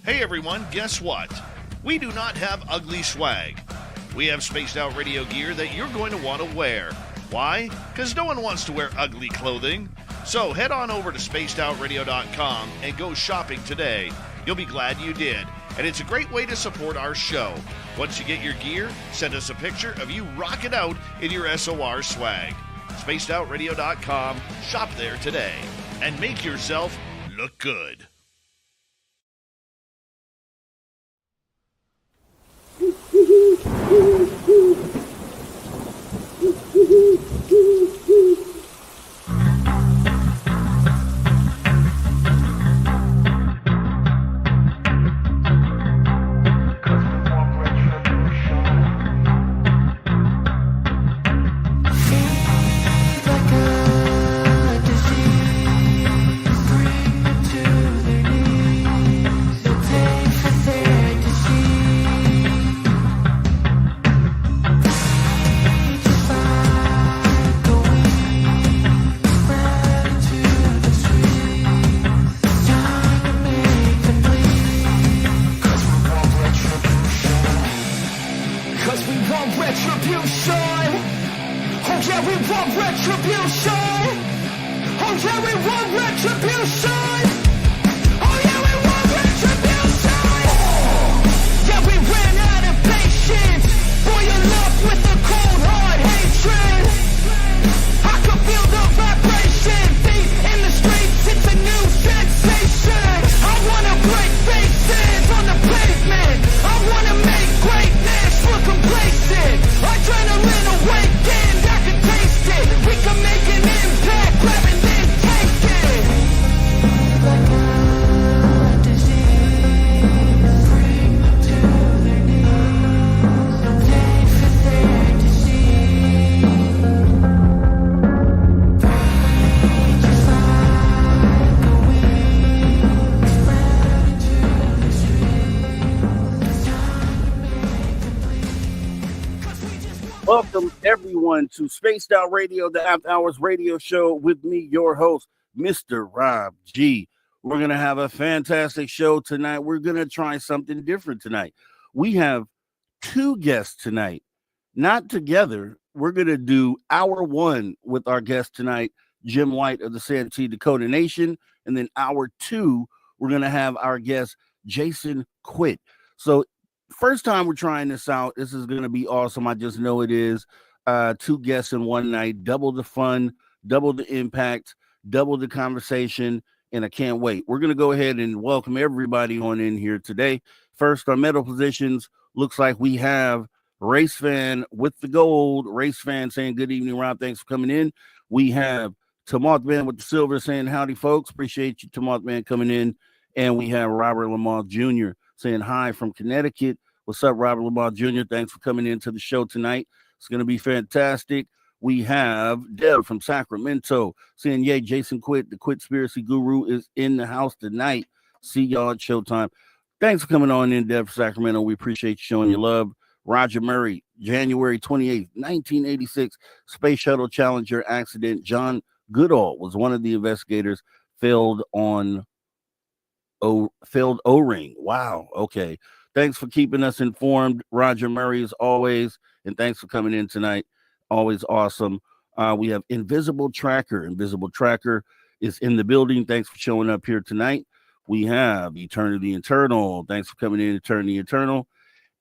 Hey everyone, guess what? We do not have ugly swag. We have spaced out radio gear that you're going to want to wear. Why? Because no one wants to wear ugly clothing. So head on over to spacedoutradio.com and go shopping today. You'll be glad you did. And it's a great way to support our show. Once you get your gear, send us a picture of you rocking out in your SOR swag. spacedoutradio.com, shop there today, and make yourself look good. Welcome, everyone, to Spaced Out Radio, the After Hours radio show with me, your host, Mr. Rob G. We're going to have a fantastic show tonight. We're going to try something different tonight. We have two guests tonight, not together. We're going to do hour one with our guest tonight, Jim White of the Santee, Dakota Nation. And then hour two, we're going to have our guest, Jason Quitt. So first time we're trying this out. This is going to be awesome. I just know it is. Two guests in one night, double the fun, double the impact, double the conversation, and I can't wait. We're going to go ahead and welcome everybody on in here today. First, our medal positions. Looks like we have Race Fan with the gold. Race Fan saying, good evening, Rob. Thanks for coming in. We have Tamoth Man with the silver saying, howdy, folks. Appreciate you, Tamoth Man, coming in. And we have Robert Lamar Jr. saying hi from Connecticut. What's up, Robert Lamar Jr.? Thanks for coming into the show tonight. It's going to be fantastic. We have Deb from Sacramento saying, yay, Jason Quitt, the Quitspiracy Guru, is in the house tonight. See y'all at showtime. Thanks for coming on in, Deb, from Sacramento. We appreciate you showing your love. Roger Murray, January 28th, 1986, Space Shuttle Challenger accident. John Goodall was one of the investigators, failed O-ring. Wow, okay. Thanks for keeping us informed, Roger Murray, as always, and thanks for coming in tonight. Always awesome. We have Invisible Tracker. Invisible Tracker is in the building. Thanks for showing up here tonight. We have Eternity Eternal. Thanks for coming in, Eternity Eternal.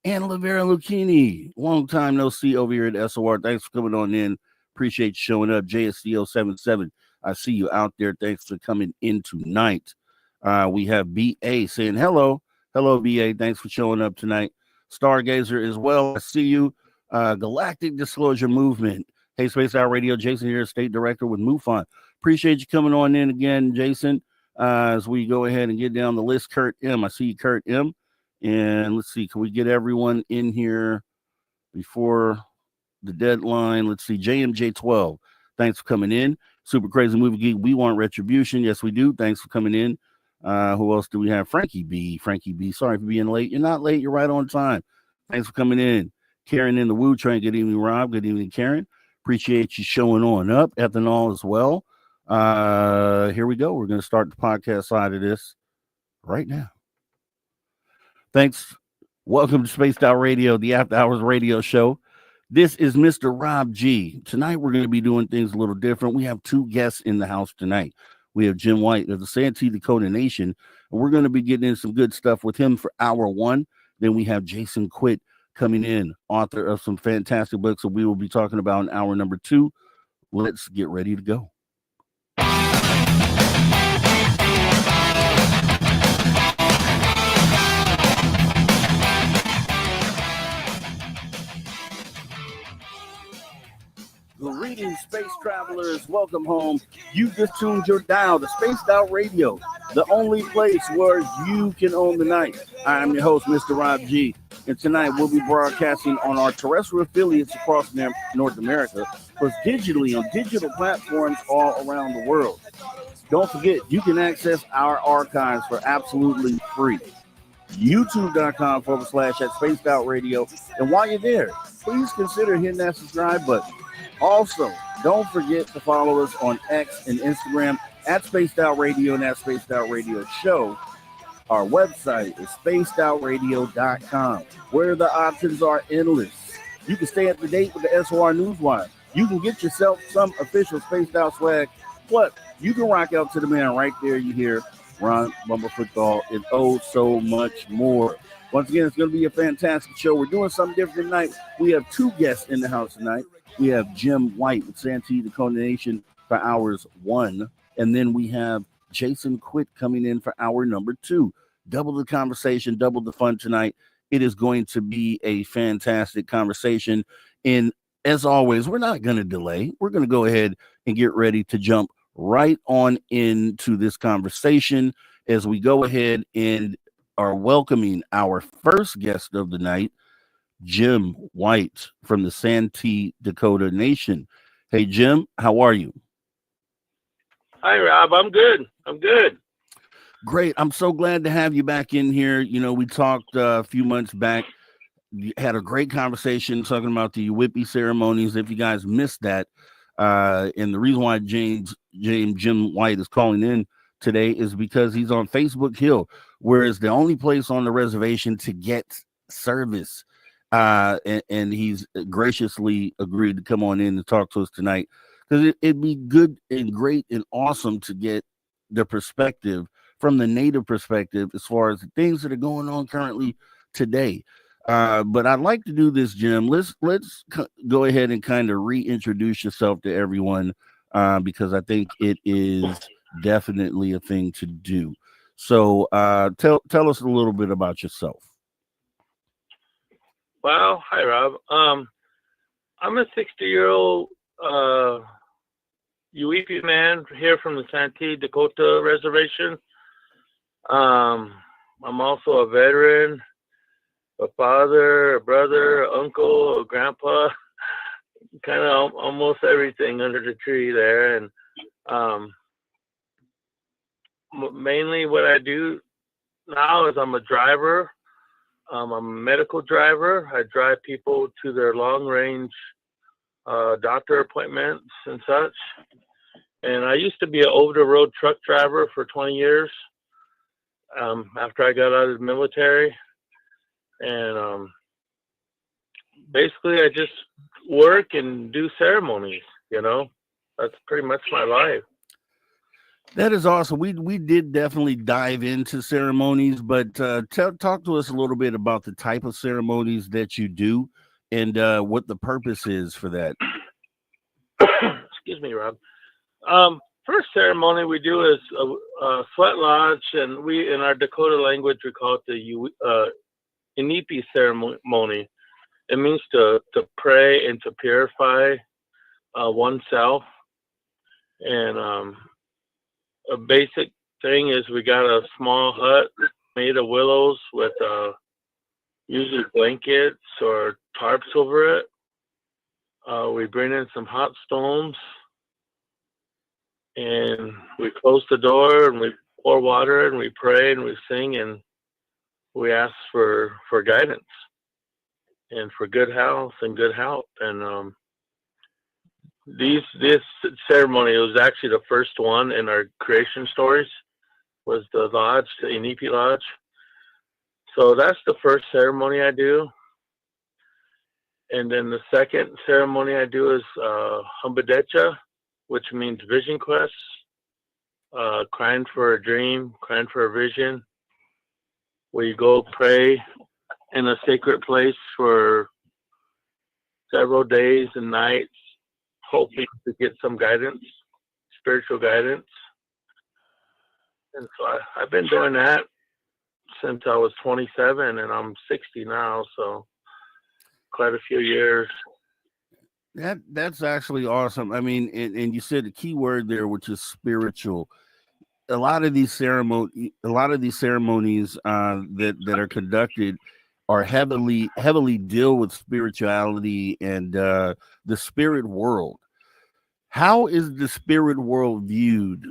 And Lavera Lucchini. Long time no see over here at SOR. Thanks for coming on in. Appreciate you showing up. JSCO77. I see you out there. Thanks for coming in tonight. We have BA saying hello. Hello, BA. Thanks for showing up tonight. Stargazer as well. I see you. Galactic Disclosure Movement. Hey, Space Out Radio. Jason here, State Director with MUFON. Appreciate you coming on in again, Jason. As we go ahead and get down the list, Kurt M. I see you, Kurt M. And let's see, can we get everyone in here before the deadline? Let's see, JMJ12. Thanks for coming in. Super Crazy Movie Geek. We want retribution. Yes, we do. Thanks for coming in. Who else do we have? Frankie B. Frankie B. Sorry for being late. You're not late. You're right on time. Thanks for coming in. Karen in the Woo Train. Good evening, Rob. Good evening, Karen. Appreciate you showing on up. Ethanol as well. Here we go. We're going to start the podcast side of this right now. Thanks. Welcome to Spaced Out Radio, the After Hours radio show. This is Mr. Rob G. Tonight we're going to be doing things a little different. We have two guests in the house tonight. We have Jim White of the Santee, Dakota Nation, and we're going to be getting in some good stuff with him for hour one. Then we have Jason Quitt coming in, author of some fantastic books that we will be talking about in hour number two. Let's get ready to go. Greetings, space travelers. Welcome home. You just tuned your dial to Spaced Out Radio, the only place where you can own the night. I'm your host, Mr. Rob G. And tonight we'll be broadcasting on our terrestrial affiliates across North America, plus digitally on digital platforms all around the world. Don't forget, you can access our archives for absolutely free. YouTube.com/at Spaced Out Radio. And while you're there, please consider hitting that subscribe button. Also, don't forget to follow us on X and Instagram at Spaced Out Radio and at Spaced Out Radio Show. Our website is spacedoutradio.com, where the options are endless. You can stay up to date with the SOR Newswire. You can get yourself some official Spaced Out swag. But you can rock out to the man right there. You hear Ron Bumblefoot Thal, and oh so much more. Once again, it's going to be a fantastic show. We're doing something different tonight. We have two guests in the house tonight. We have Jim White with Santee, Dakota Nation for hours one. And then we have Jason Quitt coming in for hour number two. Double the conversation, double the fun tonight. It is going to be a fantastic conversation. And as always, we're not going to delay. We're going to go ahead and get ready to jump right on into this conversation as we go ahead and are welcoming our first guest of the night, Jim White from the Santee, Dakota Nation. Hey, Jim, how are you? Hi, Rob. I'm good. Great. I'm so glad to have you back in here. You know, we talked a few months back. You had a great conversation talking about the Yuwipi ceremonies. If you guys missed that, and the reason why Jim White is calling in today is because he's on Facebook Hill, where it's the only place on the reservation to get service. And he's graciously agreed to come on in and talk to us tonight, because it'd be good and great and awesome to get the perspective from the native perspective as far as the things that are going on currently today. But I'd like to do this, Jim. Let's go ahead and kind of reintroduce yourself to everyone, because I think it is definitely a thing to do. So tell us a little bit about yourself. Well, hi, Rob. I'm a 60-year-old Yuwipi man here from the Santee, Dakota reservation. I'm also a veteran, a father, a brother, an uncle, a grandpa, kind of almost everything under the tree there. And mainly what I do now is I'm a driver. I'm a medical driver. I drive people to their long-range doctor appointments and such. And I used to be an over-the-road truck driver for 20 years after I got out of the military. And basically, I just work and do ceremonies, you know. That's pretty much my life. That is awesome. We did definitely dive into ceremonies, but talk to us a little bit about the type of ceremonies that you do and what the purpose is for that. Excuse me, Rob. First ceremony we do is a sweat lodge, and we, in our Dakota language, we call it the Yuwipi ceremony. It means to pray and to purify oneself. And a basic thing is we got a small hut made of willows with usually blankets or tarps over it. We bring in some hot stones, and we close the door, and we pour water, and we pray, and we sing, and we ask for guidance and for good health and good health. And this ceremony was actually the first one in our creation stories, was the lodge, the Yuwipi Lodge. So that's the first ceremony I do. And then the second ceremony I do is Deja, which means vision quest, crying for a dream, crying for a vision, where you go pray in a sacred place for several days and nights, hoping to get some guidance, spiritual guidance. And so I've been doing that since I was 27, and I'm 60 now, so quite a few years. That's actually awesome. I mean, and you said the key word there, which is spiritual. A lot of these ceremonies that are conducted are heavily deal with spirituality and the spirit world. How is the spirit world viewed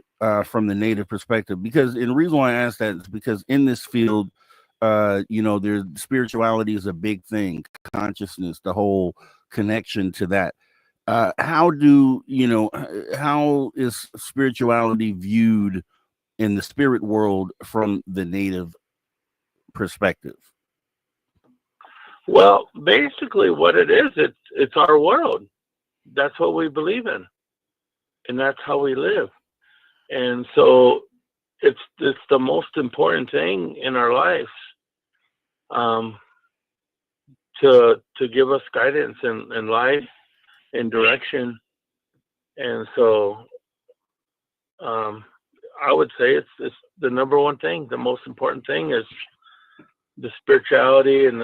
from the native perspective? Because, and the reason why I ask that is because in this field, there's spirituality is a big thing, consciousness, the whole connection to that. How is spirituality viewed in the spirit world from the native perspective? Well, basically what it is, it's our world. That's what we believe in, and that's how we live. And so it's the most important thing in our lives, to give us guidance in life and direction. And so I would say it's the number one thing. The most important thing is the spirituality and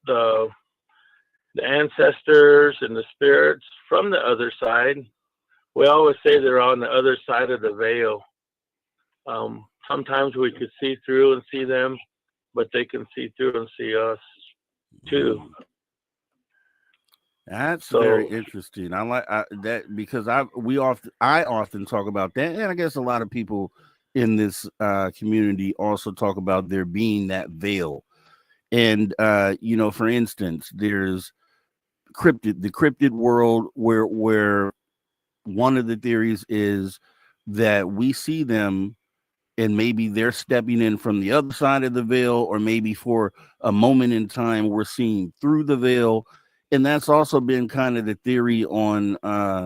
the ancestors and the spirits from the other side. We always say they're on the other side of the veil. Sometimes we could see through and see them, but they can see through and see us too. That's very interesting. I like that because I often talk about that, and I guess a lot of people in this community also talk about there being that veil. And for instance, there's the cryptid world where one of the theories is that we see them and maybe they're stepping in from the other side of the veil, or maybe for a moment in time we're seeing through the veil. And that's also been kind of the theory on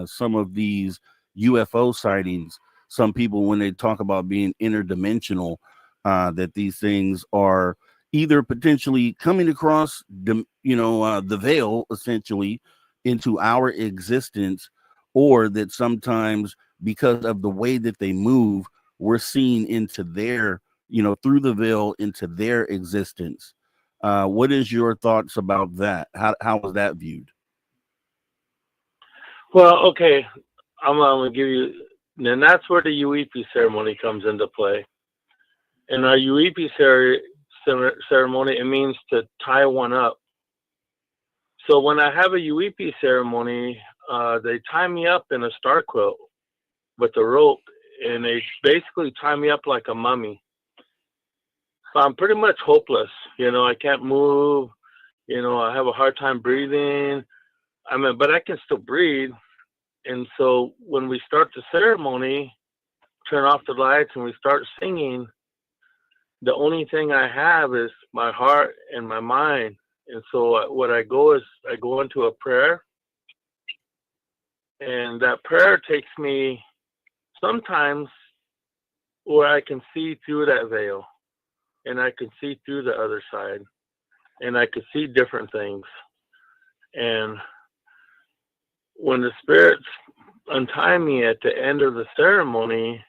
some of these UFO sightings. Some people, when they talk about being interdimensional, that these things are either potentially coming across the veil essentially into our existence, or that sometimes because of the way that they move, we're seeing into their, through the veil into their existence. What is your thoughts about that? How was that viewed? Well, okay, I'm going to give you, and that's where the Yuwipi ceremony comes into play. In our Yuwipi ceremony, it means to tie one up. So when I have a Yuwipi ceremony, they tie me up in a star quilt with a rope, and they basically tie me up like a mummy. So I'm pretty much hopeless. I can't move. I have a hard time breathing. But I can still breathe. And so when we start the ceremony, turn off the lights and we start singing, the only thing I have is my heart and my mind. And so what I go into a prayer, and that prayer takes me sometimes where I can see through that veil, and I can see through the other side, and I can see different things. And when the spirits untie me at the end of the ceremony,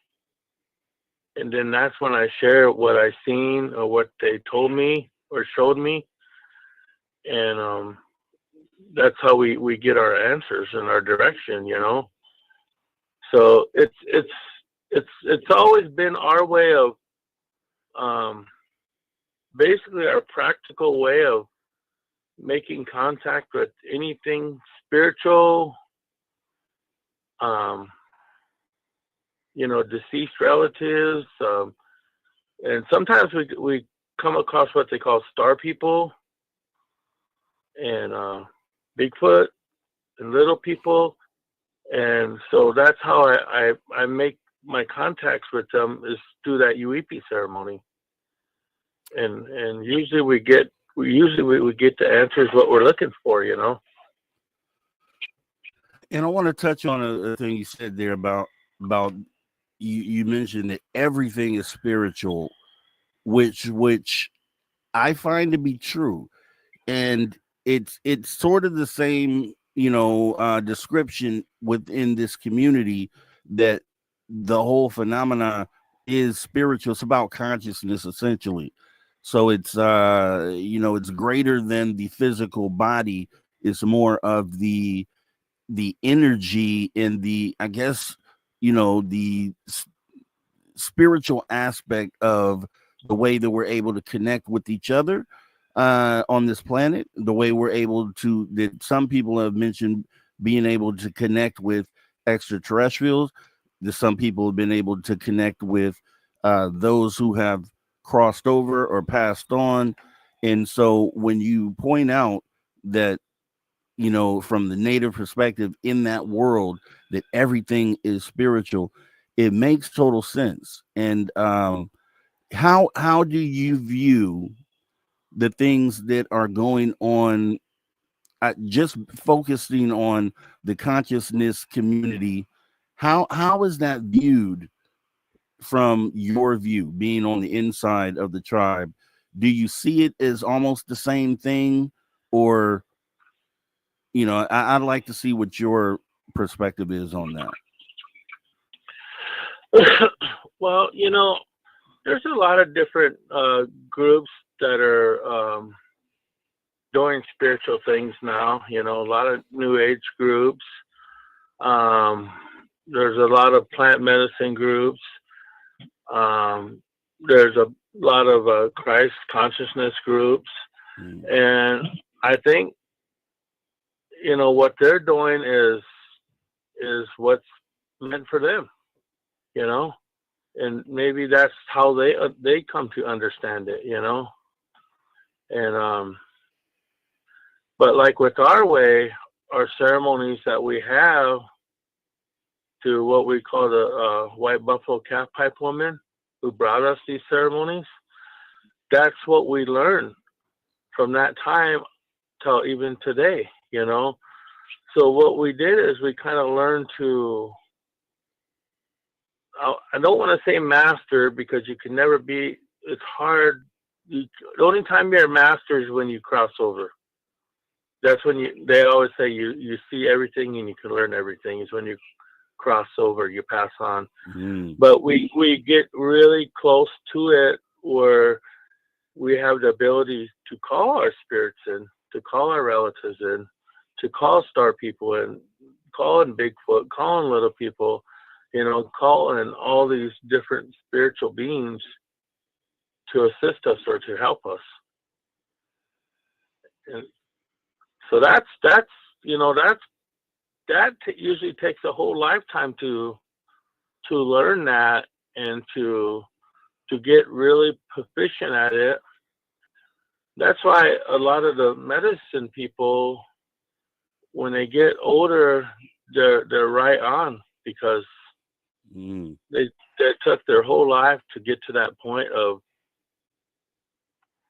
and then that's when I share what I seen or what they told me or showed me, and that's how we get our answers and our direction. So it's always been our way of basically our practical way of making contact with anything spiritual, deceased relatives, and sometimes we come across what they call star people and Bigfoot and little people, and so that's how I make my contacts with them, is through that Yuwipi ceremony. and usually we get the answers what we're looking for, you know. And I want to touch on a thing you said there about you mentioned that everything is spiritual, which I find to be true. And it's sort of the same, description within this community that the whole phenomena is spiritual. It's about consciousness, essentially. So it's it's greater than the physical body. It's more of the energy and the, I guess, the spiritual aspect of the way that we're able to connect with each other on this planet, the way we're able to, that some people have mentioned being able to connect with extraterrestrials, that some people have been able to connect with those who have crossed over or passed on. And so when you point out that, from the native perspective in that world, that everything is spiritual, it makes total sense. And how do you view the things that are going on, just focusing on the consciousness community? How is that viewed from your view, being on the inside of the tribe? Do you see it as almost the same thing, or I'd like to see what your perspective is on that. Well, there's a lot of different groups that are doing spiritual things now. A lot of New Age groups. There's a lot of plant medicine groups. There's a lot of Christ consciousness groups. And I think, what they're doing is what's meant for them, and maybe that's how they come to understand it, and but like with our way, our ceremonies that we have, to what we call the white buffalo calf pipe woman who brought us these ceremonies, that's what we learned from that time till even today, So what we did is we kind of learned to, I don't want to say master, because you can never be, it's hard. The only time you're a master is when you cross over. That's when they always say you see everything and you can learn everything, is when you cross over, you pass on. But we get really close to it, where we have the ability to call our spirits in, to call our relatives in, to call star people in, call in Bigfoot, call in little people, call in all these different spiritual beings to assist us or to help us. And so that usually takes a whole lifetime to learn that, and to get really proficient at it. That's why a lot of the medicine people, when they get older, they're right on, because they took their whole life to get to that point of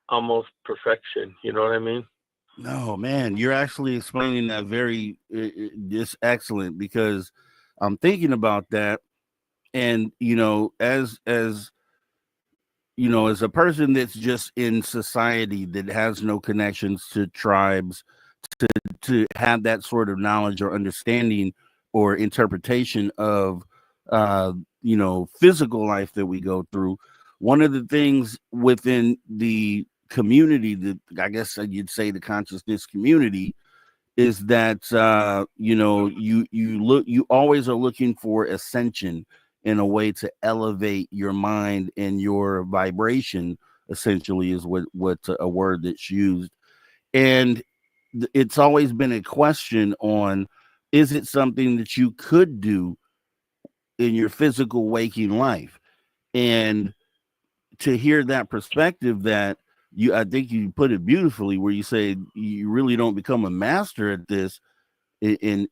almost perfection. You know what I mean? No, man, you're actually explaining that very just excellent, because I'm thinking about that. And as as a person that's just in society, that has no connections to tribes, to have that sort of knowledge or understanding or interpretation of physical life that we go through, one of the things within the community, that I guess you'd say the consciousness community, is that you always are looking for ascension, in a way to elevate your mind and your vibration, essentially, is what a word that's used. And it's always been a question on, is it something that you could do in your physical waking life? And to hear that perspective, that I think you put it beautifully, where you say you really don't become a master at this and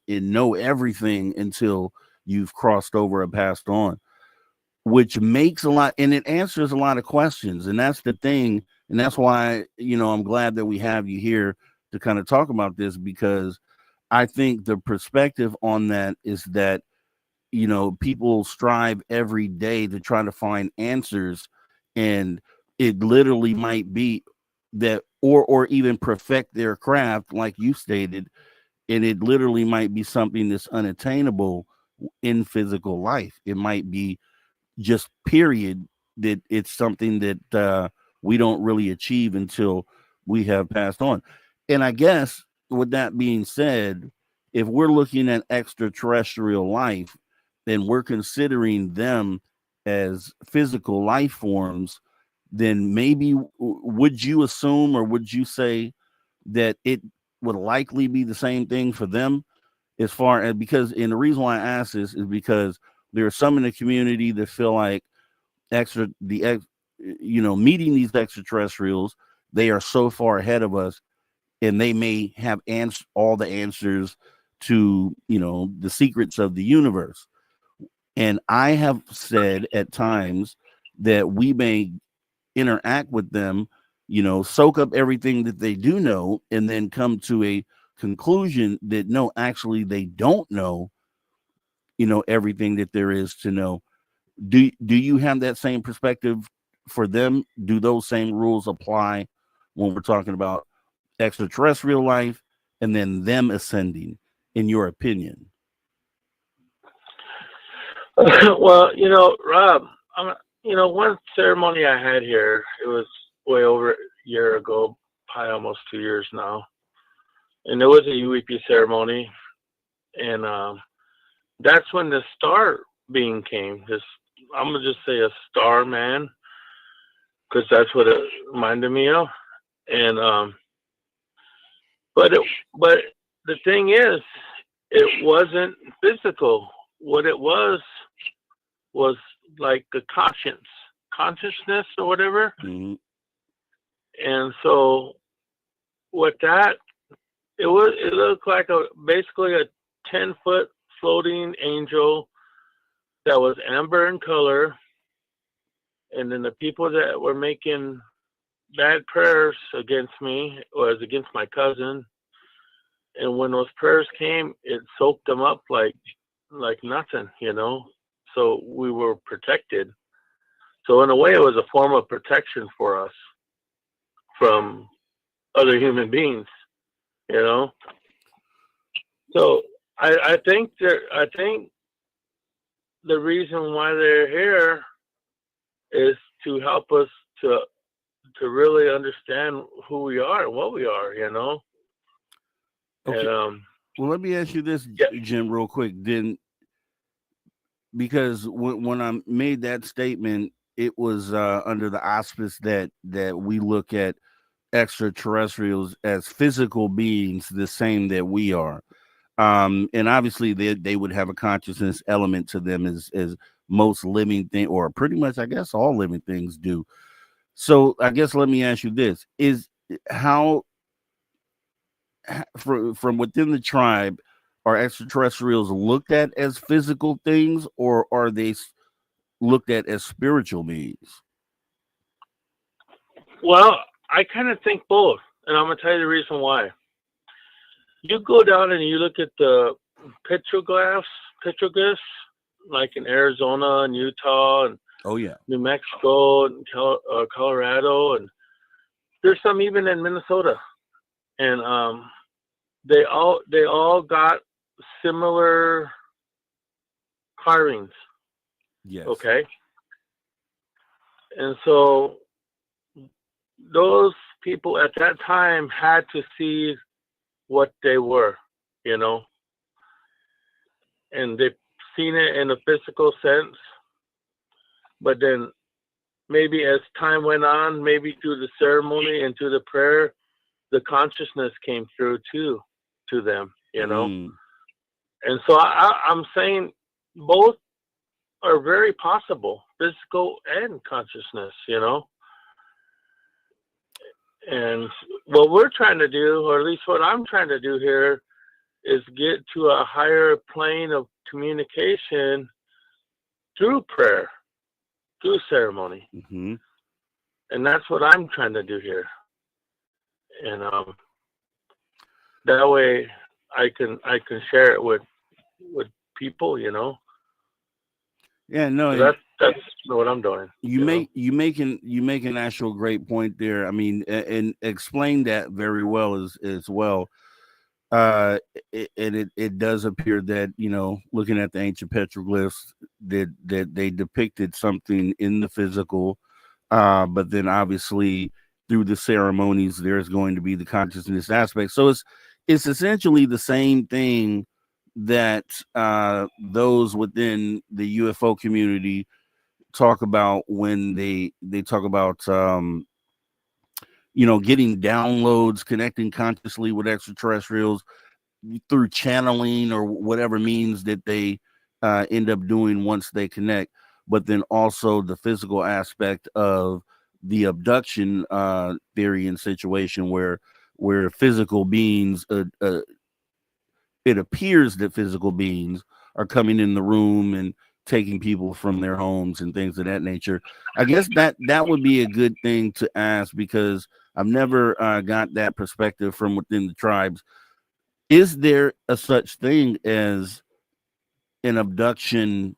know everything until you've crossed over and passed on. which makes a lot, and it answers a lot of questions. And that's the thing. And that's why, I'm glad that we have you here to kind of talk about this, because I think the perspective on that is that, people strive every day to try to find answers, and it literally might be that, or even perfect their craft, like you stated, and it literally might be something that's unattainable in physical life. It might be just period, that it's something that we don't really achieve until we have passed on. And I guess with that being said, if we're looking at extraterrestrial life and we're considering them as physical life forms, then maybe would you assume, or would you say that it would likely be the same thing for them, as far as, because, and the reason why I ask this is because there are some in the community that feel like meeting these extraterrestrials, they are so far ahead of us, and they may have all the answers to, the secrets of the universe. And I have said at times that we may interact with them, soak up everything that they do know, and then come to a conclusion that no, actually they don't know, everything that there is to know. Do you have that same perspective for them? Do those same rules apply when we're talking about extraterrestrial life and then them ascending, in your opinion? Well, Rob, one ceremony I had here, it was way over a year ago, probably almost 2 years now. And it was a Yuwipi ceremony. And that's when the star being came. I'm going to just say a star man, because that's what it reminded me of. And, but the thing is, it wasn't physical. What it was like the consciousness or whatever. Mm-hmm. And so with that, it looked like basically a 10-foot floating angel that was amber in color. And then the people that were making bad prayers against me was against my cousin. And when those prayers came, it soaked them up like nothing, So we were protected. So in a way, it was a form of protection for us from other human beings, So I think the reason why they're here is to help us to really understand who we are and what we are, Okay. And Well, let me ask you this, Jim, real quick. Then, because when I made that statement, it was under the auspice that we look at extraterrestrials as physical beings, the same that we are. And obviously they would have a consciousness element to them, as most living thing, or pretty much, I guess, all living things do. So I guess let me ask you this: is how from within the tribe, are extraterrestrials looked at as physical things, or are they looked at as spiritual beings? Well, I kind of think both, and I'm gonna tell you the reason why. You go down and you look at the petroglyphs, like in Arizona and Utah and New Mexico and Colorado, and there's some even in Minnesota, and they all got similar carvings. Yes. Okay. And so those people at that time had to see what they were, and they've seen it in a physical sense. But then maybe as time went on, maybe through the ceremony and through the prayer, the consciousness came through too to them, And so I'm saying both are very possible, physical and consciousness, And what we're trying to do, or at least what I'm trying to do here, is get to a higher plane of communication through prayer, through ceremony. Mm-hmm. And that's what I'm trying to do here. And that way I can share it with people, you know. Yeah, no, So that's what I'm doing. you make an actual great point there. I mean, and explain that very well as well. It does appear that, you know, looking at the ancient petroglyphs, that they depicted something in the physical, but then obviously through the ceremonies there's going to be the consciousness aspect. So it's essentially the same thing that those within the UFO community talk about when they talk about you know, getting downloads, connecting consciously with extraterrestrials through channeling or whatever means that they end up doing once they connect, but then also the physical aspect of the abduction theory and situation where physical beings it appears that physical beings are coming in the room and taking people from their homes and things of that nature. I guess that would be a good thing to ask, because I've never got that perspective from within the tribes. Is there a such thing as an abduction,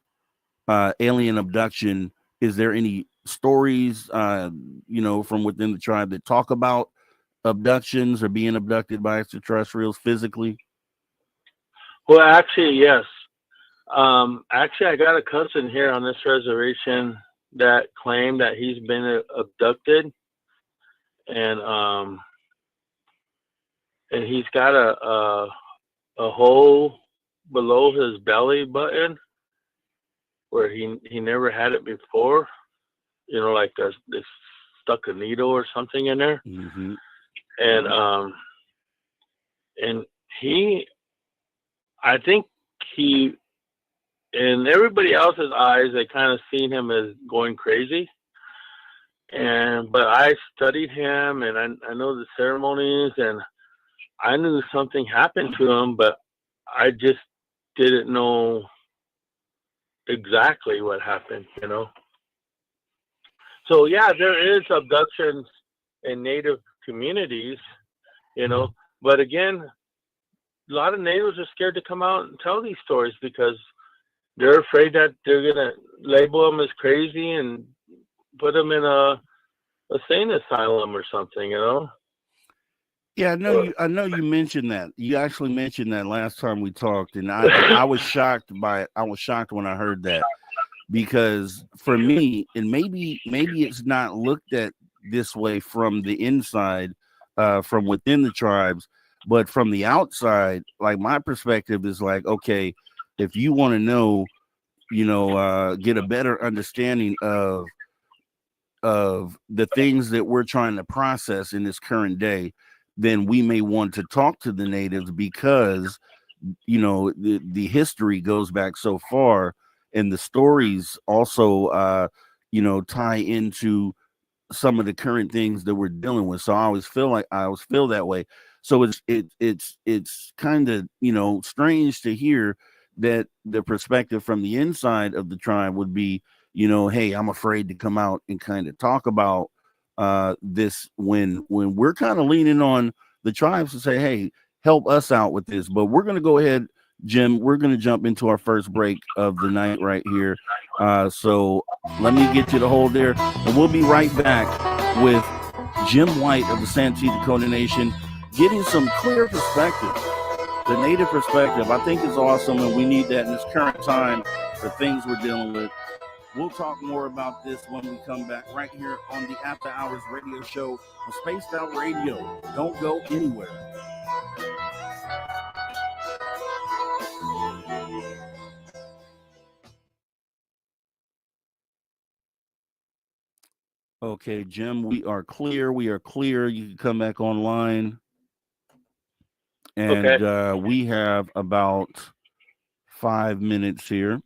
alien abduction? Is there any stories, you know, from within the tribe that talk about abductions or being abducted by extraterrestrials physically? Well, actually, yes. Actually, I got a cousin here on this reservation that claimed that he's been abducted, and he's got a hole below his belly button where he never had it before. You know, like they stuck a needle or something in there, Mm-hmm. and I think he, in everybody else's eyes, they kind of seen him as going crazy. But I studied him, and I know the ceremonies, and I knew something happened to him, but I just didn't know exactly what happened, you know. So yeah, there is abductions in Native communities, you know, but again, a lot of natives are scared to come out and tell these stories because they're afraid that they're gonna label them as crazy and put them in a sane asylum or something, you know. Yeah, I know you mentioned that. You actually mentioned that last time we talked, and I was shocked by it. I was shocked when I heard that, because for me, and maybe it's not looked at this way from the inside, from within the tribes, but from the outside, like my perspective is like, okay, if you want to know, you know, get a better understanding of the things that we're trying to process in this current day, then we may want to talk to the natives, because, you know, the history goes back so far, and the stories also you know, tie into some of the current things that we're dealing with. So I always feel that way. So it's kind of, you know, strange to hear that the perspective from the inside of the tribe would be, you know, hey, I'm afraid to come out and kind of talk about this, when we're kind of leaning on the tribes to say, hey, help us out with this. But we're going to go ahead, Jim, we're going to jump into our first break of the night right here. So let me get you to hold there, and we'll be right back with Jim White of the Santee Dakota Nation, getting some clear perspective. The native perspective, I think, is awesome, and we need that in this current time for things we're dealing with. We'll talk more about this when we come back right here on the After Hours Radio Show on Spaced Out Radio. Don't go anywhere. Okay, Jim, we are clear. We are clear. You can come back online. And Okay. We have about 5 minutes here.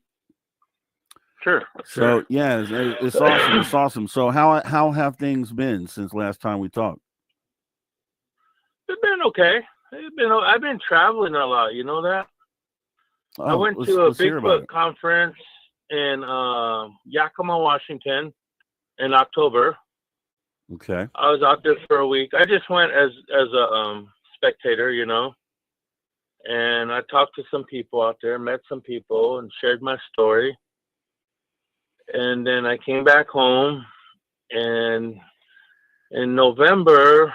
Sure. So yeah, it's awesome. It's awesome. So how have things been since last time we talked? It's been okay. I've been traveling a lot. You know that. I went to a Bigfoot conference in Yakima, Washington, in October. Okay. I was out there for a week. I just went as a spectator, you know, and I talked to some people out there, met some people, and shared my story. And then I came back home, and in November,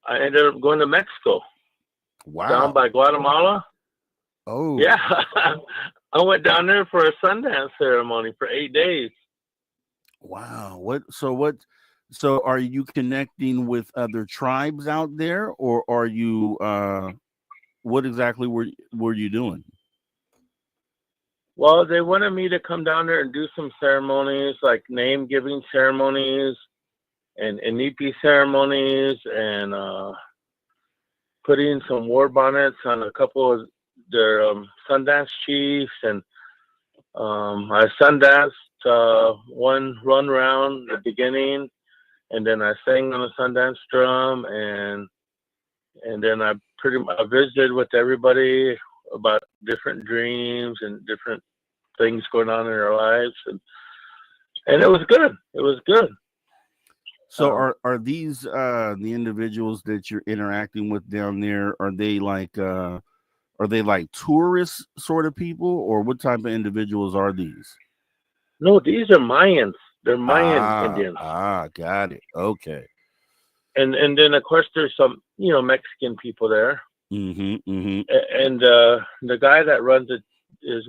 I ended up going to Mexico. Wow. Down by Guatemala. Oh. Yeah. I went down there for a Sundance ceremony for 8 days. Wow. So are you connecting with other tribes out there, or are you what exactly were you doing? Well, they wanted me to come down there and do some ceremonies, like name giving ceremonies and Inipi ceremonies, and putting some war bonnets on a couple of their Sundance chiefs. And I Sundanced one run round at the beginning, and then I sang on a Sundance drum, and then I visited with everybody about different dreams and different things going on in their lives, and it was good. It was good. So are these the individuals that you're interacting with down there? Are they like tourist sort of people, or what type of individuals are these? No, these are Mayans. They're Mayan Indians. Got it. Okay. And then of course there's some, you know, Mexican people there. Mm-hmm. Mm-hmm. And the guy that runs it is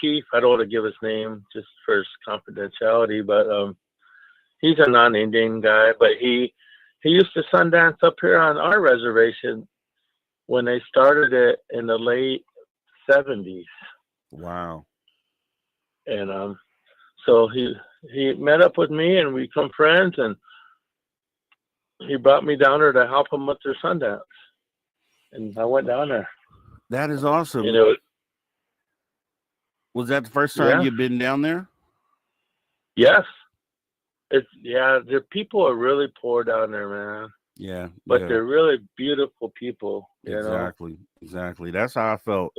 Chief. I don't want to give his name just for his confidentiality, but he's a non-Indian guy. But he used to Sundance up here on our reservation when they started it in the late 70s. Wow. And so he met up with me, and we become friends, and he brought me down there to help him with their Sundance. And I went down there. That is awesome. You know, was that the first time you've been down there? Yes. The people are really poor down there, man. Yeah. But they're really beautiful people. Exactly. That's how I felt.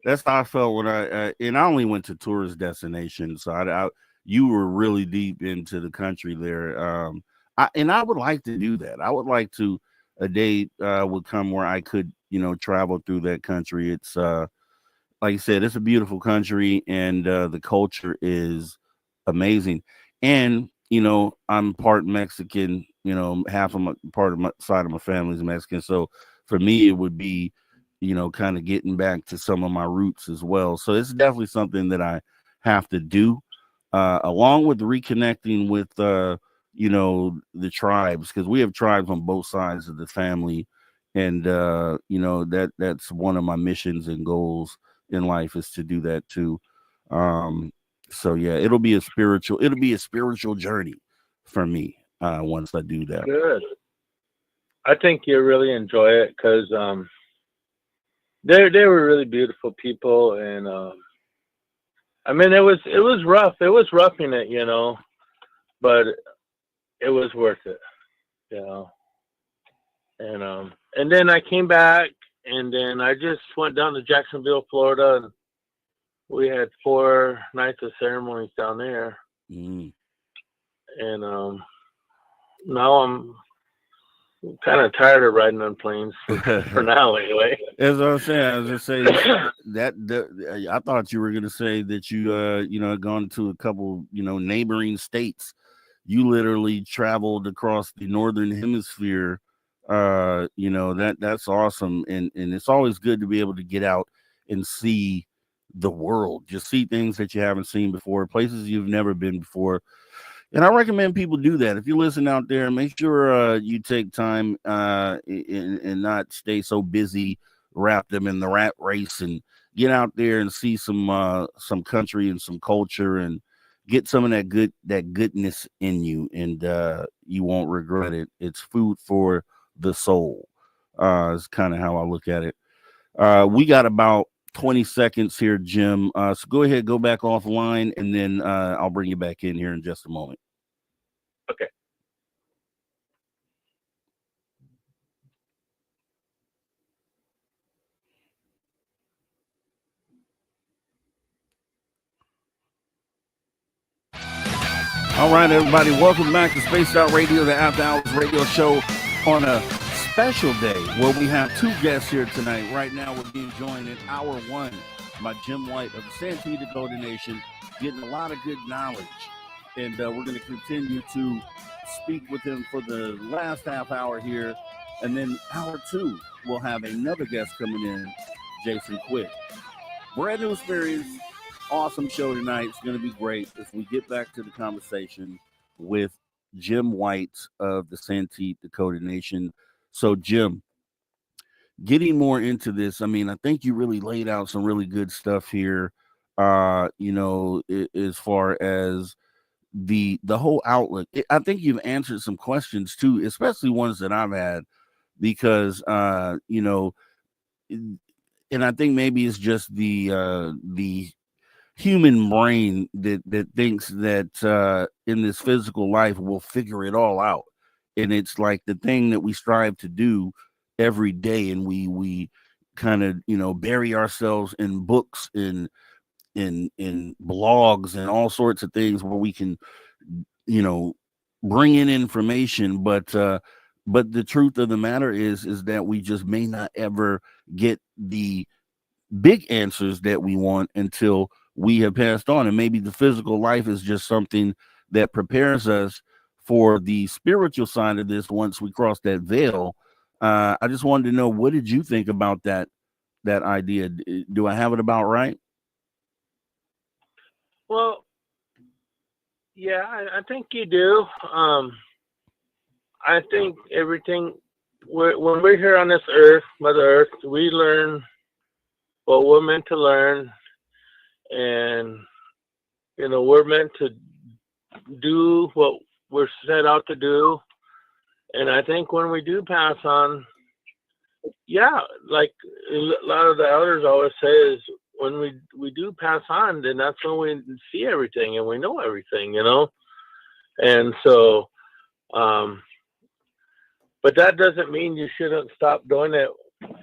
That's how I felt when and I only went to tourist destinations. So you were really deep into the country there. I would like to do that. I would like to, a day would come where I could, you know, travel through that country. It's like I said, it's a beautiful country, and the culture is amazing. And you know, I'm part Mexican. You know, half of my side of my family is Mexican. So for me, it would be, you know, kind of getting back to some of my roots as well. So it's definitely something that I have to do, along with reconnecting with, you know, the tribes, because we have tribes on both sides of the family. And, you know, that's one of my missions and goals in life, is to do that too. So yeah, it'll be a spiritual journey for me once I do that. Good. I think you'll really enjoy it, because they were really beautiful people, and I mean, it was rough. It was roughing it, you know, but it was worth it, you know. And then I came back, and then I just went down to Jacksonville, Florida, and we had 4 nights of ceremonies down there. Mm. And now I'm kind of tired of riding on planes for now, anyway. As I was saying, I was just saying that I thought you were going to say that you you know, gone to a couple, you know, neighboring states. You literally traveled across the northern hemisphere. You know, that's awesome, and it's always good to be able to get out and see the world, just see things that you haven't seen before, places you've never been before. And I recommend people do that. If you listen out there, make sure you take time and not stay so busy, wrap them in the rat race, and get out there and see some country and some culture, and get some of that goodness in you, and you won't regret it. It's food for the soul. Is kind of how I look at it. We got about 20 seconds here, Jim. So go ahead, go back offline, and then I'll bring you back in here in just a moment. Okay. All right, everybody, welcome back to Spaced Out Radio, the After Hours radio show on a special day where we have two guests here tonight. Right now, we're being joined in hour one by Jim White of the Santee, Dakota Nation, getting a lot of good knowledge. And we're going to continue to speak with him for the last half hour here. And then hour two, we'll have another guest coming in, Jason Quitt. Brand new experience. Awesome show tonight. It's going to be great if we get back to the conversation with Jim White of the Santee, Dakota Nation. So, Jim, getting more into this, I mean, I think you really laid out some really good stuff here, you know, as far as the whole outlook. I think you've answered some questions, too, especially ones that I've had, because, you know, and I think maybe it's just the human brain that thinks that in this physical life we'll figure it all out, and it's like the thing that we strive to do every day, and we kind of, you know, bury ourselves in books and in blogs and all sorts of things where we can, you know, bring in information, but the truth of the matter is that we just may not ever get the big answers that we want until we have passed on. And maybe the physical life is just something that prepares us for the spiritual side of this once we cross that veil. I just wanted to know, what did you think about that idea? Do I have it about right? Well, yeah, I think you do. I think everything, when we're here on this earth, Mother Earth, we learn what we're meant to learn. And, you know, we're meant to do what we're set out to do. And I think when we do pass on, yeah, like a lot of the elders always say, is when we do pass on, then that's when we see everything and we know everything, you know? And so, but that doesn't mean you shouldn't stop doing it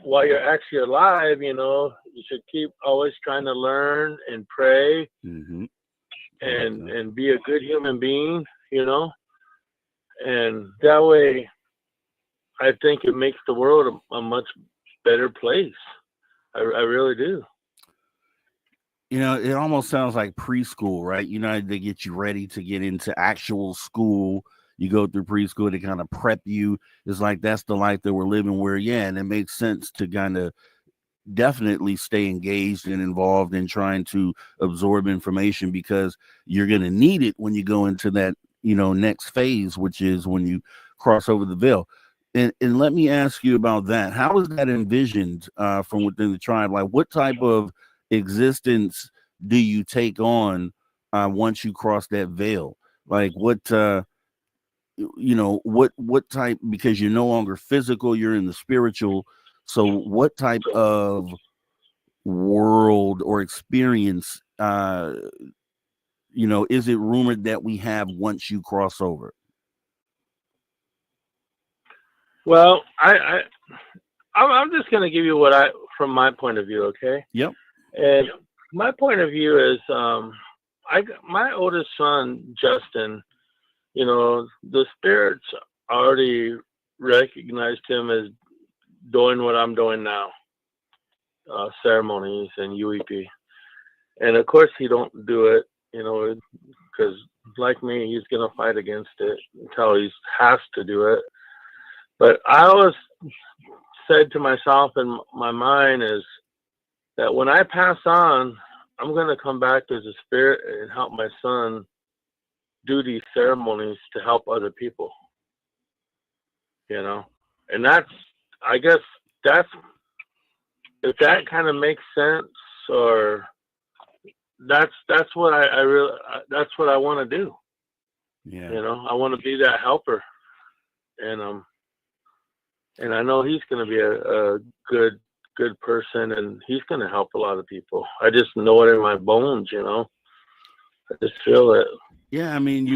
while you're actually alive. You know, you should keep always trying to learn and pray, Mm-hmm. and be a good human being, you know, and that way I think it makes the world a much better place. I really do. You know, it almost sounds like preschool, right? You know, they get you ready to get into actual school. You go through preschool to kind of prep you. It's like that's the life that we're living where, yeah, and it makes sense to kind of definitely stay engaged and involved in trying to absorb information, because you're going to need it when you go into that, you know, next phase, which is when you cross over the veil. And let me ask you about that. How is that envisioned from within the tribe? Like, what type of existence do you take on once you cross that veil? Like, what you know, what type, because you're no longer physical, you're in the spiritual. So what type of world or experience, you know, is it rumored that we have once you cross over? Well, I'm just going to give you from my point of view. Okay. Yep. And my point of view is, my oldest son, Justin, you know, the spirits already recognized him as doing what I'm doing now, ceremonies and Yuwipi. And of course he don't do it, you know, because like me, he's going to fight against it until he has to do it. But I always said to myself in my mind is that when I pass on, I'm going to come back as a spirit and help my son do these ceremonies to help other people, you know. And that's, I guess that's, if that kind of makes sense, or that's what I really, that's what I want to do. Yeah. You know, I want to be that helper. And I know he's going to be a good person, and he's going to help a lot of people. I just know it in my bones, you know. I just feel it. Yeah, I mean,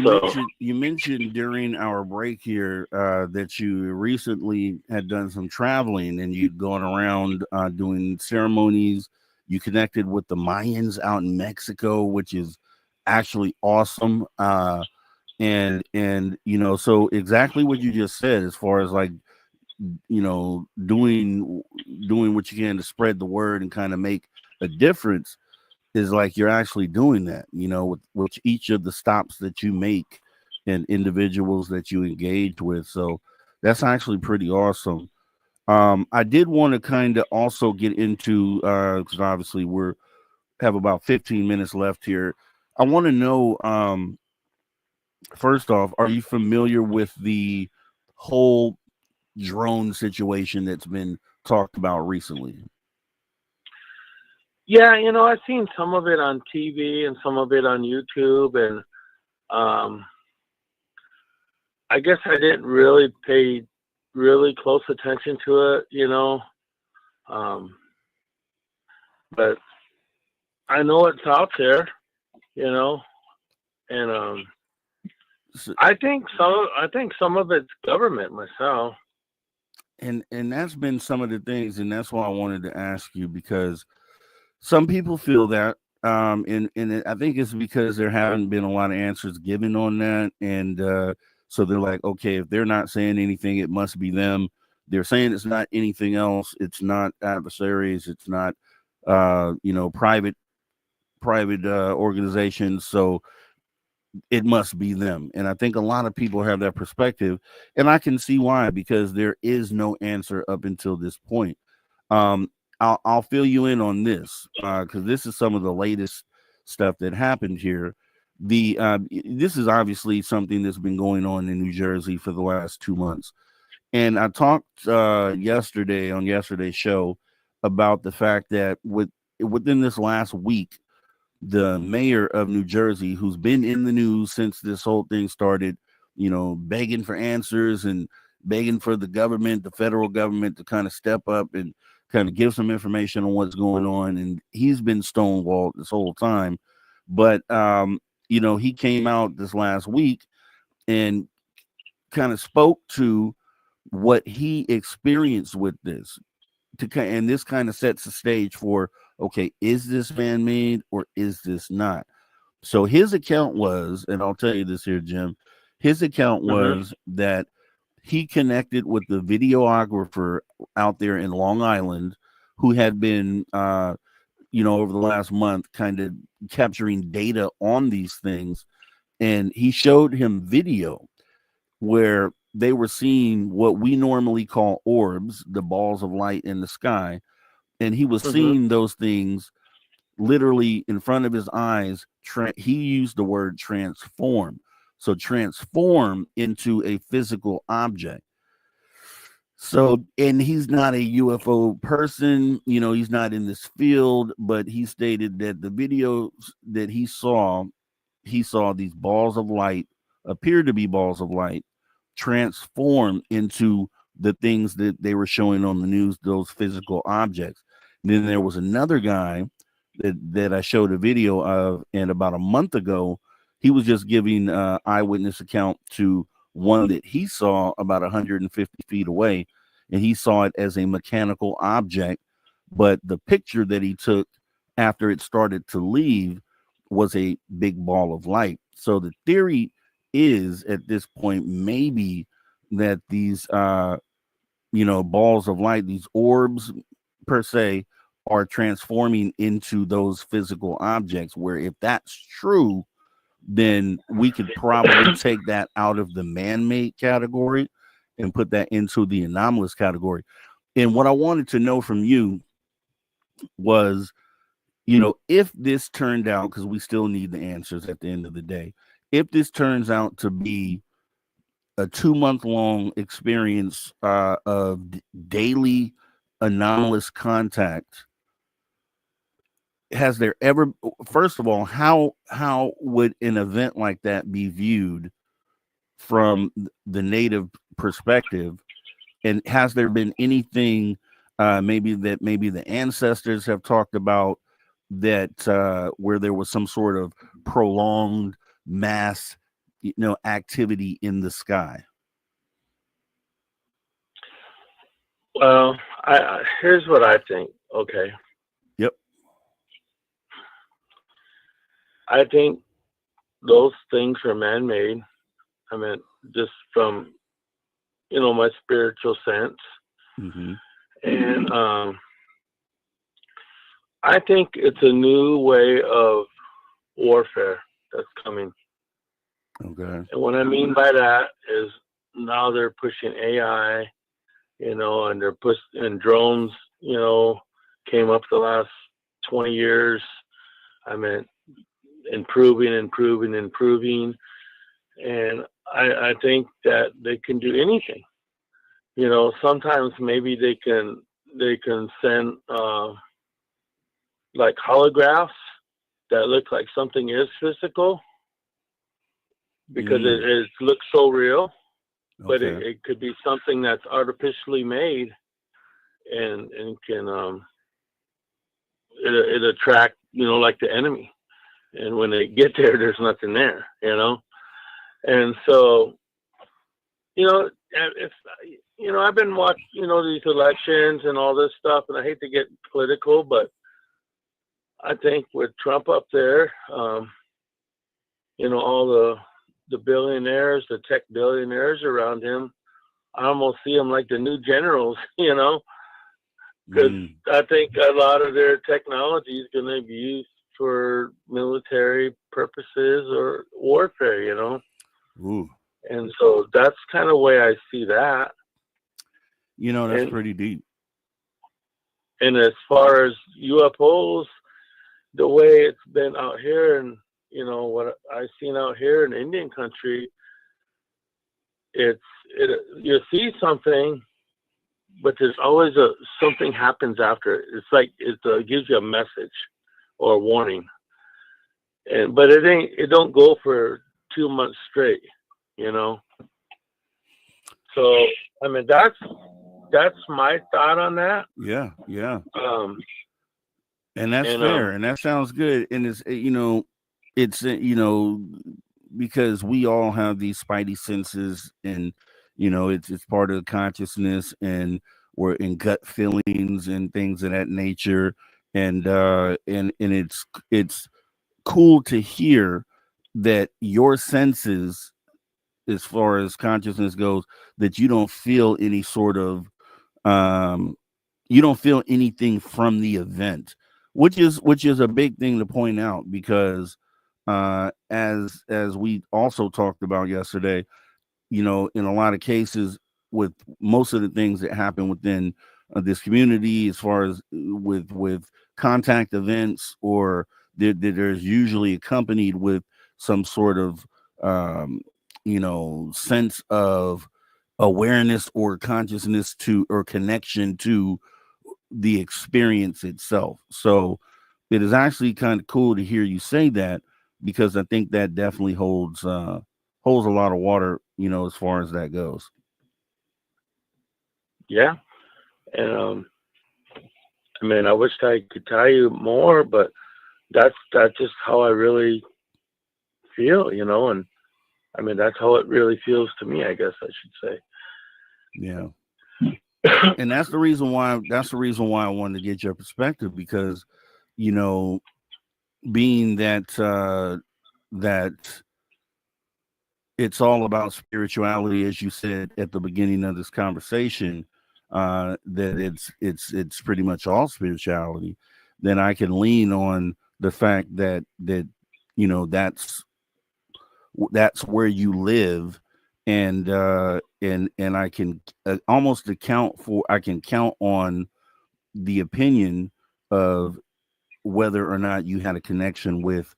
you mentioned during our break here that you recently had done some traveling, and you'd gone around doing ceremonies. You connected with the Mayans out in Mexico, which is actually awesome. and you know, so exactly what you just said, as far as like, you know, doing what you can to spread the word and kind of make a difference, is like you're actually doing that, you know, with each of the stops that you make and individuals that you engage with. So that's actually pretty awesome. I did want to kind of also get into, because obviously we're have about 15 minutes left here. I want to know, first off, are you familiar with the whole drone situation that's been talked about recently? Yeah, you know, I've seen some of it on TV and some of it on YouTube, and I guess I didn't really pay really close attention to it, you know. But I know it's out there, you know, and So, I think some of it's government myself. and that's been some of the things, and that's why I wanted to ask you, because some people feel that, I think it's because there haven't been a lot of answers given on that, and so they're like, okay, if they're not saying anything, it must be them. They're saying it's not anything else. It's not adversaries. It's not, you know, private organizations. So it must be them. And I think a lot of people have that perspective, and I can see why, because there is no answer up until this point. Um, I'll fill you in on this, because this is some of the latest stuff that happened here. This is obviously something that's been going on in New Jersey for the last 2 months, and I talked yesterday on yesterday's show about the fact that within this last week, the mayor of New Jersey, who's been in the news since this whole thing started, you know, begging for answers and begging for the government, the federal government, to kind of step up and kind of give some information on what's going on. And he's been stonewalled this whole time. But, you know, he came out this last week and kind of spoke to what he experienced with this. And this kind of sets the stage for, okay, is this man-made or is this not? So his account was, and I'll tell you this here, Jim, his account was that he connected with the videographer out there in Long Island, who had been, you know, over the last month kind of capturing data on these things. And he showed him video where they were seeing what we normally call orbs, the balls of light in the sky. And he was seeing those things literally in front of his eyes. He used the word transform. So transform into a physical object. So, and he's not a UFO person, you know, he's not in this field, but he stated that the videos that he saw these balls of light, appear to be balls of light, transform into the things that they were showing on the news, those physical objects. And then there was another guy that I showed a video of, and about a month ago, he was just giving eyewitness account to one that he saw about 150 feet away, and he saw it as a mechanical object, but the picture that he took after it started to leave was a big ball of light. So the theory is, at this point, maybe that these you know, balls of light, these orbs per se, are transforming into those physical objects, where if that's true, then we could probably take that out of the man-made category and put that into the anomalous category. And what I wanted to know from you was, you know, if this turned out, because we still need the answers at the end of the day, if this turns out to be a 2-month long experience of daily anomalous contact, has there ever, first of all, how would an event like that be viewed from the native perspective? And has there been anything maybe the ancestors have talked about, that where there was some sort of prolonged mass, you know, activity in the sky? Well, here's what I think. Okay. Yep. I think those things are man-made. I mean, just from, my spiritual sense. Mm-hmm. And I think it's a new way of warfare that's coming. Okay. And what I mean by that is now they're pushing AI, and they're and drones, came up the last 20 years. I mean, improving. And I think that they can do anything. Sometimes maybe they can send like holographs that look like something is physical because it looks so real, but Okay. it could be something that's artificially made and can it attract, like the enemy. And when they get there, there's nothing there, And so, if I've been watching, these elections and all this stuff, and I hate to get political, but I think with Trump up there, all the billionaires, the tech billionaires around him, I almost see them like the new generals, because I think a lot of their technology is going to be used for military purposes or warfare, Ooh. And so that's kind of the way I see that. That's pretty deep. And as far as UFOs, the way it's been out here, and what I've seen out here in Indian country, you see something, but there's always something happens after. It's like it gives you a message or a warning, but it don't go for 2 months straight, So I mean that's my thought on that. Yeah. And that's fair, and that sounds good. And it's because we all have these spidey senses, and it's part of the consciousness, and we're in gut feelings and things of that nature. And it's cool to hear that your senses, as far as consciousness goes, that you don't feel any sort of you don't feel anything from the event, which is a big thing to point out, because as we also talked about yesterday, in a lot of cases, with most of the things that happen within this community, as far as with contact events, or there's usually accompanied with some sort of sense of awareness or consciousness to, or connection to, the experience itself. So it is actually kind of cool to hear you say that, because I think that definitely holds a lot of water, as far as that goes. Yeah. And I mean, I wish I could tell you more, but that's just how I really feel, and I mean, that's how it really feels to me, I guess I should say. Yeah. And that's the reason why I wanted to get your perspective, because being that it's all about spirituality, as you said at the beginning of this conversation, that it's pretty much all spirituality, then I can lean on the fact that that's where you live, and I can almost I can count on the opinion of whether or not you had a connection with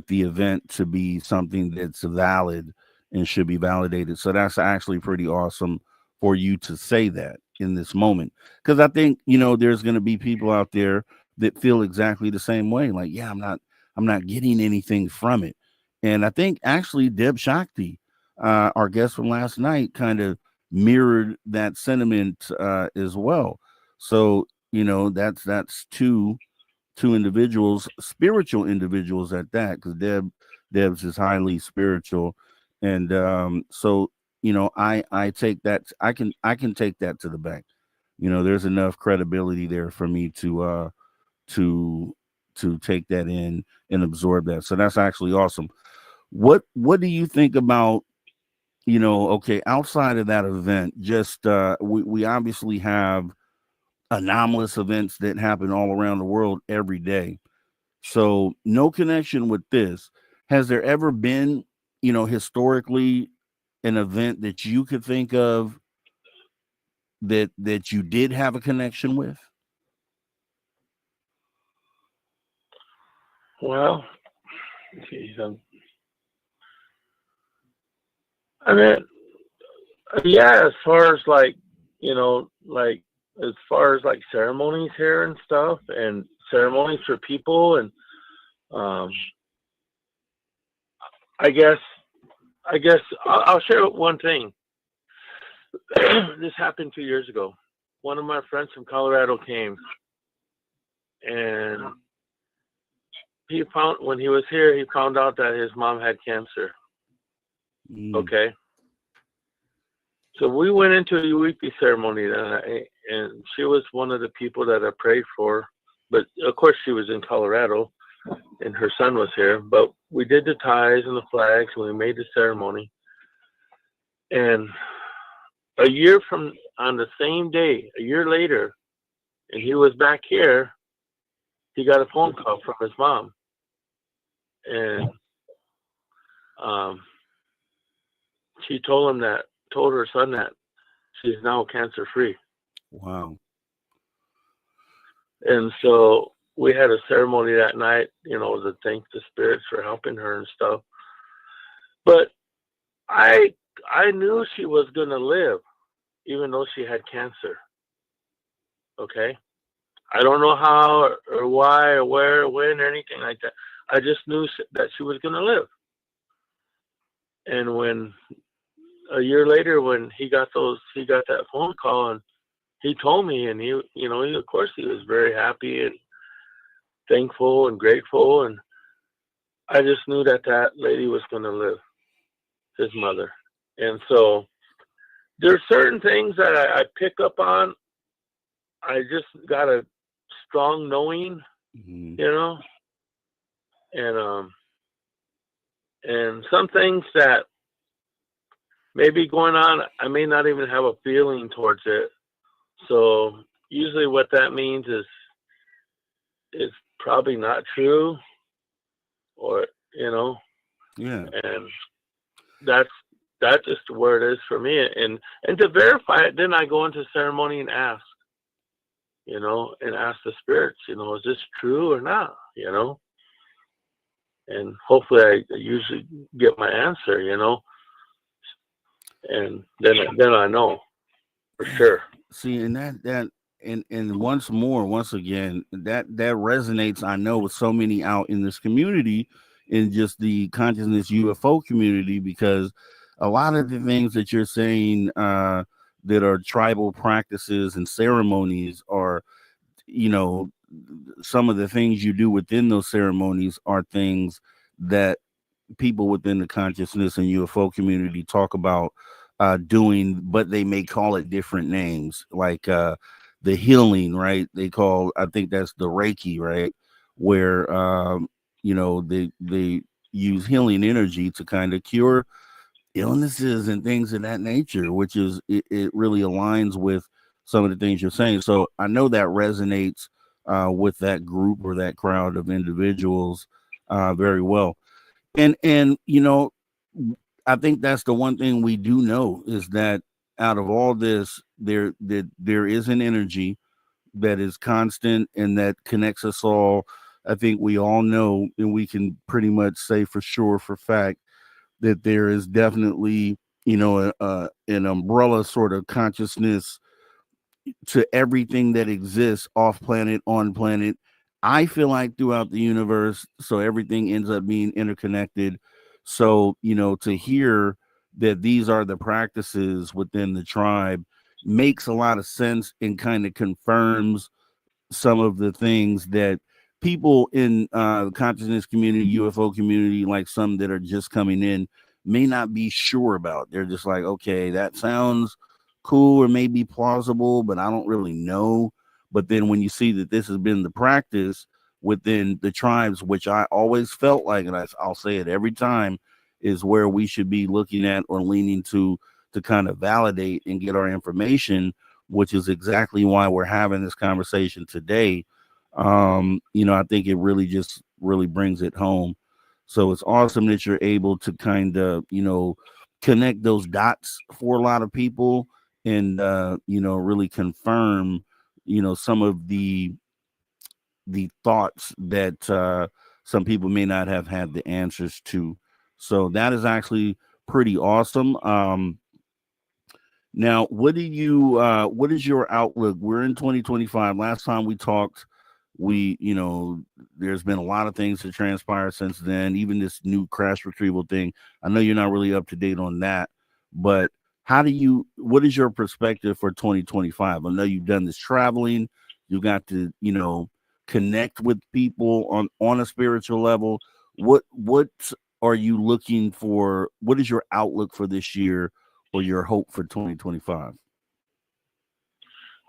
the event to be something that's valid and should be validated. So that's actually pretty awesome for you to say that in this moment, because I think there's going to be people out there that feel exactly the same way, like, yeah, I'm not getting anything from it. And I think actually Deb Shakti, our guest from last night, kind of mirrored that sentiment as well. So that's two individuals, spiritual individuals at that, because Deb's is highly spiritual. And so I take that, I can take that to the bank. There's enough credibility there for me to take that in and absorb that. So that's actually awesome. What do you think about okay, outside of that event, just we obviously have anomalous events that happen all around the world every day. So no connection with this. Has there ever been, historically, an event that you could think of that you did have a connection with? Well, geez, I mean, yeah, as far as like, as far as like ceremonies here and stuff, and ceremonies for people, and um, I guess I'll share one thing. This happened 2 years ago. One of my friends from Colorado came, and when he was here, he found out that his mom had cancer. Okay. So we went into a Yuwipi ceremony that night, and she was one of the people that I prayed for. But of course, she was in Colorado, and her son was here. But we did the ties and the flags, and we made the ceremony. And a year on the same day, a year later, and he was back here, he got a phone call from his mom. And she told her son that she's now cancer free. Wow. And so we had a ceremony that night, to thank the spirits for helping her and stuff. But I knew she was gonna live, even though she had cancer. Okay? I don't know how or why or where or when or anything like that. I just knew that she was gonna live. And when a year later, when he got that phone call, and he told me, and he of course he was very happy and thankful and grateful, and I just knew that lady was going to live, his mother. And so there's certain things that I pick up on. I just got a strong knowing, and some things that may be going on, I may not even have a feeling towards it. So usually what that means is it's probably not true, or Yeah. And that's just where it is for me. And to verify it, then I go into ceremony and ask, and ask the spirits, is this true or not, and hopefully I usually get my answer, and then I know for sure. See, and and once again, that resonates, I know, with so many out in this community, in just the consciousness UFO community, because a lot of the things that you're saying that are tribal practices and ceremonies are, some of the things you do within those ceremonies are things that people within the consciousness and UFO community talk about doing, but they may call it different names, like the healing, right? I think that's the Reiki, right? Where they use healing energy to kind of cure illnesses and things of that nature, which is it really aligns with some of the things you're saying. So I know that resonates with that group or that crowd of individuals very well. And I think that's the one thing we do know, is that out of all this, there is an energy that is constant and that connects us all. I think we all know, and we can pretty much say for sure, for fact, that there is definitely, an umbrella sort of consciousness to everything that exists off planet, on planet. I feel like throughout the universe, so everything ends up being interconnected. So, to hear that these are the practices within the tribe makes a lot of sense and kind of confirms some of the things that people in the consciousness community, UFO community, like some that are just coming in, may not be sure about. They're just like, okay, that sounds cool or maybe plausible, but I don't really know. But then when you see that this has been the practice within the tribes, which I always felt like, and I'll say it every time, is where we should be looking at or leaning to kind of validate and get our information, which is exactly why we're having this conversation today. I think it really brings it home. So it's awesome that you're able to kind of, connect those dots for a lot of people and, really confirm, some of the thoughts that some people may not have had the answers to. So that is actually pretty awesome. Now, what is your outlook? We're in 2025. Last time we talked, there's been a lot of things that transpire since then, even this new crash retrieval thing. I know you're not really up to date on that, but what is your perspective for 2025? I know you've done this traveling. You got to, connect with people on a spiritual level. What are you looking for? What is your outlook for this year or your hope for 2025?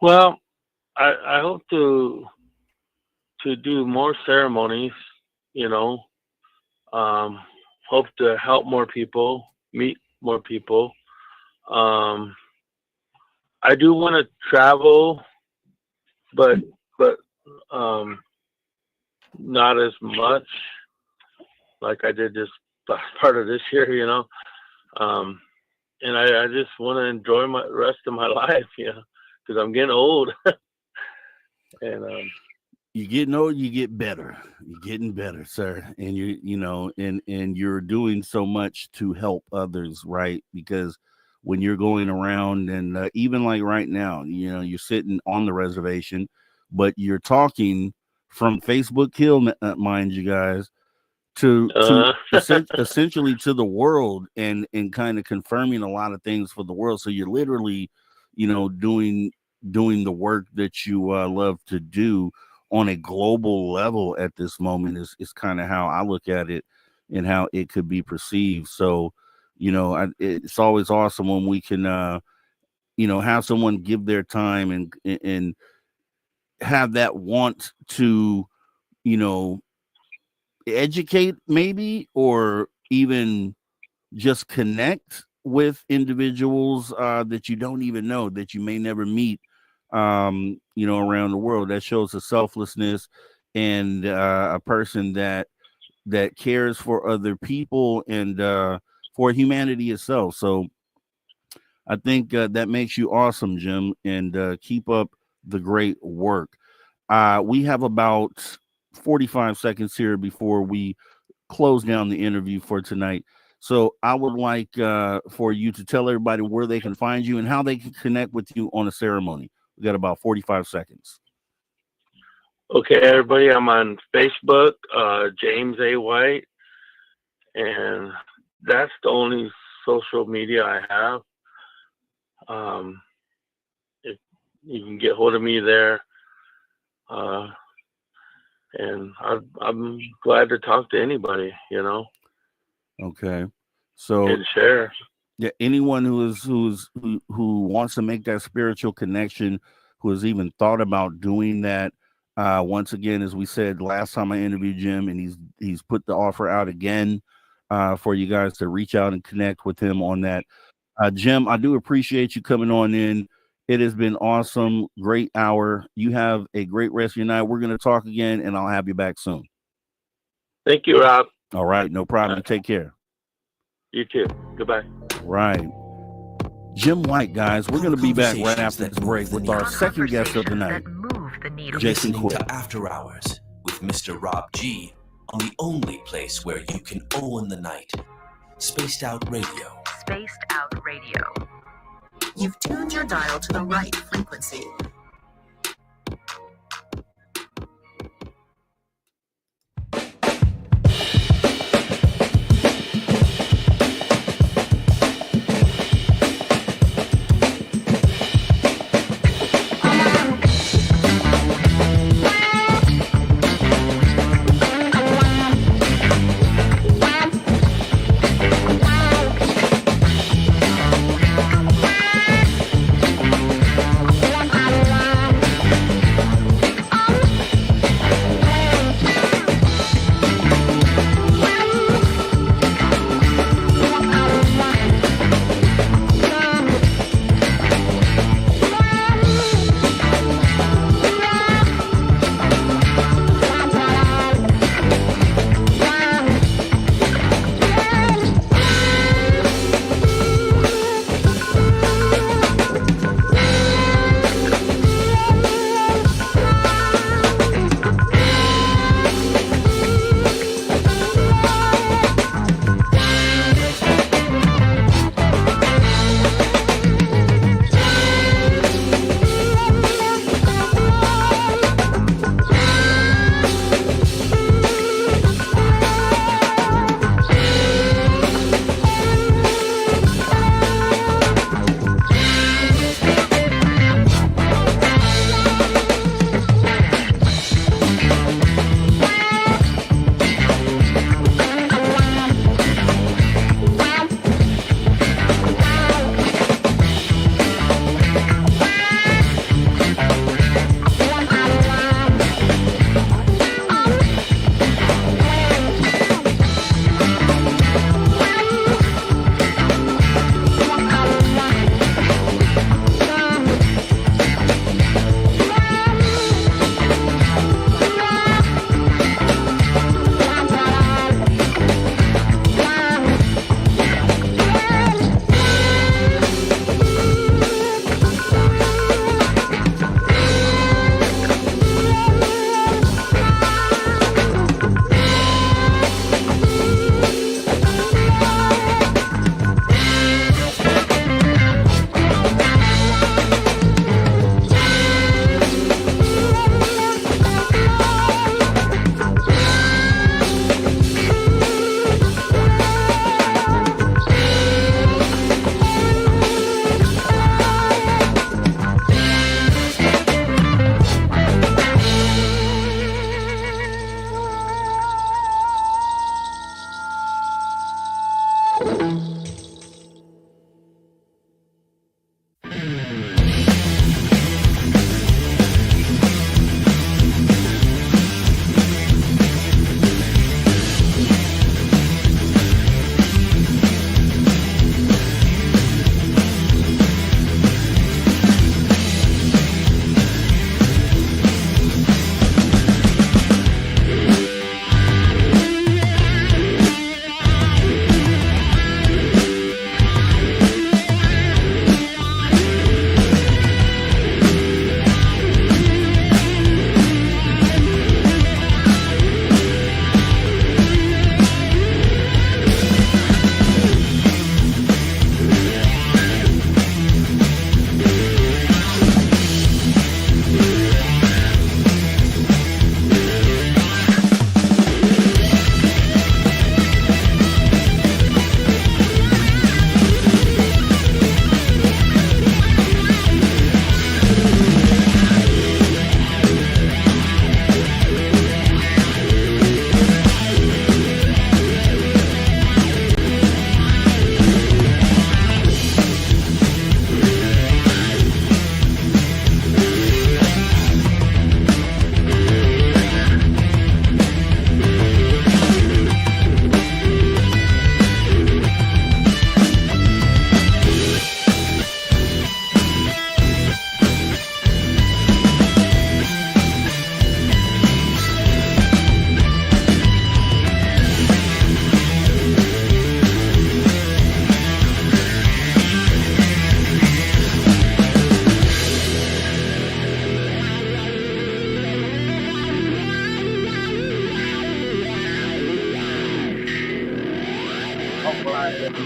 Well, I hope to do more ceremonies, hope to help more people, meet more people. I do want to travel, but not as much like I did this part of this year, and I just want to enjoy my rest of my life, because I'm getting old. And you're getting old, you get better. You're getting better, sir. And and you're doing so much to help others, right? Because when you're going around and even like right now, you're sitting on the reservation, but you're talking from Facebook Hill, mind you guys, to essentially to the world and kind of confirming a lot of things for the world. So you're literally, doing the work that you love to do on a global level at this moment is kind of how I look at it and how it could be perceived. So, it's always awesome when we can, have someone give their time and have that want to, educate maybe, or even just connect with individuals that you don't even know, that you may never meet, around the world. That shows a selflessness and a person that cares for other people and for humanity itself. So I think that makes you awesome, Jim, and keep up the great work. We have about 45 seconds here before we close down the interview for tonight. So I would like for you to tell everybody where they can find you and how they can connect with you on a ceremony. We got about 45 seconds. Okay, everybody, I'm on Facebook, James A. White, and that's the only social media I have. If you can get hold of me there, and I'm glad to talk to anybody, Okay, so and share. Yeah, anyone who wants to make that spiritual connection, who has even thought about doing that. Once again, as we said last time I interviewed Jim, and he's put the offer out again for you guys to reach out and connect with him on that. Jim, I do appreciate you coming on in. It has been awesome. Great hour. You have a great rest of your night. We're going to talk again, and I'll have you back soon. Thank you, Rob. All right. No problem. Take care. You too. Goodbye. Right. Jim White, guys. We're going to be back right after this break with our second guest of the night, Jason Quitt. To After Hours with Mr. Rob G on the only place where you can own the night. Spaced Out Radio. Spaced Out Radio. You've tuned your dial to the right frequency.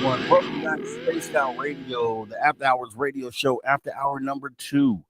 everyone. Welcome back to Spaced Out Radio, the After Hours radio show, after hour number 2,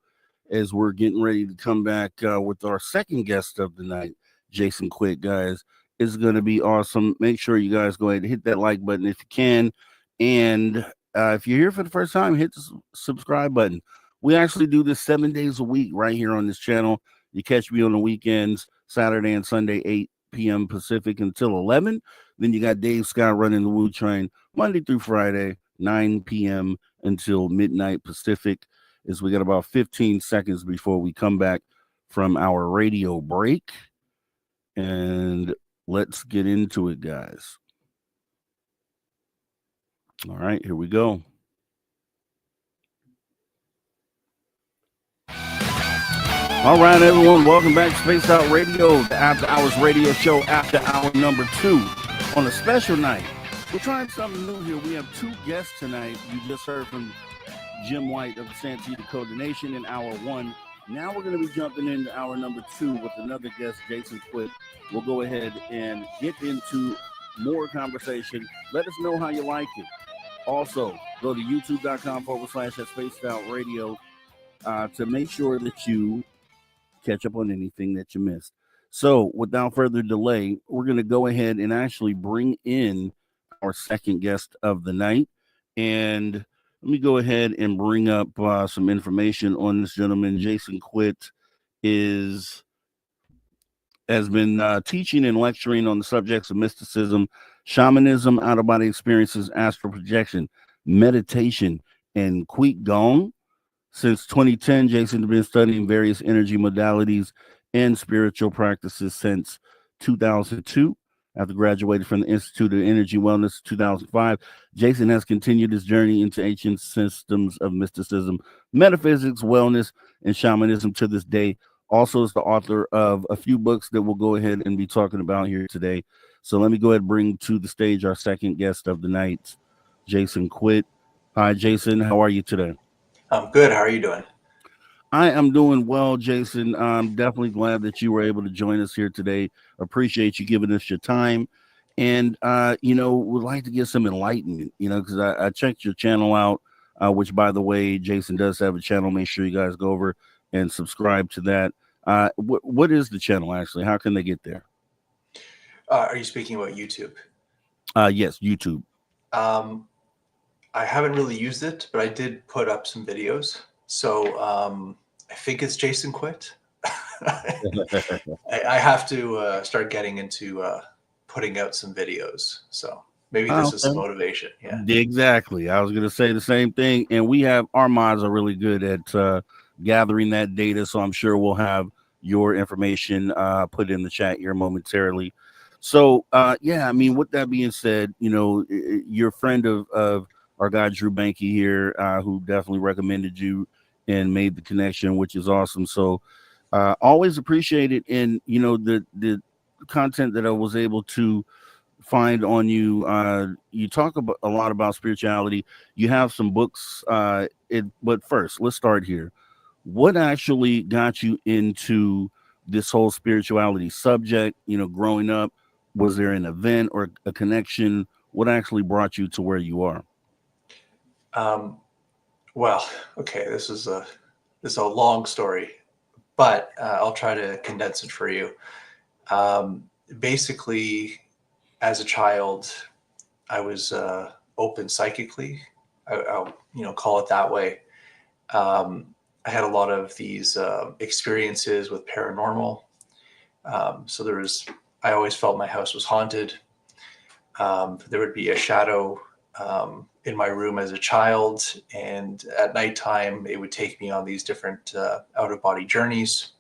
as we're getting ready to come back with our second guest of the night, Jason Quitt, guys. It's going to be awesome. Make sure you guys go ahead and hit that like button if you can. And if you're here for the first time, hit the subscribe button. We actually do this 7 days a week right here on this channel. You catch me on the weekends, Saturday and Sunday, 8 p.m. Pacific until 11. Then you got Dave Scott running the Woo Train Monday through Friday, 9 p.m. until midnight Pacific. As we got about 15 seconds before we come back from our radio break. And let's get into it, guys. All right, here we go. All right, everyone, welcome back to Spaced Out Radio, the After Hours radio show, after hour number 2. On a special night, we're trying something new here. We have 2 guests tonight. You just heard from Jim White of the Santee, Dakota Nation in hour 1. Now we're going to be jumping into hour number 2 with another guest, Jason Quitt. We'll go ahead and get into more conversation. Let us know how you like it. Also, go to youtube.com/@spacedoutradio to make sure that you catch up on anything that you missed. So without further delay, we're going to go ahead and actually bring in our second guest of the night. And let me go ahead and bring up some information on this gentleman. Jason Quitt has been teaching and lecturing on the subjects of mysticism, shamanism, out-of-body experiences, astral projection, meditation, and Qi Gong. Since 2010, Jason has been studying various energy modalities and spiritual practices since 2002. After graduating from the Institute of Energy Wellness in 2005, Jason has continued his journey into ancient systems of mysticism, metaphysics, wellness, and shamanism to this day. Also is the author of a few books that we'll go ahead and be talking about here today. So let me go ahead and bring to the stage our second guest of the night, Jason Quitt. Hi, Jason. How are you today? I'm good. How are you doing? I am doing well, Jason. I'm definitely glad that you were able to join us here today. Appreciate you giving us your time. And, would like to get some enlightenment, because I checked your channel out, which, by the way, Jason does have a channel. Make sure you guys go over and subscribe to that. What is the channel, actually? How can they get there? Are you speaking about YouTube? Yes, YouTube. I haven't really used it, but I did put up some videos. So I think it's Jason Quitt. I have to start getting into putting out some videos. So maybe this is some motivation. Yeah, exactly. I was going to say the same thing. And our mods are really good at gathering that data. So I'm sure we'll have your information put in the chat here momentarily. So, with that being said, you're a friend of our guy, Drew Banky here, who definitely recommended you and made the connection, which is awesome. So always appreciate it. And, the content that I was able to find on you, you talk about a lot about spirituality. You have some books. But first, let's start here. What actually got you into this whole spirituality subject, growing up? Was there an event or a connection? What actually brought you to where you are? Well, okay, this is a long story, but I'll try to condense it for you. Basically, as a child, I was open psychically. I'll call it that way. I had a lot of these experiences with paranormal. So I always felt my house was haunted. There would be a shadow in my room as a child, and at nighttime it would take me on these different out-of-body journeys.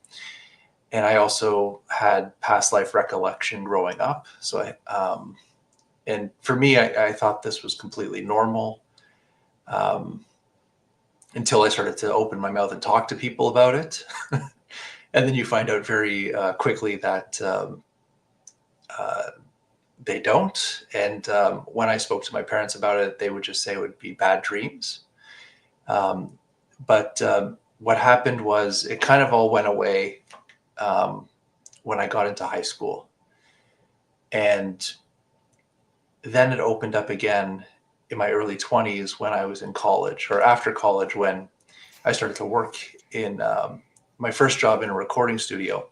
And I also had past life recollection growing up. So and for me, I thought this was completely normal until I started to open my mouth and talk to people about it. And then you find out very quickly that they don't. And when I spoke to my parents about it, they would just say it would be bad dreams. But what happened was it kind of all went away when I got into high school. And then it opened up again. in my early 20s when I was in college, or after college when I started to work in my first job in a recording studio.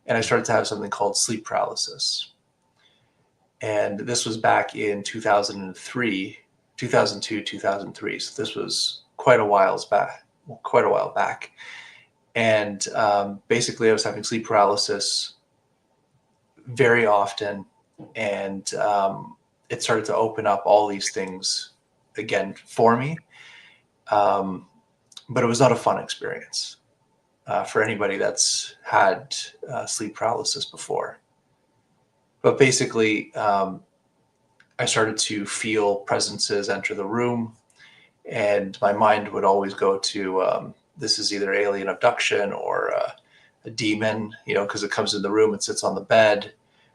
And I started to have something called sleep paralysis. And this was back in 2002, 2003. So this was quite a while back. And basically I was having sleep paralysis very often. And it started to open up all these things again for me. But it was not a fun experience for anybody that's had sleep paralysis before. But basically, I started to feel presences enter the room, and my mind would always go to this is either alien abduction or a demon, because it comes in the room and sits on the bed,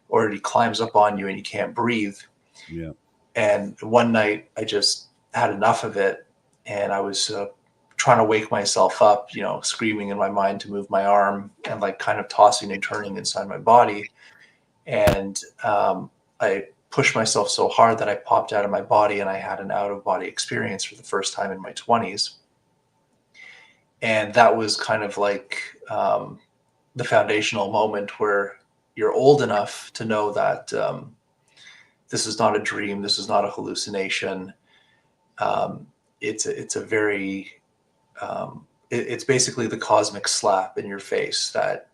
or he climbs up on you and you can't breathe. Yeah. And one night I just had enough of it, and I was trying to wake myself up, screaming in my mind to move my arm and like kind of tossing and turning inside my body. And I pushed myself so hard that I popped out of my body, and I had an out-of-body experience for the first time in my 20s. And that was kind of like the foundational moment where you're old enough to know that this is not a dream, this is not a hallucination. It's a very it's basically the cosmic slap in your face that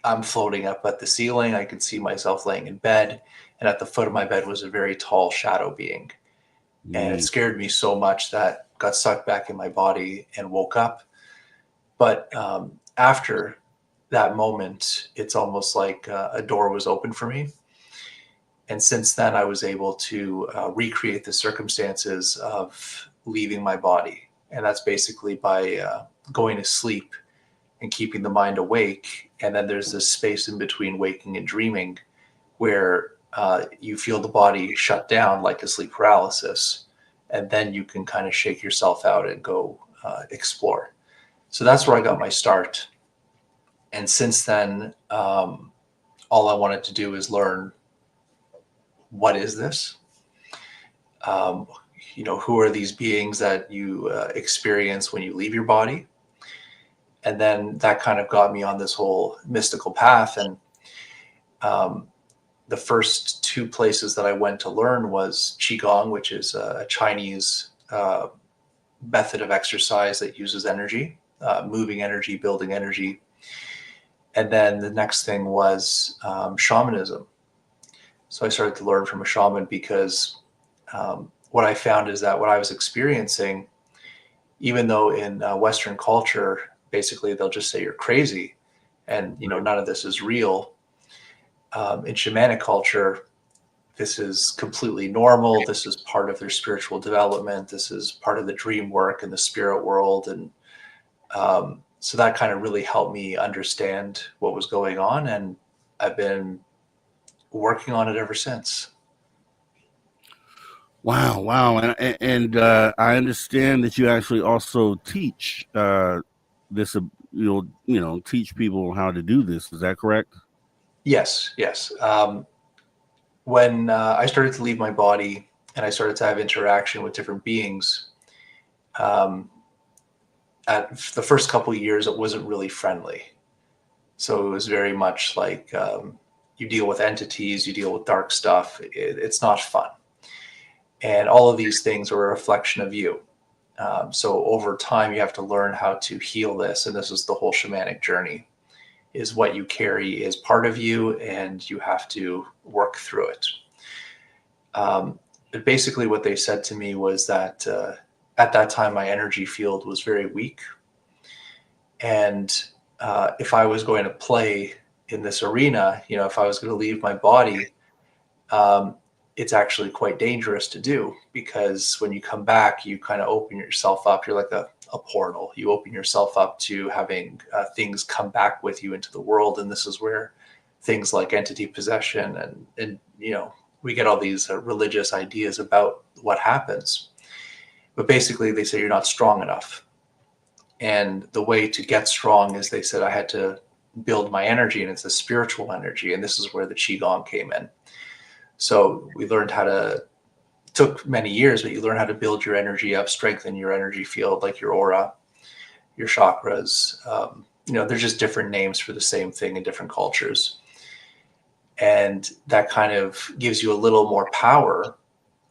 I'm floating up at the ceiling. I could see myself laying in bed, and at the foot of my bed was a very tall shadow being. And it scared me so much that I got sucked back in my body and woke up. But after that moment, it's almost like a door was open for me. And since then, I was able to recreate the circumstances of leaving my body. And that's basically by going to sleep and keeping the mind awake. And then there's this space in between waking and dreaming where you feel the body shut down like a sleep paralysis. And then you can kind of shake yourself out and go explore. So that's where I got my start. And since then, all I wanted to do is learn, what is this? Who are these beings that you experience when you leave your body? And then that kind of got me on this whole mystical path. And the first two places that I went to learn was Qi Gong, which is a Chinese method of exercise that uses energy, moving energy, building energy. And then the next thing was shamanism. So I started to learn from a shaman because what I found is that what I was experiencing, even though in Western culture, basically they'll just say you're crazy and none of this is real. In shamanic culture, this is completely normal. This is part of their spiritual development. This is part of the dream work and the spirit world. And so that kind of really helped me understand what was going on. And I've been working on it ever since. Wow. And I understand that you actually also teach this, teach people how to do this. Is that correct? Yes. When I started to leave my body and I started to have interaction with different beings, at the first couple of years, it wasn't really friendly. So it was very much like you deal with entities, you deal with dark stuff. It's not fun. And all of these things are a reflection of you. So over time, you have to learn how to heal this. And this is the whole shamanic journey, is what you carry is part of you and you have to work through it. But basically what they said to me was that at that time, my energy field was very weak. And if I was going to play in this arena, if I was going to leave my body, it's actually quite dangerous to do, because when you come back, you kind of open yourself up. You're like a portal. You open yourself up to having things come back with you into the world. And this is where things like entity possession and we get all these religious ideas about what happens. But basically they say you're not strong enough. And the way to get strong is, they said I had to build my energy, and it's a spiritual energy. And this is where the Qi Gong came in. So we learned how to took many years, but you learn how to build your energy up, strengthen your energy field, like your aura, your chakras. They're just different names for the same thing in different cultures. And that kind of gives you a little more power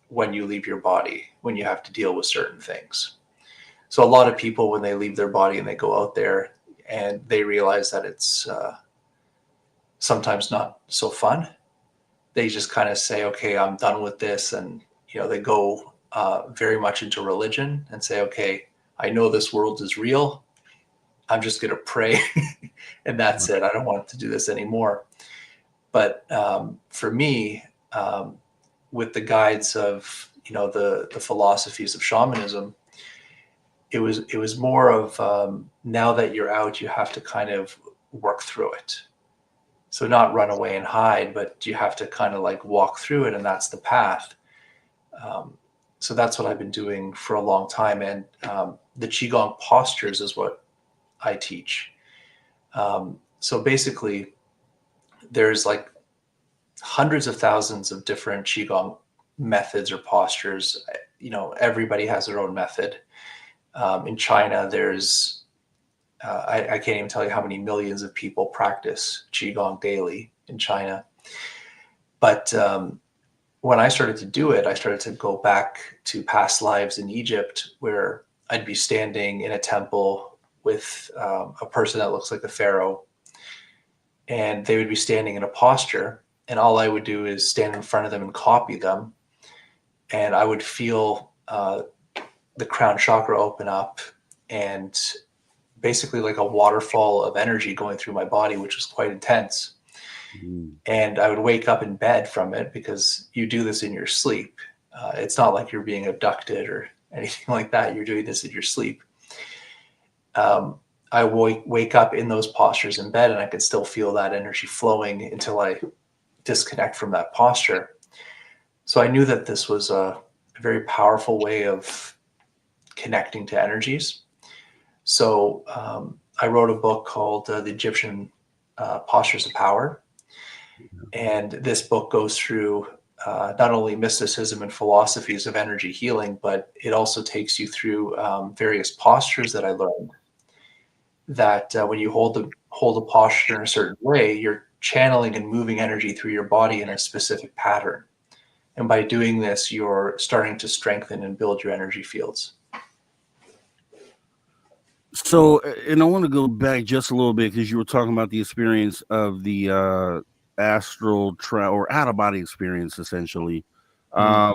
when you leave your body, when you have to deal with certain things. So a lot of people, when they leave their body and they go out there and they realize that it's sometimes not so fun, they just kind of say, okay, I'm done with this. And, they go very much into religion and say, okay, I know this world is real. I'm just going to pray and that's it. I don't want to do this anymore. But for me, with the guides of, the philosophies of shamanism, it was more of now that you're out, you have to kind of work through it. So not run away and hide, but you have to kind of like walk through it, and that's the path. So that's what I've been doing for a long time. And the Qi Gong postures is what I teach. So basically, there's like hundreds of thousands of different Qi Gong methods or postures. Everybody has their own method. In China, there's I can't even tell you how many millions of people practice Qi Gong daily in China. But when I started to do it, I started to go back to past lives in Egypt, where I'd be standing in a temple with a person that looks like the pharaoh, and they would be standing in a posture, and all I would do is stand in front of them and copy them, and I would feel the crown chakra open up, and basically like a waterfall of energy going through my body, which was quite intense. And I would wake up in bed from it, because you do this in your sleep. It's not like you're being abducted or anything like that. You're doing this in your sleep. I wake up in those postures in bed, and I could still feel that energy flowing until I disconnect from that posture. So I knew that this was a very powerful way of connecting to energies. So I wrote a book called The Egyptian Postures of Power. And this book goes through not only mysticism and philosophies of energy healing, but it also takes you through various postures that I learned. That when you hold a posture in a certain way, you're channeling and moving energy through your body in a specific pattern. And by doing this, you're starting to strengthen and build your energy fields. So, and I want to go back just a little bit, because you were talking about the experience of the astral or out of body experience, essentially. You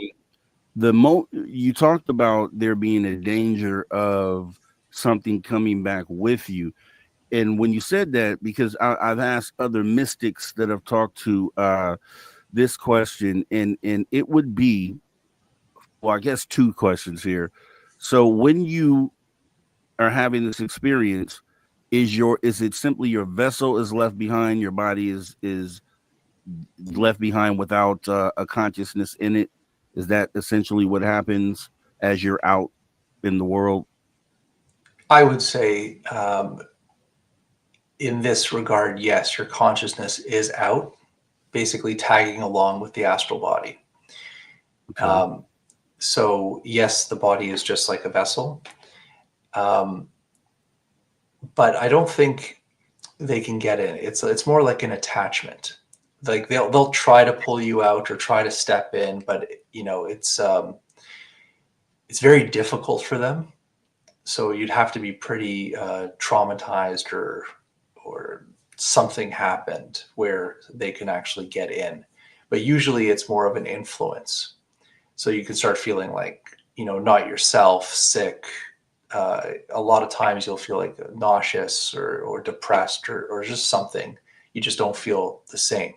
talked about there being a danger of something coming back with you, and when you said that, because I've asked other mystics that have talked to this question, and it would be, well, I guess two questions here. So when you are having this experience, is it simply your vessel is left behind, your body is left behind without a consciousness in it? Is that essentially what happens as you're out in the world? I would say in this regard, yes, your consciousness is out, basically tagging along with the astral body. Okay. So yes, the body is just like a vessel. But I don't think they can get in. It's more like an attachment. Like they'll try to pull you out or try to step in, but it's very difficult for them. So you'd have to be pretty traumatized or something happened where they can actually get in. But usually it's more of an influence. So you can start feeling like, not yourself, sick. A lot of times you'll feel like nauseous or depressed or just something. You just don't feel the same.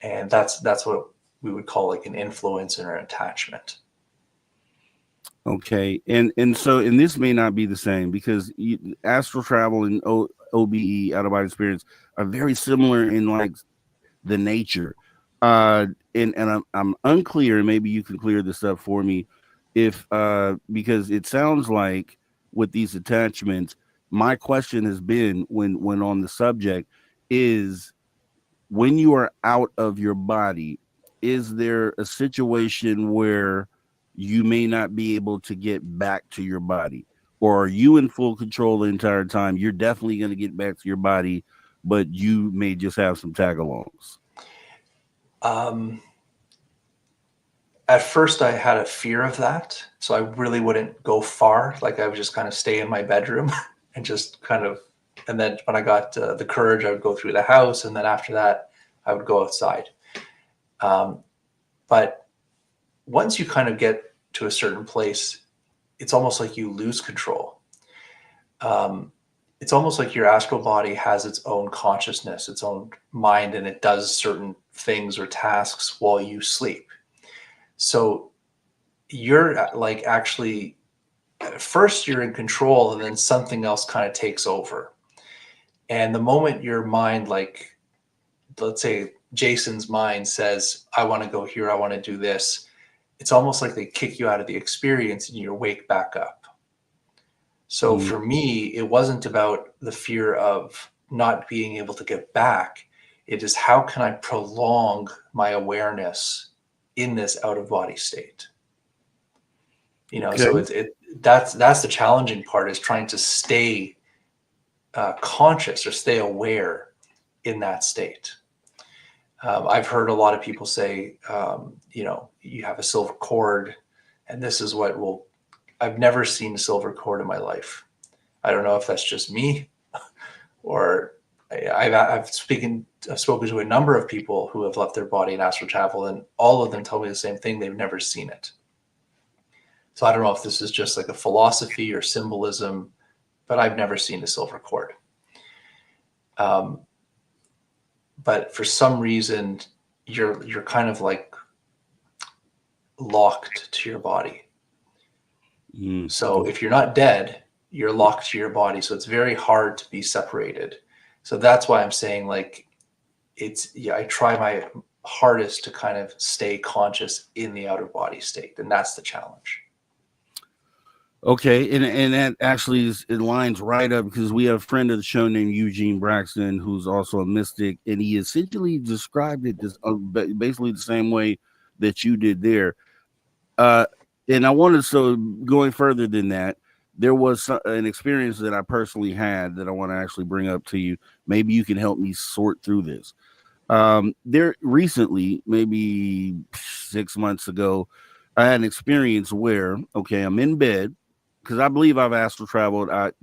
And that's what we would call like an influence or an attachment. Okay. And this may not be the same, because astral travel and OBE, out of body experience, are very similar in like the nature. And I'm unclear, maybe you can clear this up for me, if because it sounds like with these attachments, my question has been when on the subject is, when you are out of your body, is there a situation where you may not be able to get back to your body, or are you in full control the entire time? You're definitely going to get back to your body, but you may just have some tag-alongs. At first I had a fear of that, so I really wouldn't go far. Like I would just kind of stay in my bedroom and just kind of, and then when I got the courage, I would go through the house, and then after that I would go outside. But once you kind of get to a certain place, it's almost like you lose control. It's almost like your astral body has its own consciousness, its own mind, and it does certain things or tasks while you sleep. So you're like actually, at first you're in control, and then something else kind of takes over. And the moment your mind, like, let's say Jason's mind says, I want to go here, I want to do this, it's almost like they kick you out of the experience and you wake back up. So for me, it wasn't about the fear of not being able to get back. It is, how can I prolong my awareness in this out of body state? You know, so that's the challenging part, is trying to stay conscious or stay aware in that state. I've heard a lot of people say, you know, you have a silver cord, and this is what will. I've never seen a silver cord in my life. I don't know if that's just me, or I've spoken to a number of people who have left their body in astral travel, and all of them tell me the same thing: they've never seen it. So I don't know if this is just like a philosophy or symbolism, but I've never seen a silver cord. But for some reason, you're kind of like locked to your body. So if you're not dead, you're locked to your body. So it's very hard to be separated. So that's why I'm saying, like, I try my hardest to kind of stay conscious in the outer body state. And that's the challenge. Okay, and that actually it lines right up, because we have a friend of the show named Eugene Braxton, who's also a mystic, and he essentially described it basically the same way that you did there. And I wanted, so going further than that, there was an experience that I personally had that I want to actually bring up to you. Maybe you can help me sort through this. There recently, maybe 6 months ago, I had an experience where, okay, I'm in bed, because I believe I've astral traveled. Let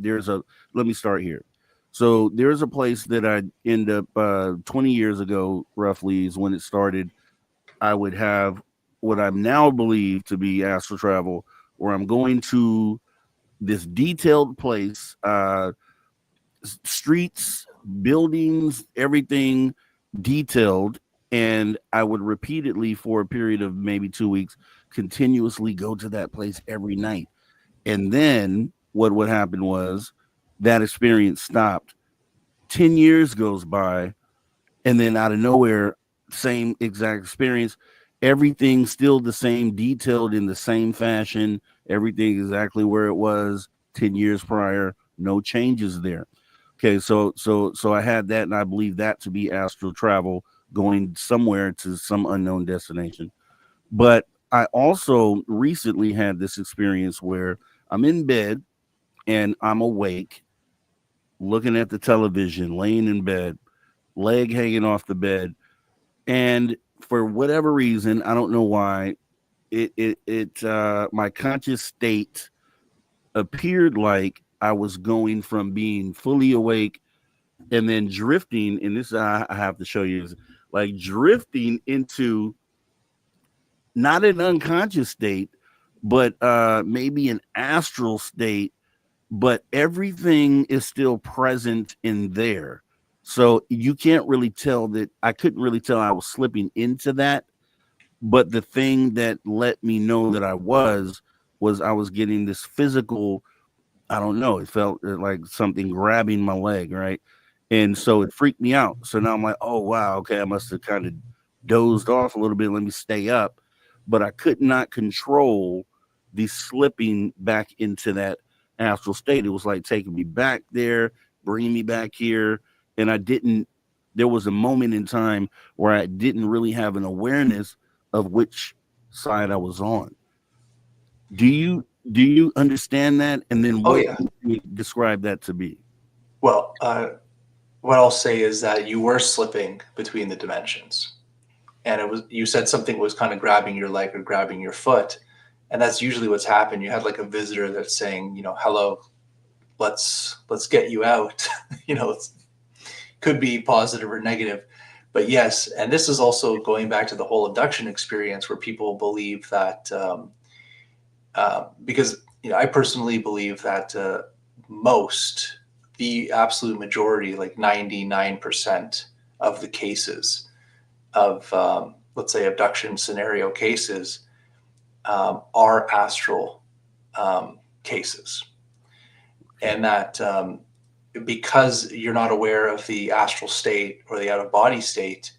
me start here. So there's a place that I end up 20 years ago, roughly, is when it started. I would have what I now believe to be astral travel, where I'm going to this detailed place, streets, buildings, everything detailed. And I would repeatedly, for a period of maybe 2 weeks, continuously go to that place every night. And then what would happen was that experience stopped. 10 years goes by, and then out of nowhere, same exact experience. Everything still the same, detailed in the same fashion. Everything exactly where it was 10 years prior. No changes there. Okay, so I had that, and I believe that to be astral travel, going somewhere to some unknown destination. But I also recently had this experience where I'm in bed and I'm awake, looking at the television, laying in bed, leg hanging off the bed. And for whatever reason, I don't know why, my conscious state appeared like I was going from being fully awake and then drifting. And this I have to show you, is like drifting into not an unconscious state, but maybe an astral state, but everything is still present in there. So you can't really tell that. I couldn't really tell I was slipping into that, but the thing that let me know that I was I was getting this physical, I don't know, it felt like something grabbing my leg, right? And so it freaked me out. So now I'm like, oh wow, okay, I must have kind of dozed off a little bit, let me stay up. But I could not control the slipping back into that astral state. It was like taking me back there, bringing me back here. And there was a moment in time where I didn't really have an awareness of which side I was on. Do you understand that? And then Oh what yeah. would you describe that to be? Well, what I'll say is that you were slipping between the dimensions, and you said something was kind of grabbing your leg or grabbing your foot, and that's usually what's happened. You had like a visitor that's saying, hello, let's get you out. Could be positive or negative, but yes. And this is also going back to the whole abduction experience, where people believe that because I personally believe that the absolute majority, like 99% of the cases of let's say abduction scenario cases, are astral cases, and that because you're not aware of the astral state or the out-of-body state,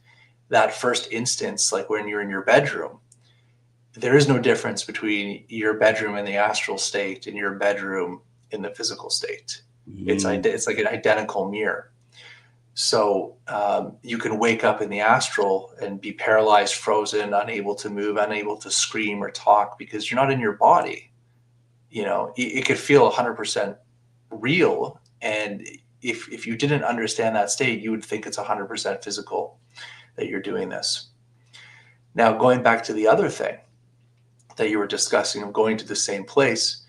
that first instance, like when you're in your bedroom, there is no difference between your bedroom in the astral state and your bedroom in the physical state. It's like an identical mirror. So you can wake up in the astral and be paralyzed, frozen, unable to move, unable to scream or talk because you're not in your body. It could feel 100% real. And if you didn't understand that state, you would think it's 100% physical that you're doing this. Now, going back to the other thing that you were discussing of going to the same place,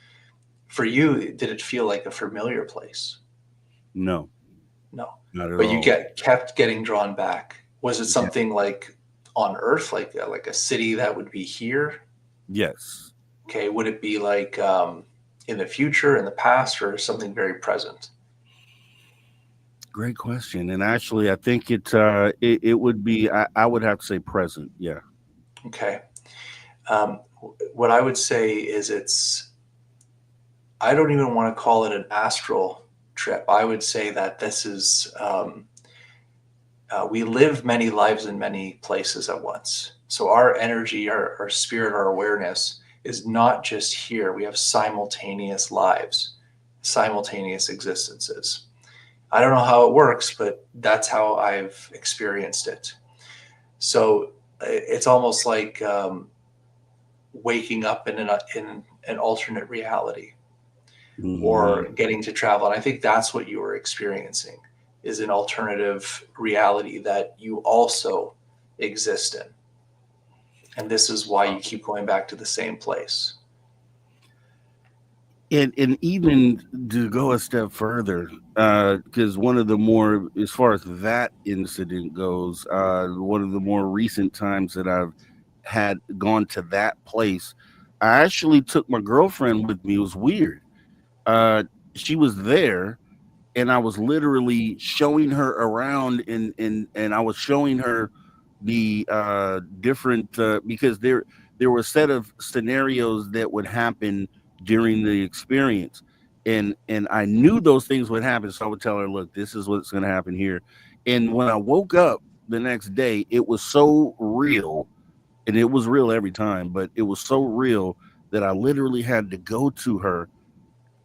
for you, did it feel like a familiar place? No, No. not at But all. you kept getting drawn back. Was it something like on Earth, like a city that would be here? Yes. Okay. Would it be like in the future, in the past, or something very present? Great question. And actually, I think it would be. I would have to say present. Yeah. Okay. What I would say is I don't even want to call it an astral trip. I would say that this is, we live many lives in many places at once. So our energy, our spirit, our awareness is not just here. We have simultaneous lives, simultaneous existences. I don't know how it works, but that's how I've experienced it. So it's almost like waking up in an alternate reality, or getting to travel. And I think that's what you were experiencing, is an alternative reality that you also exist in. And this is why you keep going back to the same place. And even to go a step further, because one of the more, as far as that incident goes, one of the more recent times that I've had gone to that place, I actually took my girlfriend with me. It was weird. She was there, and I was literally showing her around, and I was showing her the different because there were a set of scenarios that would happen during the experience, and I knew those things would happen, so I would tell her, look, this is what's going to happen here. And when I woke up the next day, it was so real, and it was real every time, but it was so real that I literally had to go to her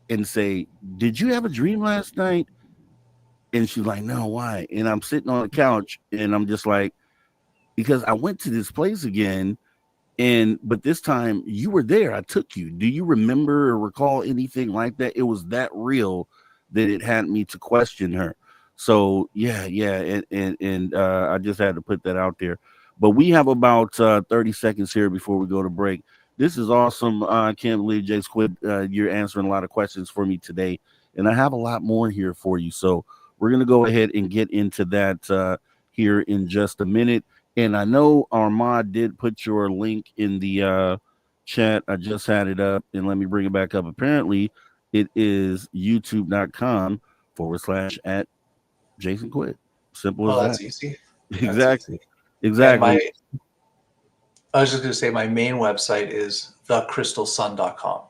and say, did you have a dream last night? And she's like, no, why? And I'm sitting on the couch, and I'm just like, because I went to this place again, but this time you were there. I took you. Do you remember or recall anything like that? It was that real that it had me to question her. So yeah, and I just had to put that out there. But we have about 30 seconds here before we go to break. This is awesome. I can't believe, Jace Quitt, you're answering a lot of questions for me today, and I have a lot more here for you. So we're gonna go ahead and get into that here in just a minute. And I know Armand did put your link in the chat. I just had it up, and let me bring it back up. Apparently, it is youtube.com/@ Jason Quitt. Simple as that. That's easy. Exactly. Easy. Exactly. I was just going to say my main website is thecrystalsun.com.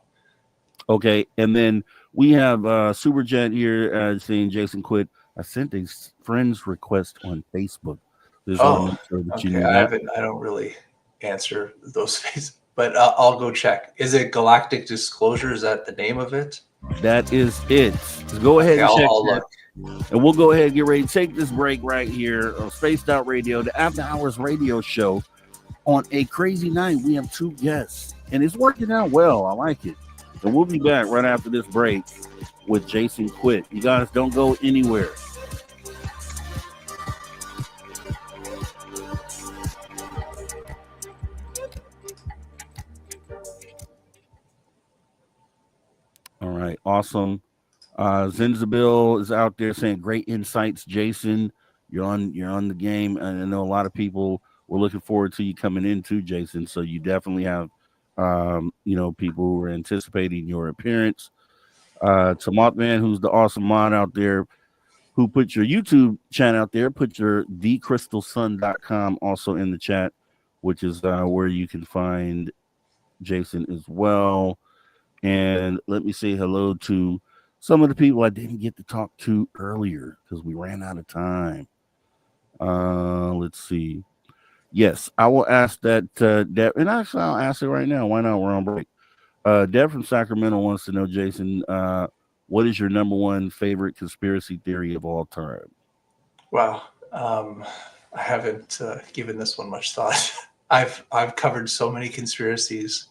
Okay. And then we have Super Jet here saying, Jason Quitt, I sent a friend's request on Facebook. Okay. I don't really answer those things, but I'll go check. Is it Galactic Disclosure? Is that the name of it? That is it. Just go ahead and check. I'll look. And we'll go ahead and get ready to take this break right here on Spaced Out Radio, the After Hours radio show. on a crazy night, we have 2 guests, and it's working out well. I like it. And we'll be back right after this break with Jason Quitt. You guys don't go anywhere. All right, awesome. Zenzabil is out there saying great insights, Jason. You're on the game, and I know a lot of people were looking forward to you coming in too, Jason. So you definitely have people who are anticipating your appearance. To Mothman, who's the awesome mod out there, who put your YouTube channel out there, put your thecrystalsun.com also in the chat, which is where you can find Jason as well. And let me say hello to some of the people I didn't get to talk to earlier because we ran out of time. Let's see. Yes, I will ask that. Deb, and actually, I'll ask it right now. Why not? We're on break. Deb from Sacramento wants to know, Jason, what is your number one favorite conspiracy theory of all time? Wow. I haven't given this one much thought. I've covered so many conspiracies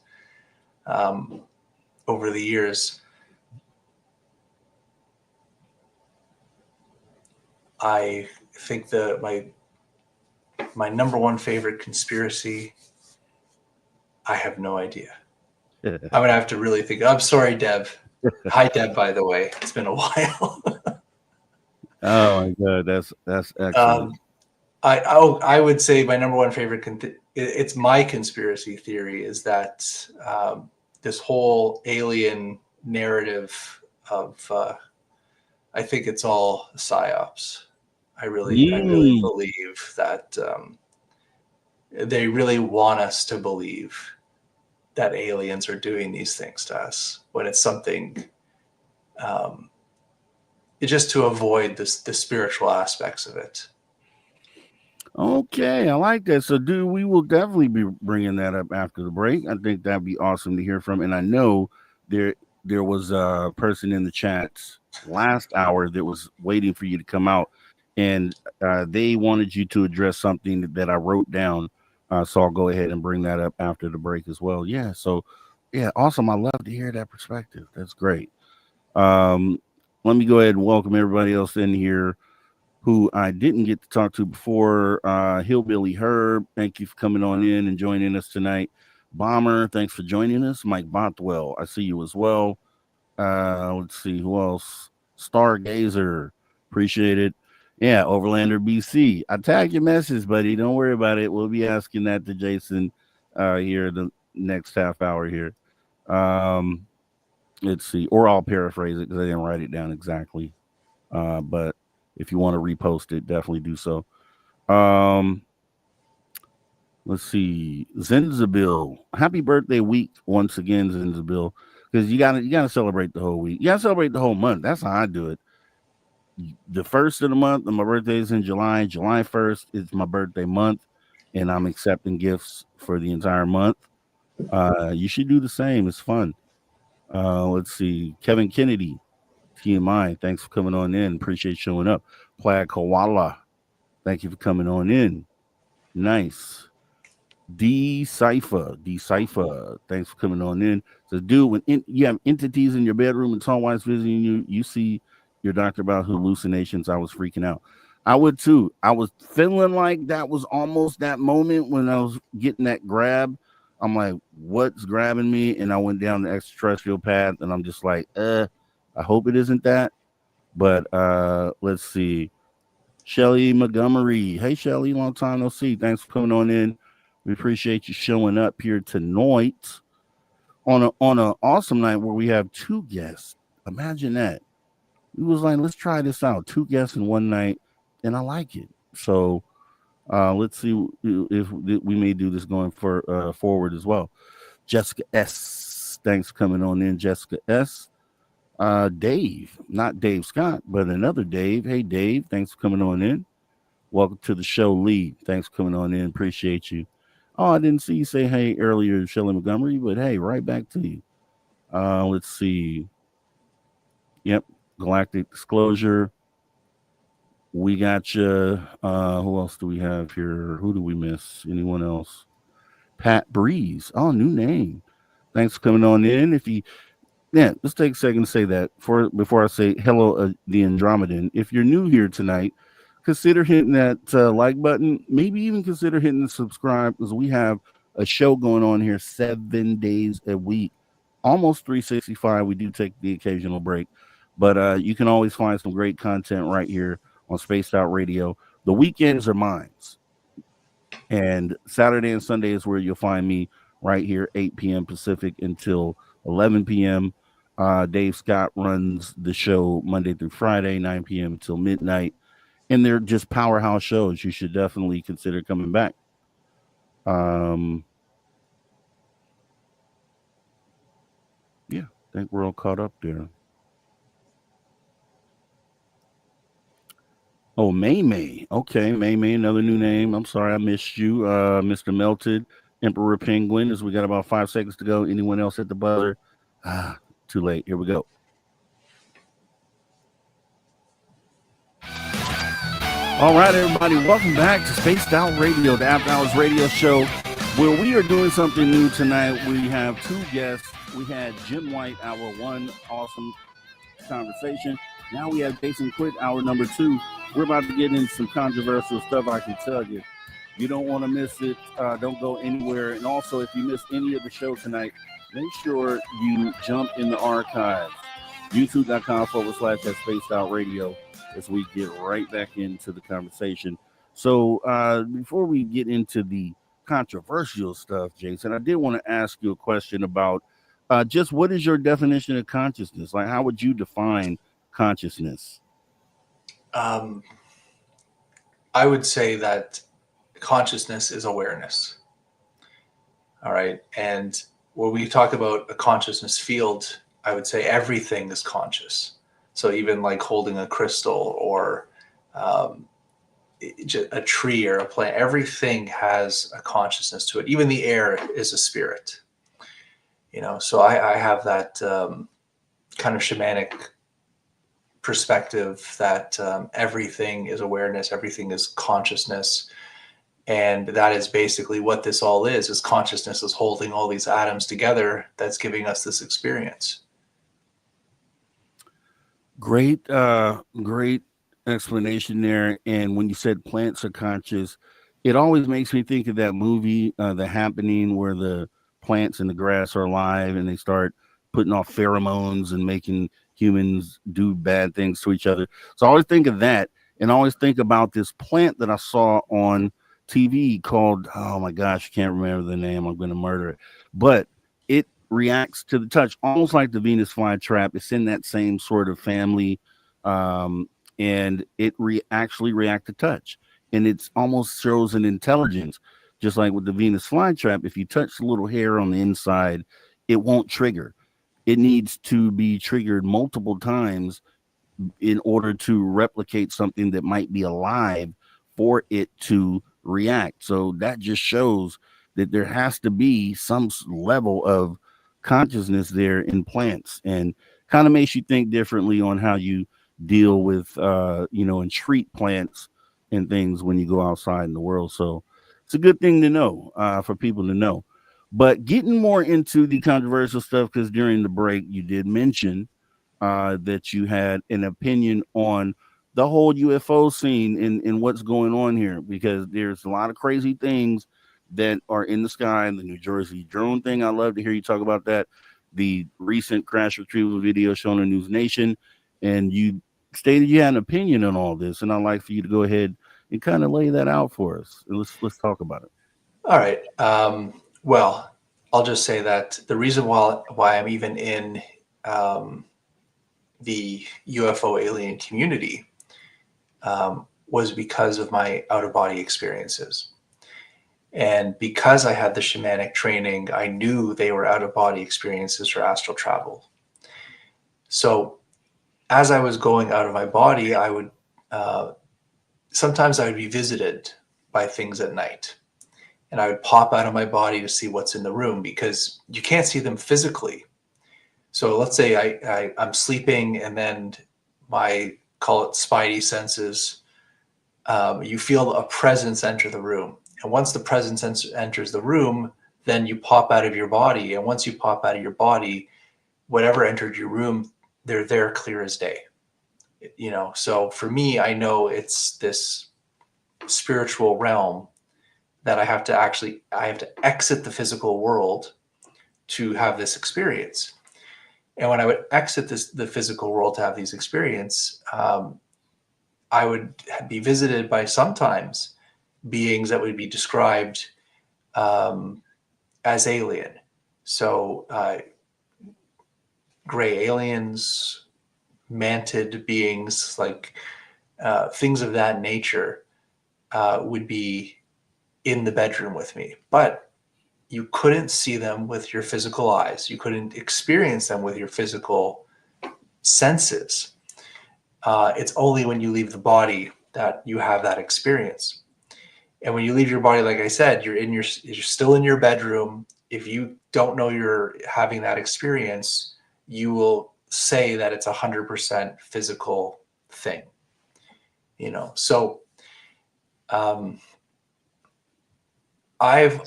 over the years. I think my number one favorite conspiracy, I have no idea. I'm gonna have to really think. I'm sorry, Deb. Hi, Deb. By the way, it's been a while. Oh my God, that's excellent. I would say my number one favorite. It's my conspiracy theory is that this whole alien narrative of I think it's all psyops. I really believe that they really want us to believe that aliens are doing these things to us when it's something just to avoid the spiritual aspects of it. Okay, I like that. So, dude, we will definitely be bringing that up after the break. I think that'd be awesome to hear from. And I know there was a person in the chats last hour that was waiting for you to come out, and they wanted you to address something that I wrote down. So I'll go ahead and bring that up after the break as well. Yeah. So, yeah, awesome. I love to hear that perspective. That's great. Let me go ahead and welcome everybody else in here who I didn't get to talk to before. Hillbilly Herb, thank you for coming on in and joining us tonight. Bomber, thanks for joining us. Mike Bothwell, I see you as well. Let's see who else. Stargazer, appreciate it. Yeah, Overlander BC. I tagged your message, buddy. Don't worry about it. We'll be asking that to Jason here the next half hour here. Let's see, or I'll paraphrase it because I didn't write it down exactly. But if you want to repost it, definitely do so. Let's see. Zenzabil. Happy birthday week once again, Zenzabil. Because you gotta celebrate the whole week. You gotta celebrate the whole month. That's how I do it. The first of the month, and my birthday is in July. July 1st is my birthday month, and I'm accepting gifts for the entire month. You should do the same. It's fun. Let's see. Kevin Kennedy. TMI, thanks for coming on in. Appreciate showing up. Plaid Koala, thank you for coming on in. Nice. Decipher, thanks for coming on in. So, dude, when you have entities in your bedroom and Tom White's visiting you, you see your doctor about hallucinations. I was freaking out. I would too. I was feeling like that was almost that moment when I was getting that grab. I'm like, what's grabbing me? And I went down the extraterrestrial path, and I'm just like, I hope it isn't that. But let's see. Shelly Montgomery. Hey, Shelly, long time no see. Thanks for coming on in. We appreciate you showing up here tonight on an awesome night where we have 2 guests. Imagine that. We was like, let's try this out. 2 guests in one night, and I like it. So let's see if we may do this going forward as well. Jessica S. Thanks for coming on in, Jessica S. Dave, not Dave Scott, but another Dave. Hey, Dave, thanks for coming on in. Welcome to the show, Lee. Thanks for coming on in. Appreciate you. Oh, I didn't see you say hey earlier, Shelley Montgomery, but hey, right back to you. Let's see. Yep, Galactic Disclosure. We got you. Who else do we have here? Who do we miss? Anyone else? Pat Breeze. Oh, new name. Thanks for coming on in. Let's take a second to say that before I say hello, the Andromedan. If you're new here tonight, consider hitting that like button. Maybe even consider hitting the subscribe, because we have a show going on here 7 days a week, almost 365. We do take the occasional break, but you can always find some great content right here on Spaced Out Radio. The weekends are mine, and Saturday and Sunday is where you'll find me right here, 8 p.m. Pacific until 11 p.m. Dave Scott runs the show Monday through Friday, 9 p.m. until midnight. And they're just powerhouse shows. You should definitely consider coming back. Yeah, I think we're all caught up there. Oh, May. Okay, May, another new name. I'm sorry I missed you, Mr. Melted, Emperor Penguin, as we got about 5 seconds to go. Anyone else at the buzzer? Too late. Here we go. All right, everybody, welcome back to Spaced Out Radio, the After Hours radio show, where we are doing something new tonight. We have 2 guests. We had Jim White, hour 1, awesome conversation. Now we have Jason Quitt, hour number 2. We're about to get into some controversial stuff, I can tell you. You don't want to miss it. Don't go anywhere. And also, if you missed any of the show tonight, make sure you jump in the archives. YouTube.com/that Spaced Out Radio, as we get right back into the conversation. So before we get into the controversial stuff, Jason, I did want to ask you a question about just what is your definition of consciousness? Like, how would you define consciousness? I would say that consciousness is awareness. All right. And when we talk about a consciousness field, I would say everything is conscious. So even like holding a crystal or a tree or a plant, everything has a consciousness to it. Even the air is a spirit. So I have that kind of shamanic perspective that everything is awareness, everything is consciousness. And that is basically what this all is consciousness is holding all these atoms together that's giving us this experience. Great explanation there. And when you said plants are conscious, it always makes me think of that movie, The Happening, where the plants and the grass are alive and they start putting off pheromones and making humans do bad things to each other. So I always think of that, and I always think about this plant that I saw on TV called, oh my gosh, I can't remember the name. I'm going to murder it. But it reacts to the touch, almost like the Venus flytrap. It's in that same sort of family, and it actually reacts to touch. And it almost shows an intelligence, just like with the Venus flytrap. If you touch the little hair on the inside, it won't trigger. It needs to be triggered multiple times in order to replicate something that might be alive for it to react. So that just shows that there has to be some level of consciousness there in plants, and kind of makes you think differently on how you deal with, and treat plants and things when you go outside in the world. So it's a good thing to know, for people to know. But getting more into the controversial stuff, because during the break you did mention that you had an opinion on the whole UFO scene and what's going on here, because there's a lot of crazy things that are in the sky. The New Jersey drone thing, I'd love to hear you talk about that. The recent crash retrieval video shown on News Nation, and you stated you had an opinion on all this, and I'd like for you to go ahead and kind of lay that out for us. Let's talk about it. All right. Well, I'll just say that the reason why I'm even in the UFO alien community was because of my out-of-body experiences. And because I had the shamanic training, I knew they were out-of-body experiences for astral travel. So as I was going out of my body, I would sometimes I would be visited by things at night. And I would pop out of my body to see what's in the room, because you can't see them physically. So let's say I'm sleeping, and then my, call it spidey senses, you feel a presence enter the room. And once the presence enters the room, then you pop out of your body. And once you pop out of your body, whatever entered your room, they're there clear as day. You know, so for me, I know it's this spiritual realm that I have to exit the physical world to have this experience. And when I would exit the physical world to have these experience, I would be visited by sometimes beings that would be described as alien. So gray aliens, manted beings, like things of that nature would be in the bedroom with me. But you couldn't see them with your physical eyes. You couldn't experience them with your physical senses. It's only when you leave the body that you have that experience. And when you leave your body, like I said, you're still in your bedroom. If you don't know you're having that experience, you will say that it's 100% physical thing. You know, so I've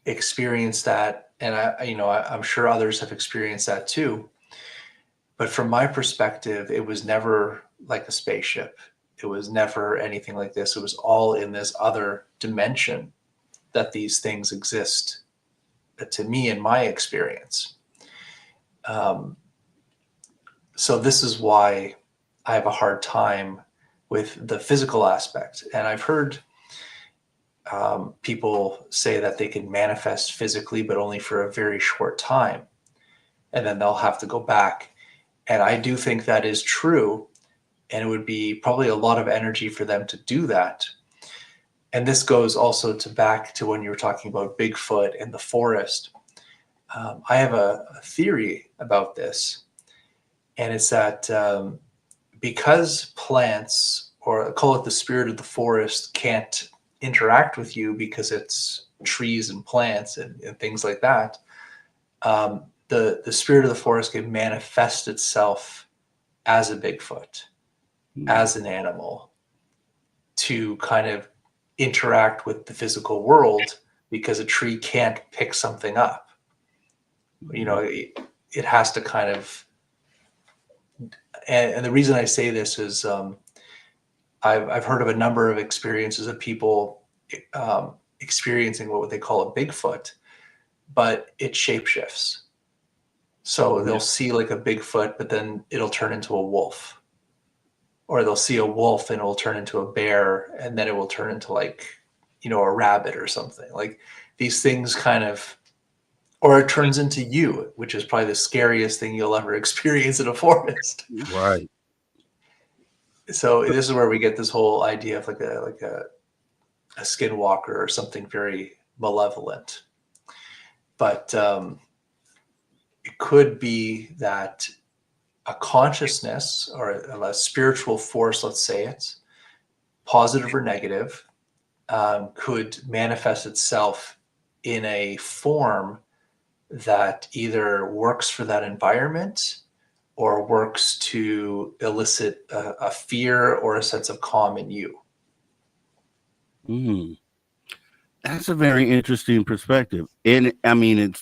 experienced that, and I'm sure others have experienced that too. But from my perspective, it was never like a spaceship. It was never anything like this. It was all in this other dimension that these things exist, to me, in my experience. So this is why I have a hard time with the physical aspect. And I've heard people say that they can manifest physically, but only for a very short time. And then they'll have to go back. And I do think that is true. And it would be probably a lot of energy for them to do that. And this goes also back to when you were talking about Bigfoot and the forest. I have a theory about this. And it's that because plants, or call it the spirit of the forest, can't interact with you because it's trees and plants and things like that, the spirit of the forest can manifest itself as a Bigfoot, as an animal, to kind of interact with the physical world, because a tree can't pick something up. You know, it has to kind of, and the reason I say this is I've heard of a number of experiences of people experiencing what they call a Bigfoot, but it shapeshifts. So they'll see like a Bigfoot, but then it'll turn into a wolf. Or they'll see a wolf and it will turn into a bear, and then it will turn into like, you know, a rabbit or something. Like these things kind of, or it turns into you, which is probably the scariest thing you'll ever experience in a forest. Right. So this is where we get this whole idea of like a skinwalker or something very malevolent. But it could be that a consciousness or a spiritual force, let's say it's positive or negative, could manifest itself in a form that either works for that environment or works to elicit a fear or a sense of calm in you. That's a very interesting perspective. And I mean,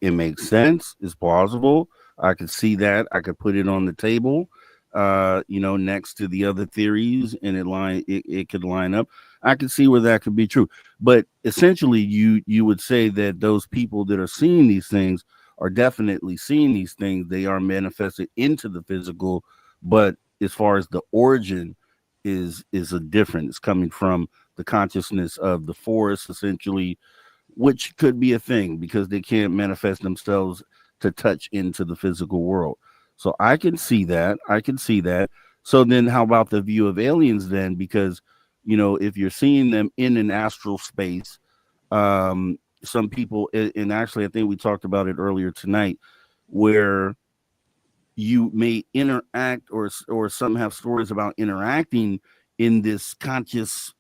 it makes sense. It's plausible. I could see that. I could put it on the table, next to the other theories, and it could line up. I could see where that could be true. But essentially, you would say that those people that are seeing these things are definitely seeing these things. They are manifested into the physical, but as far as the origin is a different. It's coming from the consciousness of the forest, essentially, which could be a thing because they can't manifest themselves to touch into the physical world. So I can see that. So then how about the view of aliens then? Because, if you're seeing them in an astral space, some people, and actually I think we talked about it earlier tonight, where you may interact or some have stories about interacting in this conscious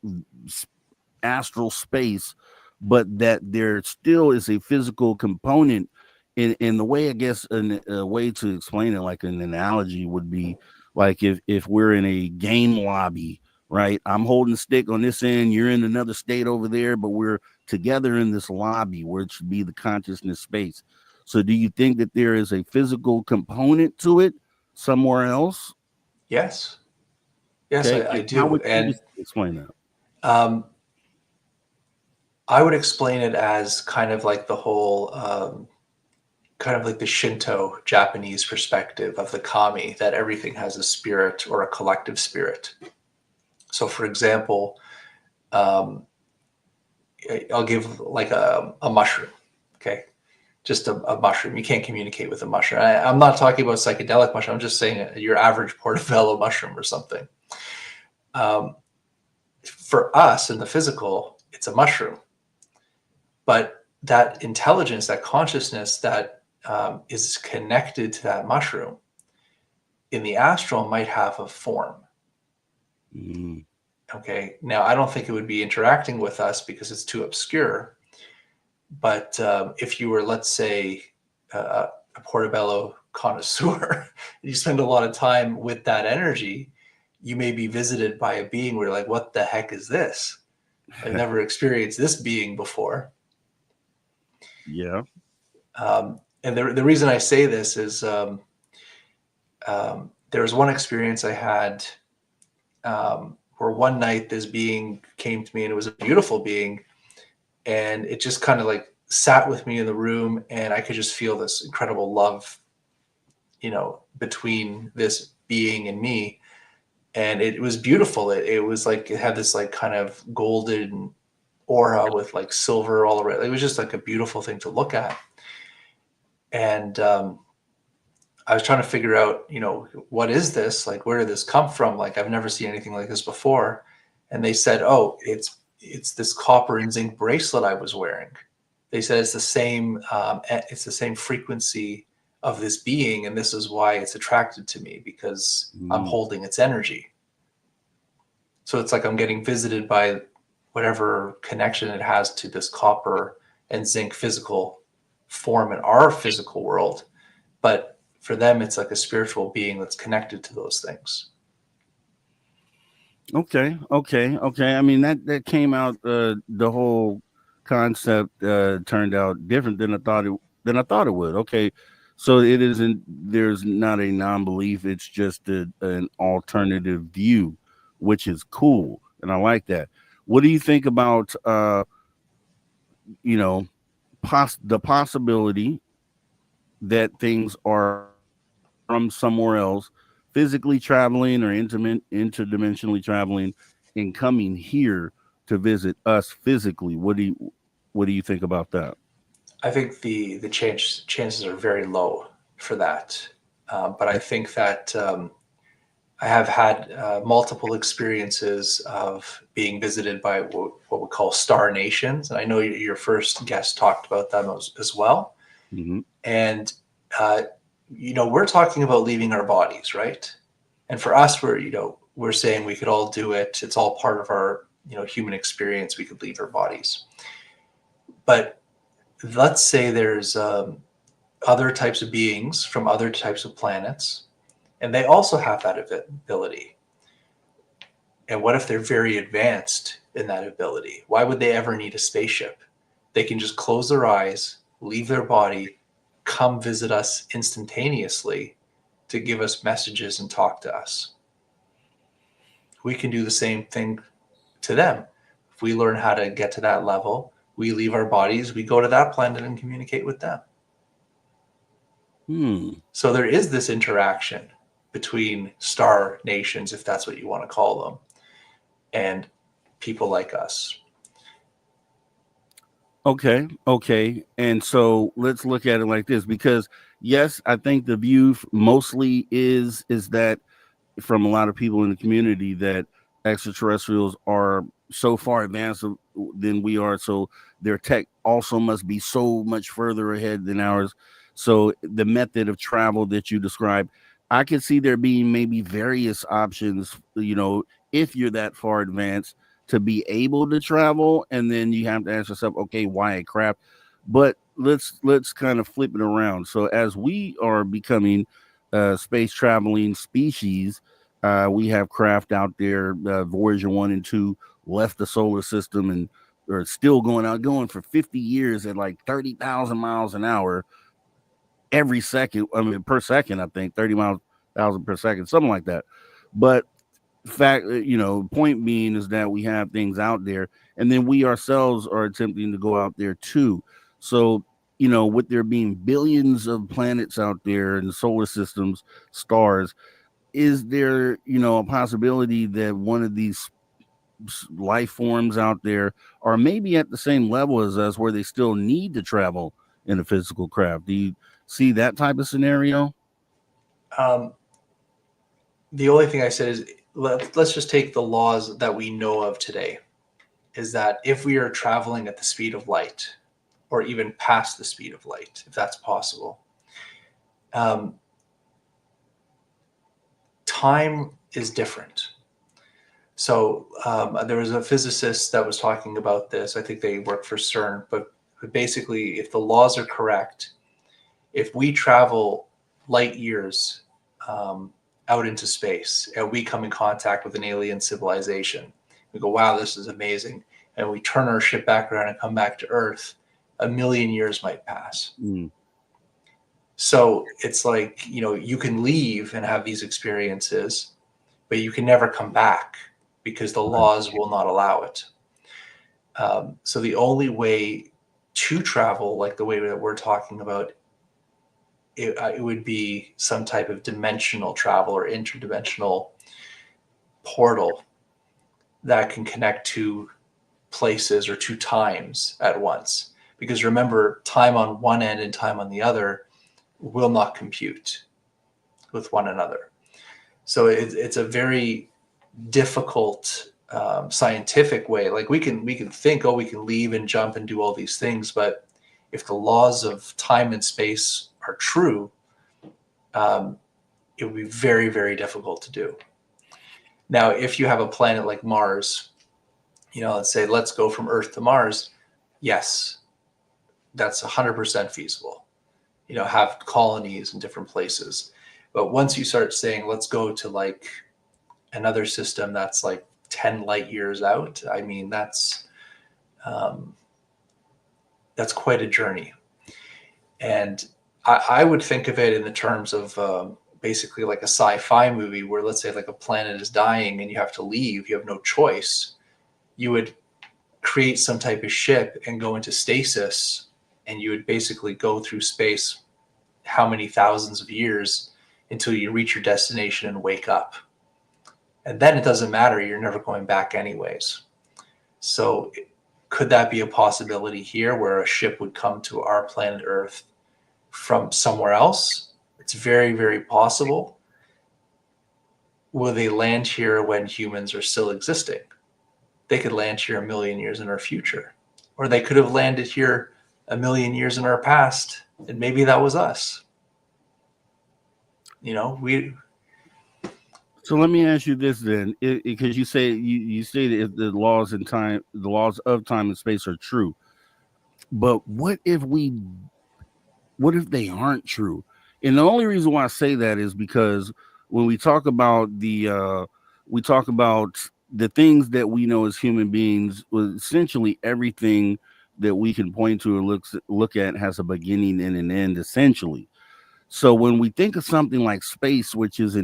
astral space, but that there still is a physical component. In the way, I guess, a way to explain it, like an analogy, would be like if we're in a game lobby, right? I'm holding the stick on this end, you're in another state over there, but we're together in this lobby where it should be the consciousness space. So do you think that there is a physical component to it somewhere else? Yes. Yes, Okay. I How do. would you And explain that? I would explain it as kind of like the whole, kind of like the Shinto Japanese perspective of the kami, that everything has a spirit or a collective spirit. So, for example, I'll give like a mushroom, okay? Just a mushroom. You can't communicate with a mushroom. I'm not talking about psychedelic mushroom. I'm just saying your average portobello mushroom or something. For us in the physical, it's a mushroom. But that intelligence, that consciousness that is connected to that mushroom in the astral might have a form. Mm. Okay. Now, I don't think it would be interacting with us because it's too obscure. But if you were, let's say, a portobello connoisseur, you spend a lot of time with that energy, you may be visited by a being where you're like, what the heck is this? I've never experienced this being before. Yeah. And the reason I say this is there was one experience I had where one night this being came to me, and it was a beautiful being, and it just kind of like sat with me in the room, and I could just feel this incredible love, between this being and me. And it was beautiful. It was like, it had this like kind of golden aura with like silver all around. It was just like a beautiful thing to look at. And I was trying to figure out, what is this? Like, where did this come from? Like, I've never seen anything like this before. And they said, oh, it's this copper and zinc bracelet I was wearing. They said it's the same frequency of this being, and this is why it's attracted to me, because I'm holding its energy. So it's like I'm getting visited by whatever connection it has to this copper and zinc physical form in our physical world. But for them, it's like a spiritual being that's connected to those things. Okay. I mean, that came out. The whole concept turned out different than I thought it would. Okay, so it isn't. There's not a non-belief. It's just an alternative view, which is cool, and I like that. What do you think about the possibility that things are from somewhere else, physically traveling or interdimensionally traveling, and coming here to visit us physically? What do you think about that? I think the chances are very low for that. But I think that I have had multiple experiences of being visited by what we call star nations. And I know your first guest talked about them as well. Mm-hmm. And, we're talking about leaving our bodies, right? And for us, we're saying we could all do it. It's all part of our, human experience. We could leave our bodies. But let's say there's other types of beings from other types of planets, and they also have that ability. And what if they're very advanced in that ability? Why would they ever need a spaceship? They can just close their eyes, leave their body, come visit us instantaneously to give us messages and talk to us. We can do the same thing to them. If we learn how to get to that level, we leave our bodies, we go to that planet and communicate with them. So there is this interaction between star nations, if that's what you want to call them, and people like us. Okay. And so let's look at it like this, because yes, I think the view mostly is that from a lot of people in the community that extraterrestrials are so far advanced than we are, so their tech also must be so much further ahead than ours. So the method of travel that you described, I could see there being maybe various options, if you're that far advanced to be able to travel, and then you have to ask yourself, okay, why a craft? But let's kind of flip it around. So as we are becoming space traveling species, we have craft out there. Voyager 1 and 2 left the solar system and or still going for 50 years at like 30,000 miles an hour every second. I mean, per second, I think 30,000 per second, something like that. But point being is that we have things out there, and then we ourselves are attempting to go out there too. So, with there being billions of planets out there and solar systems, stars, is there, a possibility that one of these life forms out there are maybe at the same level as us where they still need to travel in a physical craft? Do you see that type of scenario? The only thing I said is let's just take the laws that we know of today, is that if we are traveling at the speed of light, or even past the speed of light, if that's possible, time is different. So there was a physicist that was talking about this. I think they work for CERN, but basically, if the laws are correct, if we travel light years out into space and we come in contact with an alien civilization, we go, wow, this is amazing. And we turn our ship back around and come back to Earth, 1,000,000 years might pass. So it's like, you can leave and have these experiences, but you can never come back because the laws will not allow it. So the only way to travel, like the way that we're talking about, it would be some type of dimensional travel or interdimensional portal that can connect to places or to times at once. Because remember, time on one end and time on the other will not compute with one another. So it's a very difficult scientific way. Like we can think, we can leave and jump and do all these things, but if the laws of time and space are true, it would be very, very difficult to do. Now, if you have a planet like Mars, let's say, let's go from Earth to Mars. Yes, that's 100% feasible. Have colonies in different places. But once you start saying, let's go to like another system that's like 10 light years out, I mean, that's quite a journey. And I would think of it in the terms of basically like a sci-fi movie where, let's say, like a planet is dying and you have to leave, you have no choice. You would create some type of ship and go into stasis, and you would basically go through space how many thousands of years until you reach your destination and wake up. And then it doesn't matter, you're never going back anyways. So could that be a possibility here where a ship would come to our planet Earth from somewhere else? It's very, very possible. Will they land here when humans are still existing? They could land here 1,000,000 years in our future, or they could have landed here 1,000,000 years in our past, and maybe that was us. So let me ask you this then, because you say that the laws of time and space are true, but what if they aren't true? And the only reason why I say that is because when we talk about the things that we know as human beings, essentially everything that we can point to or look at has a beginning and an end, essentially. So when we think of something like space, which is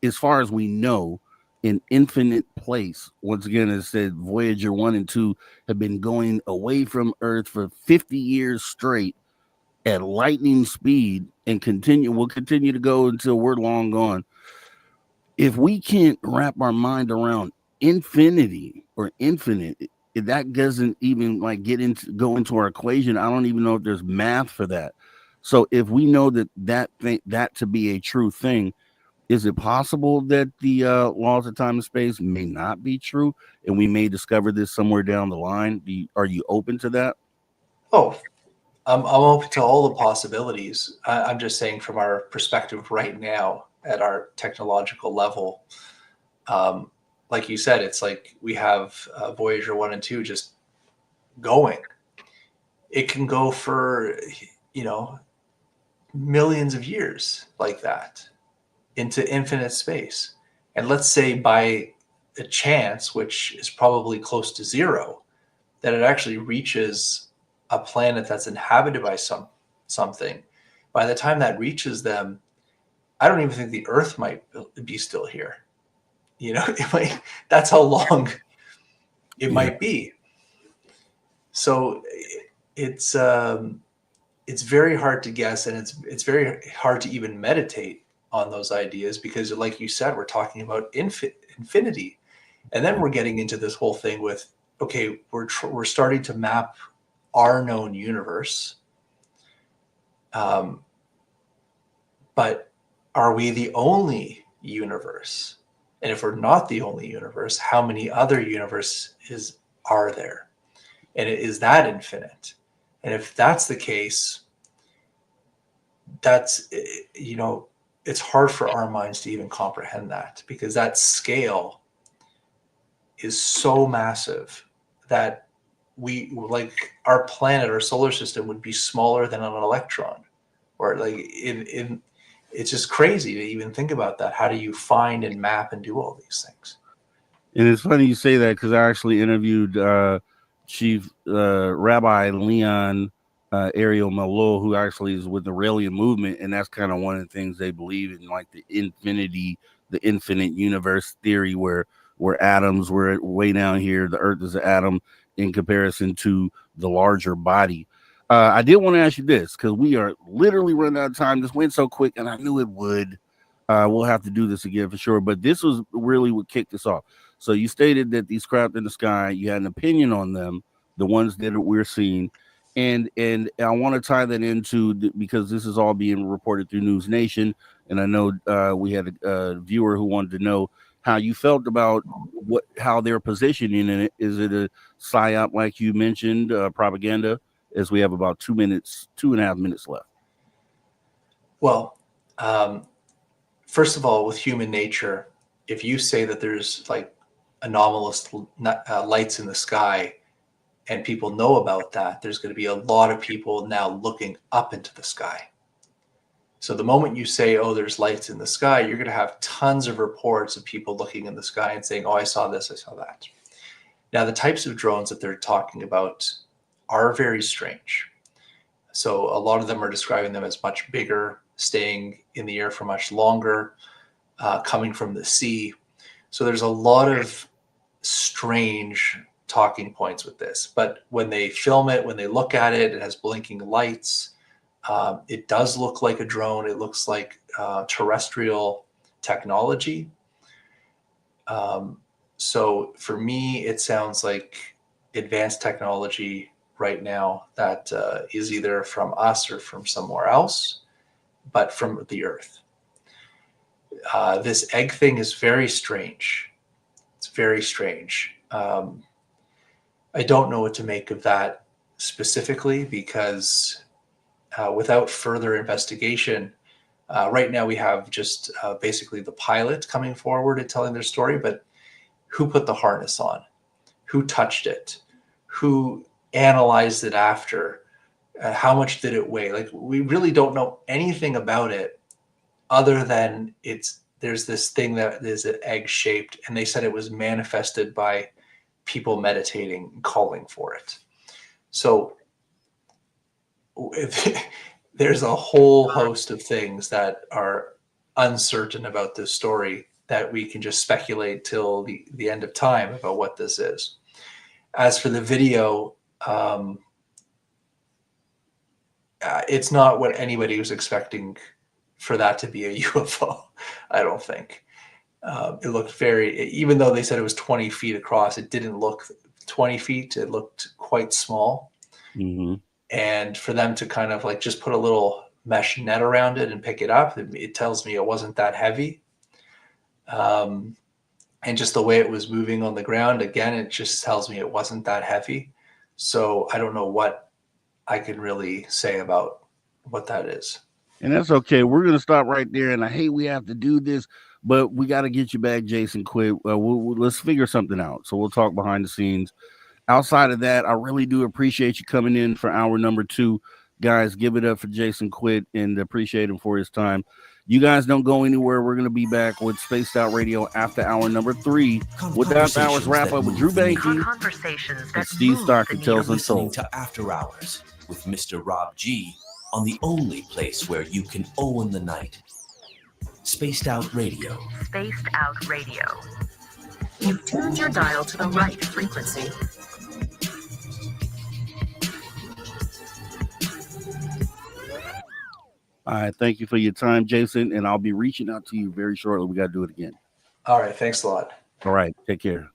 as far as we know, an infinite place. Once again, as I said, Voyager 1 and 2 have been going away from Earth for 50 years straight at lightning speed and will continue to go until we're long gone. If we can't wrap our mind around infinity or infinite, that doesn't even go into our equation. I don't even know if there's math for that. So if we know that to be a true thing, is it possible that the laws of time and space may not be true, and we may discover this somewhere down the line? Are you open to that? Oh, I'm open to all the possibilities. I'm just saying from our perspective right now at our technological level, like you said, it's like we have Voyager 1 and 2 just going. It can go for, millions of years like that into infinite space. And let's say by a chance, which is probably close to zero, that it actually reaches a planet that's inhabited by something, by the time that reaches them, I don't even think the Earth might be still here. You know, that's how long it might be. So it's very hard to guess, and it's very hard to even meditate on those ideas, because, like you said, we're talking about infinity, and then we're getting into this whole thing with, okay, we're starting to map our known universe, but are we the only universe? And if we're not the only universe, how many other universes are there? And is that infinite? And if that's the case, that's, you know, it's hard for our minds to even comprehend that, because that scale is so massive that we, like, our planet, our solar system would be smaller than an electron, or like it's just crazy to even think about that. How do you find and map and do all these things? And it's funny you say that, because I actually interviewed Chief Rabbi Leon Ariel Malo, who actually is with the Raelian movement, and that's kind of one of the things they believe in, like the infinity, the infinite universe theory, where atoms, we're way down here, the Earth is an atom in comparison to the larger body. I did want to ask you this, because we are literally running out of time. This went so quick, and I knew it would. We'll have to do this again for sure, but this was really what kicked us off. So you stated that these craft in the sky, you had an opinion on them, the ones that we're seeing, and I want to tie that into because this is all being reported through News Nation, and I know we had a viewer who wanted to know how you felt about how they're positioning in it. Is it a psyop, like you mentioned, propaganda? As we have about 2.5 minutes left. Well, first of all, with human nature, if you say that there's like anomalous lights in the sky and people know about that, there's going to be a lot of people now looking up into the sky. So the moment you say, oh, there's lights in the sky, you're going to have tons of reports of people looking in the sky and saying, oh, I saw this, I saw that. Now, the types of drones that they're talking about are very strange. So a lot of them are describing them as much bigger, staying in the air for much longer, coming from the sea. So there's a lot of strange talking points with this. But when they film it, when they look at it, it has blinking lights. It does look like a drone. It looks like terrestrial technology. So for me, it sounds like advanced technology right now that is either from us or from somewhere else, but from the Earth. This egg thing is very strange. It's very strange. I don't know what to make of that specifically, because without further investigation, right now we have just basically the pilot coming forward and telling their story, but who put the harness on? Who touched it? Who analyzed it after? How much did it weigh? Like, we really don't know anything about it other than there's this thing that is an egg shaped, and they said it was manifested by people meditating and calling for it. So there's a whole host of things that are uncertain about this story that we can just speculate till the end of time about what this is. As for the video, it's not what anybody was expecting for that to be a UFO, I don't think. It looked even though they said it was 20 feet across, it didn't look 20 feet. It looked quite small. Mm-hmm. And for them to kind of like just put a little mesh net around it and pick it up, it tells me it wasn't that heavy. And just the way it was moving on the ground, again, it just tells me it wasn't that heavy. So I don't know what I can really say about what that is. And that's okay. We're going to stop right there. And I hate we have to do this, but we got to get you back, Jason Quitt. Let's figure something out. So we'll talk behind the scenes. Outside of that, I really do appreciate you coming in for hour number 2. Guys, give it up for Jason Quitt and appreciate him for his time. You guys don't go anywhere. We're going to be back with Spaced Out Radio after hour number 3 with the after hours wrap up with Drew Banky and Steve Stark and Tales Untold. To After Hours with Mr. Rob G on the only place where you can own the night. Spaced Out Radio. Spaced Out Radio. You've tuned your dial to the right frequency. All right. Thank you for your time, Jason. And I'll be reaching out to you very shortly. We got to do it again. All right. Thanks a lot. All right. Take care.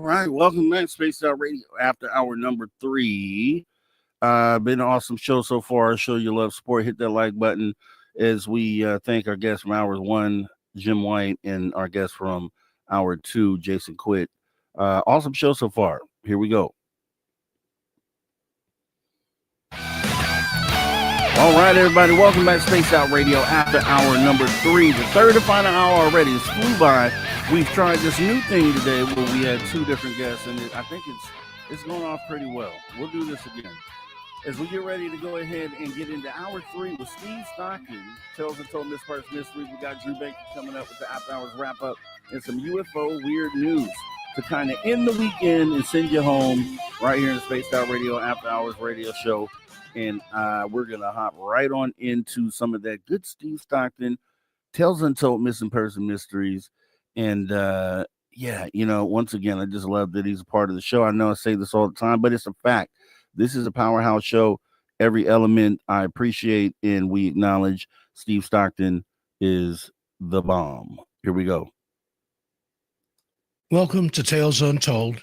right, welcome back, Spaced Out Radio, after hour number 3. Been an awesome show so far. Show your love, support, hit that like button as we thank our guest from hour 1, Jim White, and our guest from hour 2, Jason Quitt. Awesome show so far. Here we go. All right, everybody, welcome back to Space Out Radio after hour number 3. The third and final hour already. It's flew by. We've tried this new thing today where we had 2 different guests, and I think it's going off pretty well. We'll do this again. As we get ready to go ahead and get into hour 3 with Steve Stockton, Tales Untold Mysteries. We got Drew Baker coming up with the after hours wrap up and some UFO weird news to kind of end the weekend and send you home right here in the Spaced Out Radio after hours radio show. And we're going to hop right on into some of that good Steve Stockton, Tales Untold Missing Person Mysteries. And yeah, you know, once again, I just love that he's a part of the show. I know I say this all the time, but it's a fact. This is a powerhouse show. Every element I appreciate, and we acknowledge Steve Stockton is the bomb. Here we go. Welcome to Tales Untold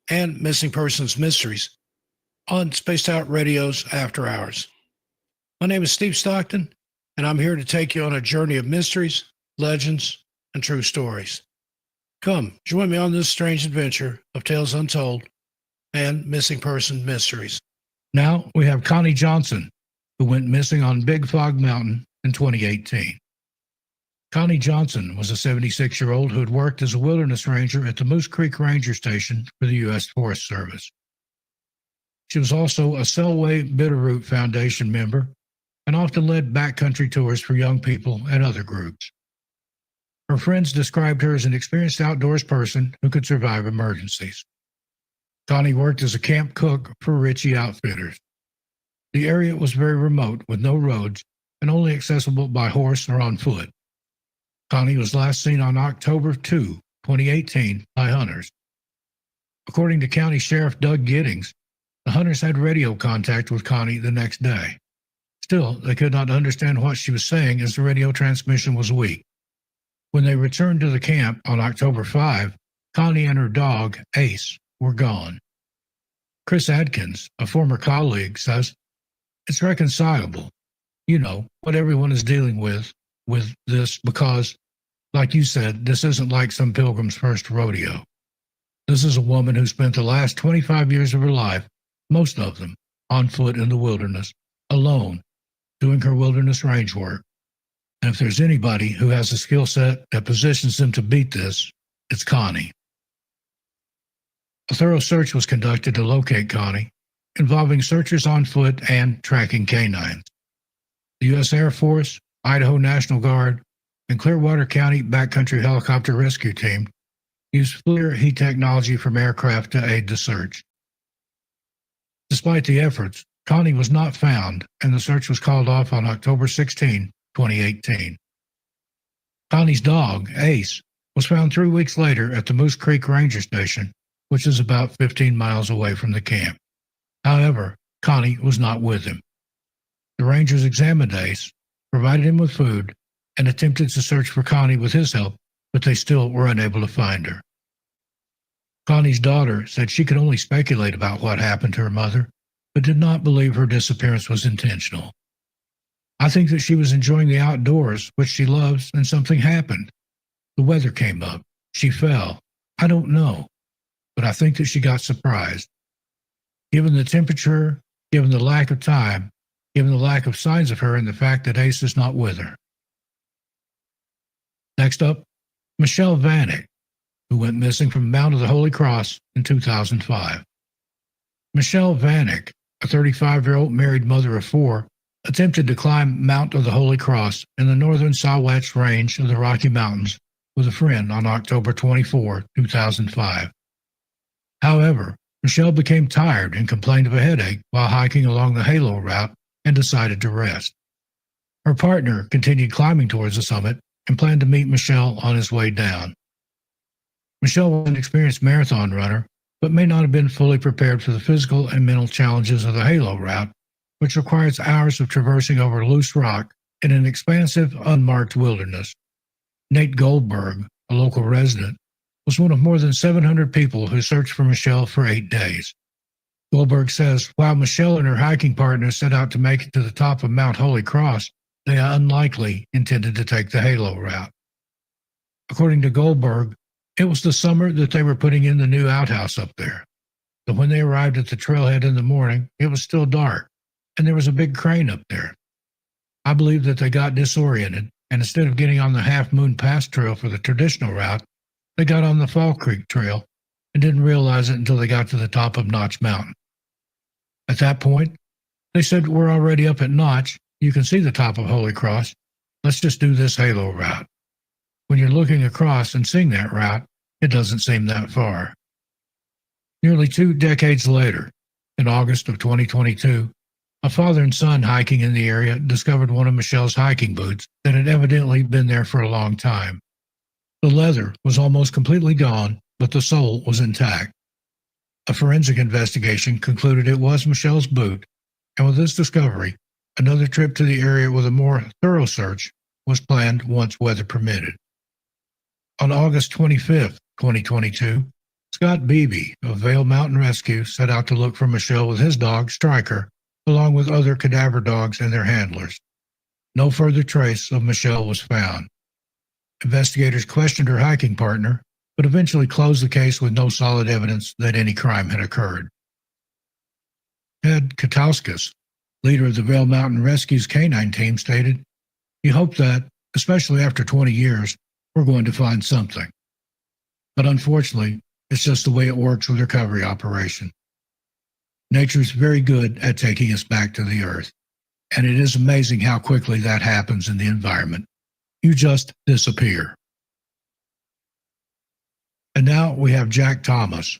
and Missing Persons Mysteries on Spaced Out Radio's After Hours. My name is Steve Stockton, and I'm here to take you on a journey of mysteries, legends, and true stories. Come, join me on this strange adventure of Tales Untold and Missing Person Mysteries. Now we have Connie Johnson, who went missing on Big Fog Mountain in 2018. Connie Johnson was a 76-year-old who had worked as a wilderness ranger at the Moose Creek Ranger Station for the U.S. Forest Service. She was also a Selway Bitterroot Foundation member and often led backcountry tours for young people and other groups. Her friends described her as an experienced outdoors person who could survive emergencies. Connie worked as a camp cook for Ritchie Outfitters. The area was very remote with no roads and only accessible by horse or on foot. Connie was last seen on October 2, 2018 by hunters. According to County Sheriff Doug Giddings, the hunters had radio contact with Connie the next day. Still, they could not understand what she was saying as the radio transmission was weak. When they returned to the camp on October 5, Connie and her dog, Ace, were gone. Chris Adkins, a former colleague, says, "It's reconcilable. You know, what everyone is dealing with this because, like you said, this isn't like some pilgrim's first rodeo. This is a woman who spent the last 25 years of her life, most of them, on foot in the wilderness, alone, doing her wilderness range work. And if there's anybody who has a skill set that positions them to beat this, it's Connie." A thorough search was conducted to locate Connie, involving searchers on foot and tracking canines. The U.S. Air Force, Idaho National Guard, and Clearwater County Backcountry Helicopter Rescue Team used FLIR heat technology from aircraft to aid the search. Despite the efforts, Connie was not found, and the search was called off on October 16, 2018. Connie's dog, Ace, was found 3 weeks later at the Moose Creek Ranger Station, which is about 15 miles away from the camp. However, Connie was not with him. The Rangers examined Ace, provided him with food, and attempted to search for Connie with his help, but they still were unable to find her. Connie's daughter said she could only speculate about what happened to her mother, but did not believe her disappearance was intentional. "I think that she was enjoying the outdoors, which she loves, and something happened. The weather came up. She fell. I don't know. But I think that she got surprised. Given the temperature, given the lack of time, given the lack of signs of her, and the fact that Ace is not with her." Next up, Michelle Vanek, who went missing from Mount of the Holy Cross in 2005. Michelle Vanek, a 35-year-old married mother of 4, attempted to climb Mount of the Holy Cross in the northern Sawatch Range of the Rocky Mountains with a friend on October 24, 2005. However, Michelle became tired and complained of a headache while hiking along the Halo route and decided to rest. Her partner continued climbing towards the summit and planned to meet Michelle on his way down. Michelle was an experienced marathon runner, but may not have been fully prepared for the physical and mental challenges of the Halo route, which requires hours of traversing over loose rock in an expansive, unmarked wilderness. Nate Goldberg, a local resident, was one of more than 700 people who searched for Michelle for 8 days. Goldberg says, while Michelle and her hiking partner set out to make it to the top of Mount Holy Cross, they unlikely intended to take the Halo route. According to Goldberg, it was the summer that they were putting in the new outhouse up there. But when they arrived at the trailhead in the morning, it was still dark, and there was a big crane up there. I believe that they got disoriented, and instead of getting on the Half Moon Pass trail for the traditional route, they got on the Fall Creek trail and didn't realize it until they got to the top of Notch Mountain. At that point, they said, we're already up at Notch. You can see the top of Holy Cross. Let's just do this Halo route. When you're looking across and seeing that route, it doesn't seem that far. Nearly 2 decades later, in August of 2022, a father and son hiking in the area discovered one of Michelle's hiking boots that had evidently been there for a long time. The leather was almost completely gone, but the sole was intact. A forensic investigation concluded it was Michelle's boot, and with this discovery, another trip to the area with a more thorough search was planned once weather permitted. On August 25, 2022, Scott Beebe of Vail Mountain Rescue set out to look for Michelle with his dog, Stryker, along with other cadaver dogs and their handlers. No further trace of Michelle was found. Investigators questioned her hiking partner, but eventually closed the case with no solid evidence that any crime had occurred. Ted Katauskas, leader of the Vail Mountain Rescue's canine team, stated, "He hoped that, especially after 20 years, we're going to find something. But unfortunately, it's just the way it works with recovery operation. Nature's very good at taking us back to the earth, and it is amazing how quickly that happens in the environment. You just disappear." And now we have Jack Thomas,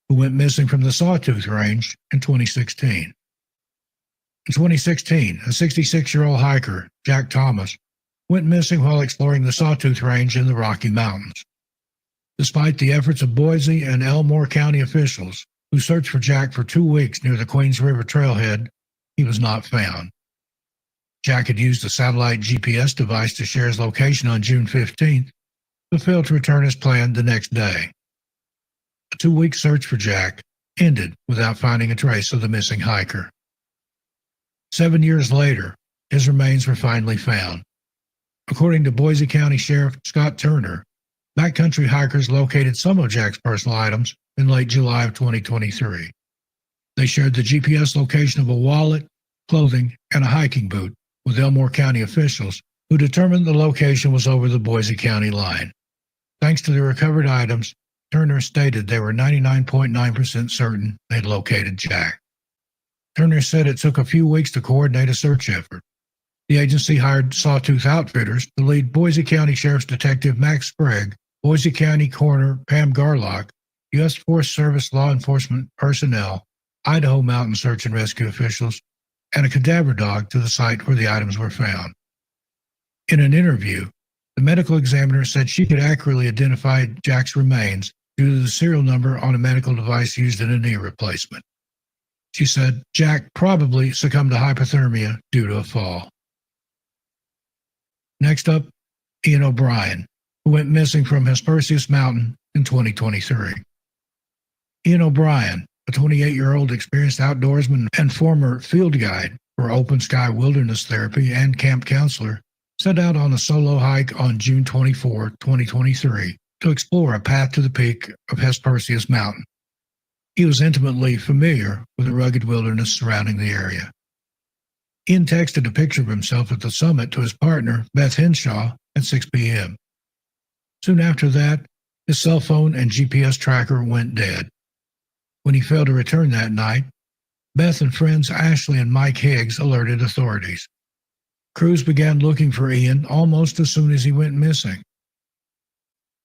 who went missing from the Sawtooth Range in 2016. In 2016, a 66-year-old hiker, Jack Thomas, went missing while exploring the Sawtooth Range in the Rocky Mountains. Despite the efforts of Boise and Elmore County officials, who searched for Jack for 2 weeks near the Queens River trailhead, he was not found. Jack had used a satellite GPS device to share his location on June 15th, but failed to return as planned the next day. A 2-week search for Jack ended without finding a trace of the missing hiker. 7 years later, his remains were finally found. According to Boise County Sheriff Scott Turner, backcountry hikers located some of Jack's personal items in late July of 2023. They shared the GPS location of a wallet, clothing, and a hiking boot with Elmore County officials, who determined the location was over the Boise County line. Thanks to the recovered items, Turner stated they were 99.9% certain they'd located Jack. Turner said it took a few weeks to coordinate a search effort. The agency hired Sawtooth Outfitters to lead Boise County Sheriff's Detective Max Sprague, Boise County Coroner Pam Garlock, U.S. Forest Service law enforcement personnel, Idaho Mountain Search and Rescue officials, and a cadaver dog to the site where the items were found. In an interview, the medical examiner said she could accurately identify Jack's remains due to the serial number on a medical device used in a knee replacement. She said Jack probably succumbed to hypothermia due to a fall. Next up, Ian O'Brien, who went missing from Hesperus Mountain in 2023. Ian O'Brien, a 28-year-old experienced outdoorsman and former field guide for open sky wilderness therapy and camp counselor, set out on a solo hike on June 24, 2023, to explore a path to the peak of Hesperus Mountain. He was intimately familiar with the rugged wilderness surrounding the area. Ian texted a picture of himself at the summit to his partner, Beth Henshaw, at 6 p.m. Soon after that, his cell phone and GPS tracker went dead. When he failed to return that night, Beth and friends Ashley and Mike Higgs alerted authorities. Crews began looking for Ian almost as soon as he went missing.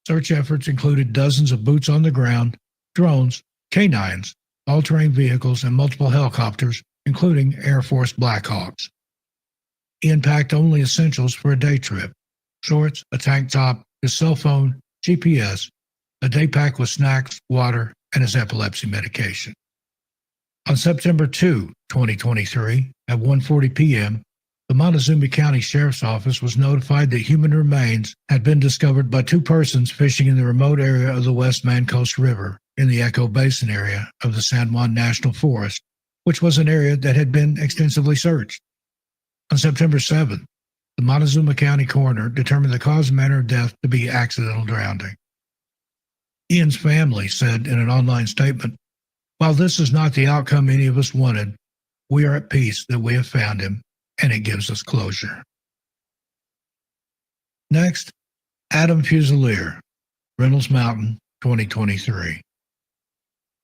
Search efforts included dozens of boots on the ground, drones, canines, all-terrain vehicles, and multiple helicopters, including Air Force Blackhawks. Ian packed only essentials for a day trip: shorts, a tank top, his cell phone, GPS, a day pack with snacks, water, and his epilepsy medication. On September 2, 2023, at 1:40 p.m., the Montezuma County Sheriff's Office was notified that human remains had been discovered by two persons fishing in the remote area of the West Mancos River in the Echo Basin area of the San Juan National Forest, which was an area that had been extensively searched. On September 7th, the Montezuma County coroner determined the cause and manner of death to be accidental drowning. Ian's family said in an online statement, "While this is not the outcome any of us wanted, we are at peace that we have found him, and it gives us closure." Next, Adam Fusilier, Reynolds Mountain, 2023.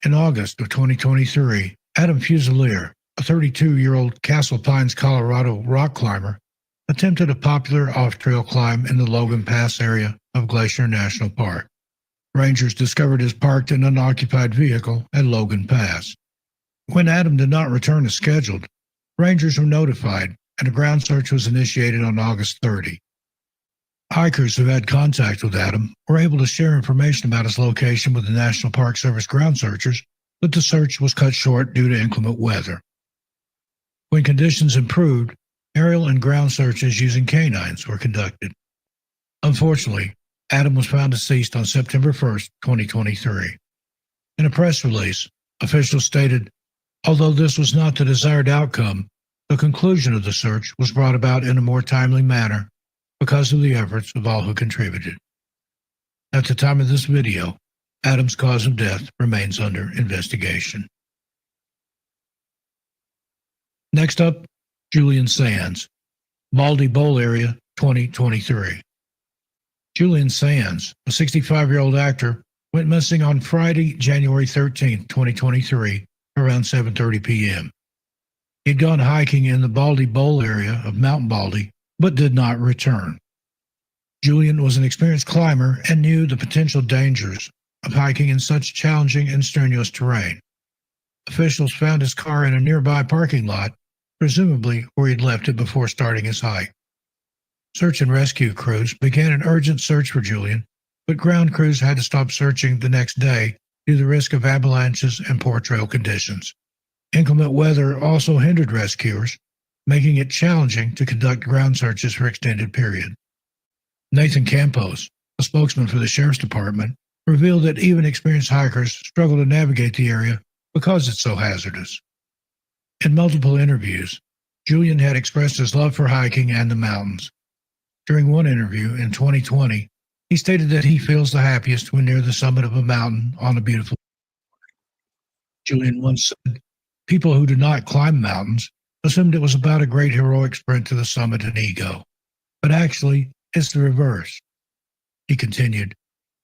In August of 2023, Adam Fusilier, a 32-year-old Castle Pines, Colorado rock climber, attempted a popular off-trail climb in the Logan Pass area of Glacier National Park. Rangers discovered his parked and unoccupied vehicle at Logan Pass. When Adam did not return as scheduled, Rangers were notified and a ground search was initiated on August 30. Hikers who had contact with Adam were able to share information about his location with the National Park Service ground searchers, but the search was cut short due to inclement weather. When conditions improved, aerial and ground searches using canines were conducted. Unfortunately, Adam was found deceased on September 1st, 2023. In a press release, officials stated, although this was not the desired outcome, the conclusion of the search was brought about in a more timely manner because of the efforts of all who contributed. At the time of this video, Adam's cause of death remains under investigation. Next up, Julian Sands, Baldy Bowl area, 2023. Julian Sands, a 65-year-old actor, went missing on Friday, January 13, 2023, around 7:30 p.m. He had gone hiking in the Baldy Bowl area of Mount Baldy, but did not return. Julian was an experienced climber and knew the potential dangers of hiking in such challenging and strenuous terrain. Officials found his car in a nearby parking lot, presumably where he'd left it before starting his hike. Search and rescue crews began an urgent search for Julian, but ground crews had to stop searching the next day due to the risk of avalanches and poor trail conditions. Inclement weather also hindered rescuers, making it challenging to conduct ground searches for extended periods. Nathan Campos, a spokesman for the Sheriff's Department, revealed that even experienced hikers struggle to navigate the area because it's so hazardous. In multiple interviews, Julian had expressed his love for hiking and the mountains. During one interview in 2020, he stated that he feels the happiest when near the summit of a mountain on a beautiful day. Julian once said, "People who do not climb mountains assumed it was about a great heroic sprint to the summit and ego. But actually, it's the reverse." He continued,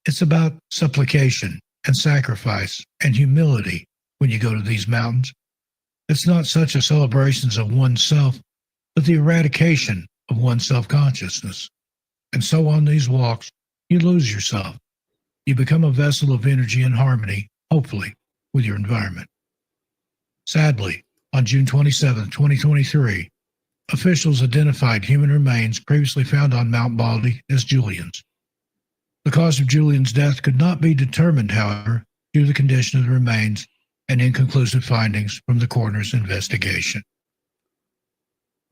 "It's about supplication and sacrifice and humility when you go to these mountains. It's not such a celebration of oneself, but the eradication of one's self-consciousness. And so on these walks, you lose yourself. You become a vessel of energy and harmony, hopefully, with your environment." Sadly, on June 27, 2023, officials identified human remains previously found on Mount Baldy as Julian's. The cause of Julian's death could not be determined, however, due to the condition of the remains and inconclusive findings from the coroner's investigation.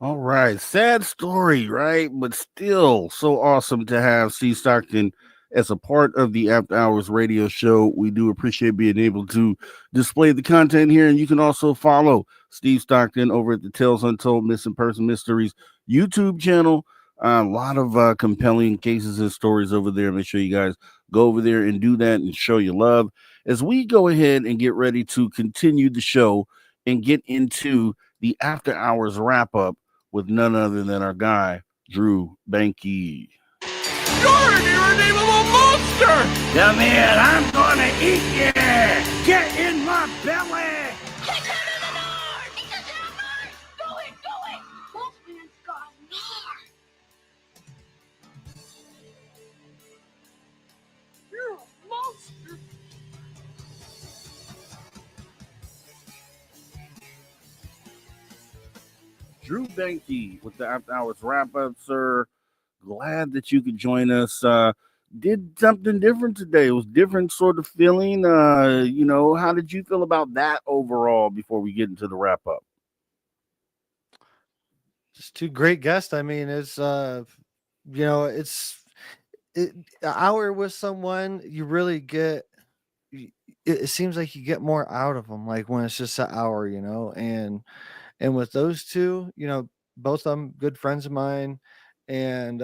All right. Sad story, right? But still so awesome to have Steve Stockton as a part of the After Hours radio show. We do appreciate being able to display the content here. And you can also follow Steve Stockton over at the Tales Untold Missing Person Mysteries YouTube channel. A lot of compelling cases and stories over there. Make sure you guys go over there and do that and show your love as we go ahead and get ready to continue the show and get into the After Hours wrap up with none other than our guy, Drew Banky. You're an irredeemable monster! Come here, I'm gonna eat you! Get in my belly! Get him in the north! Get him in the north! Go it! Wolfman's gone north! You're a monster! Drew Banky with the After Hours wrap up, sir. Glad that you could join us. Did something different today. It was different sort of feeling. How did you feel about that overall before we get into the wrap up? Just two great guests. I mean, it's you know, an hour with someone, you really get. It seems like you get more out of them, like when it's just an hour, and with those two, both of them good friends of mine, and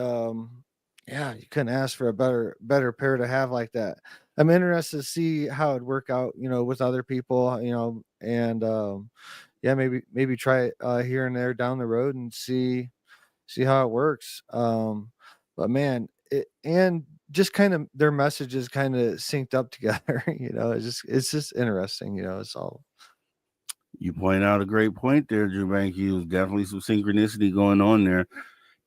yeah, you couldn't ask for a better pair to have like that. I'm interested to see how it'd work out, with other people, and yeah, maybe try it here and there down the road and see how it works. But man, and just kind of their messages kind of synced up together. It's just interesting. It's all. You point out a great point there, Drew Banky. There's definitely some synchronicity going on there.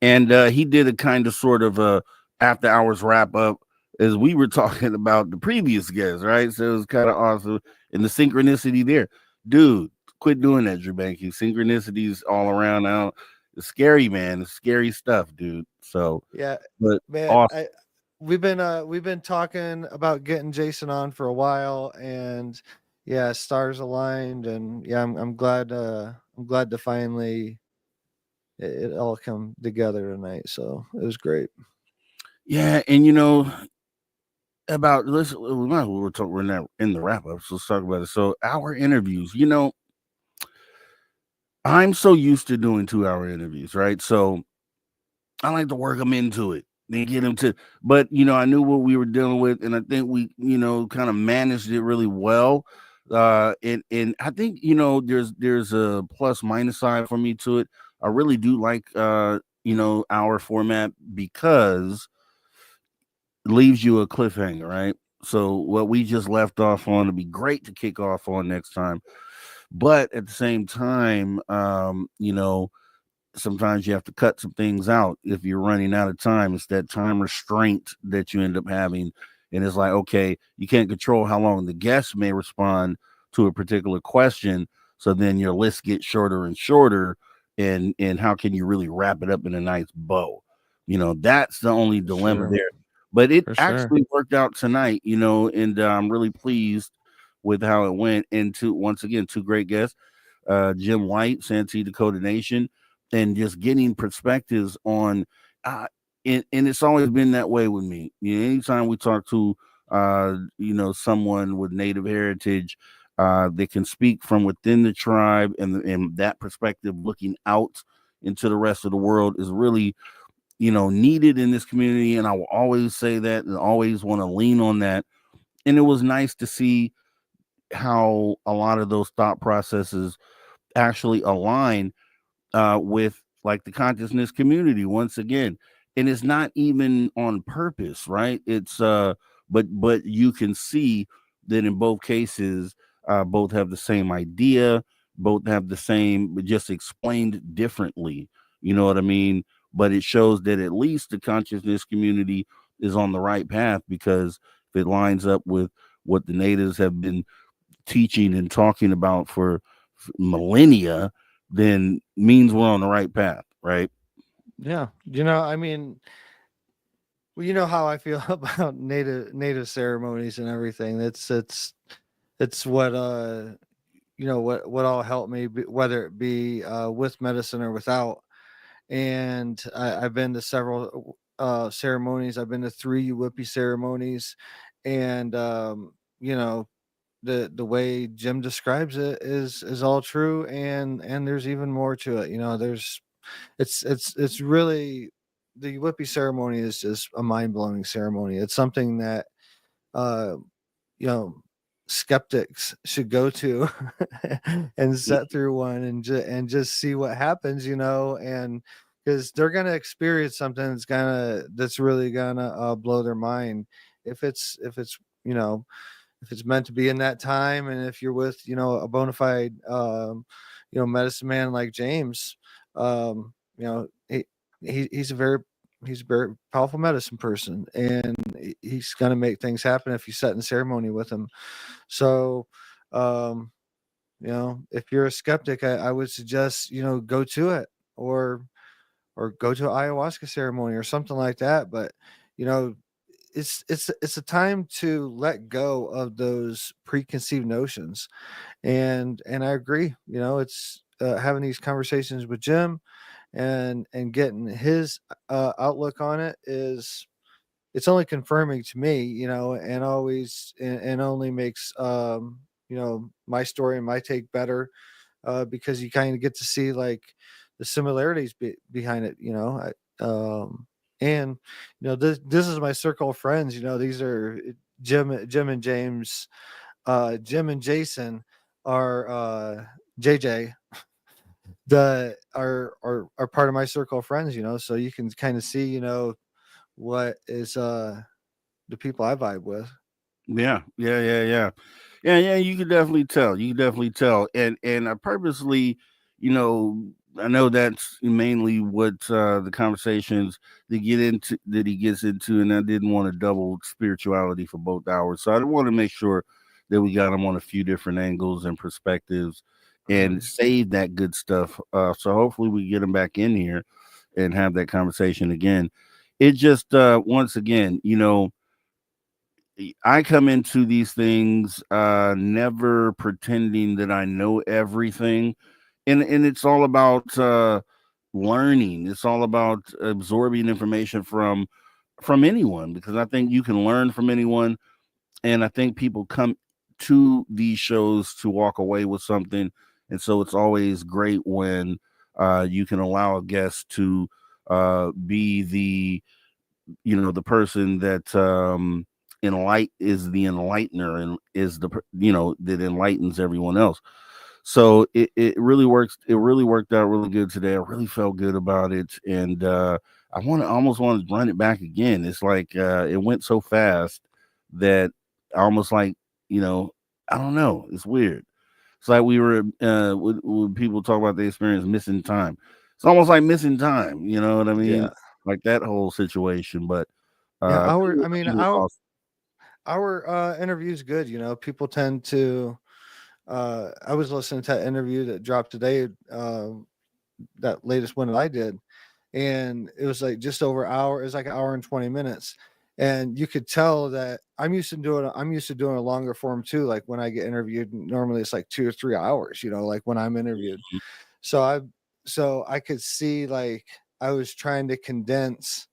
And he did a kind of sort of a after hours wrap up as we were talking about the previous guest, right? So it was kind of awesome. And the synchronicity there. Dude, quit doing that, Drew Banky. Synchronicities all around now. It's scary, man. It's scary stuff, dude. So Yeah, but man. awesome. We've been talking about getting Jason on for a while, and yeah, stars aligned, and yeah, I'm glad to finally it all come together tonight. So it was great. Yeah, and about let's we might as well talk we're in the wrap up. So let's talk about it. So our interviews, I'm so used to doing 2 hour interviews, right? So I like to work them into it. They get them to, but I knew what we were dealing with, and I think we, kind of managed it really well. And I think there's a plus minus side for me to it. I really do like our format because it leaves you a cliffhanger, right? So what we just left off on would be great to kick off on next time, but at the same time, sometimes you have to cut some things out if you're running out of time. It's that time restraint that you end up having. And it's like, okay, you can't control how long the guest may respond to a particular question. So then your list gets shorter and shorter. And how can you really wrap it up in a nice bow? That's the only dilemma Sure. there. But it For sure. actually worked out tonight, and I'm really pleased with how it went. And once again, two great guests, Jim White, Santee, Dakota Nation, and just getting perspectives on and it's always been that way with me. Anytime we talk to someone with native heritage, they can speak from within the tribe, and that perspective looking out into the rest of the world is really needed in this community. And I will always say that and always want to lean on that. And it was nice to see how a lot of those thought processes actually align with like the consciousness community once again. And it's not even on purpose, right? It's but you can see that in both cases, both have the same idea, both have the same, but just explained differently. You know what I mean? But it shows that at least the consciousness community is on the right path, because if it lines up with what the natives have been teaching and talking about for millennia, then means we're on the right path, right? Yeah. I mean, well, you know how I feel about native ceremonies and everything. It's what what all helped me, whether it be with medicine or without. And I've been to several ceremonies. I've been to 3 Yuwipi ceremonies, and the way Jim describes it is all true, and there's even more to it. It's really, the Yuwipi ceremony is just a mind-blowing ceremony. It's something that uh you know skeptics should go to and set through one, and just see what happens, and because they're gonna experience something that's really gonna blow their mind, if it's you know if it's meant to be in that time, and if you're with a bona fide medicine man like James. You know he's a very powerful medicine person, and he's going to make things happen if you set in ceremony with him. So if you're a skeptic, I would suggest go to it, or go to an ayahuasca ceremony or something like that. But you know it's a time to let go of those preconceived notions, and I agree. It's having these conversations with Jim and getting his outlook on it is, it's only confirming to me, and always and only makes my story and my take better, because you kind of get to see like the similarities behind it, and this is my circle of friends. These are Jim and James. Jim and Jason are JJ, are part of my circle of friends, so you can kind of see, what is the people I vibe with. Yeah. You can definitely tell. You can definitely tell. And I purposely, I know that's mainly what the conversations that he gets into, and I didn't want to double spirituality for both hours, so I want to make sure that we got him on a few different angles and perspectives, and save that good stuff. So hopefully we get him back in here and have that conversation again. It just once again, I come into these things never pretending that I know everything. And it's all about learning. It's all about absorbing information from anyone, because I think you can learn from anyone, and I think people come to these shows to walk away with something. And so it's always great when you can allow a guest to be the person that is the enlightener, and is that enlightens everyone else. So it really works. It really worked out really good today. I really felt good about it, and almost want to run it back again. It's like it went so fast that I almost like, I don't know. It's weird. It's like we were when people talk about the experience missing time. It's almost like missing time. You know what I mean? Yeah. Like that whole situation. But Yeah, uh, our interview is good. People tend to. I was listening to that interview that dropped today, that latest one that I did, and it was like just over an hour. It was like an hour and 20 minutes, and you could tell that I'm used to doing a longer form too. Like when I get interviewed, normally it's like 2 or 3 hours. Like when I'm interviewed, so I could see like I was trying to condense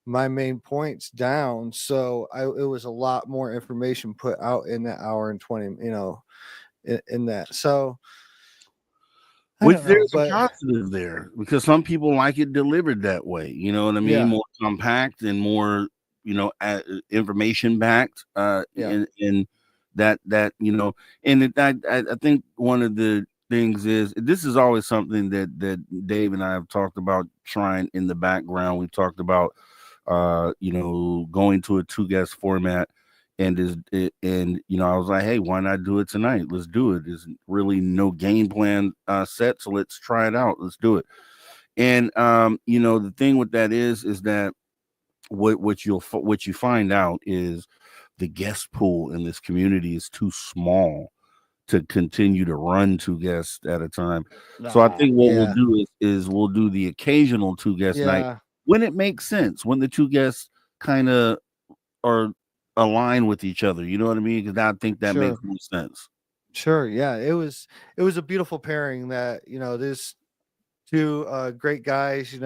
my main points down, so it was a lot more information put out in that hour and 20, in that. So I which don't know, there's a but positive there, because some people like it delivered that way. You know what I mean? yeah, More compact and more, information backed. yeah, And I think one of the things is, this is always something that Dave and I have talked about trying in the background. We've talked about going to a 2 guest format, and I was like, hey, why not do it tonight? Let's do it. There's really no game plan set, so let's try it out. Let's do it. And the thing with that is that what you find out is the guest pool in this community is too small to continue to run 2 guests at a time. So I think what we'll yeah, do is we'll do the occasional 2 guest night yeah, when it makes sense, when the 2 guests kind of are aligned with each other. You know what I mean? Because I think that sure, makes more sense. sure, yeah. It was a beautiful pairing that this two great guys,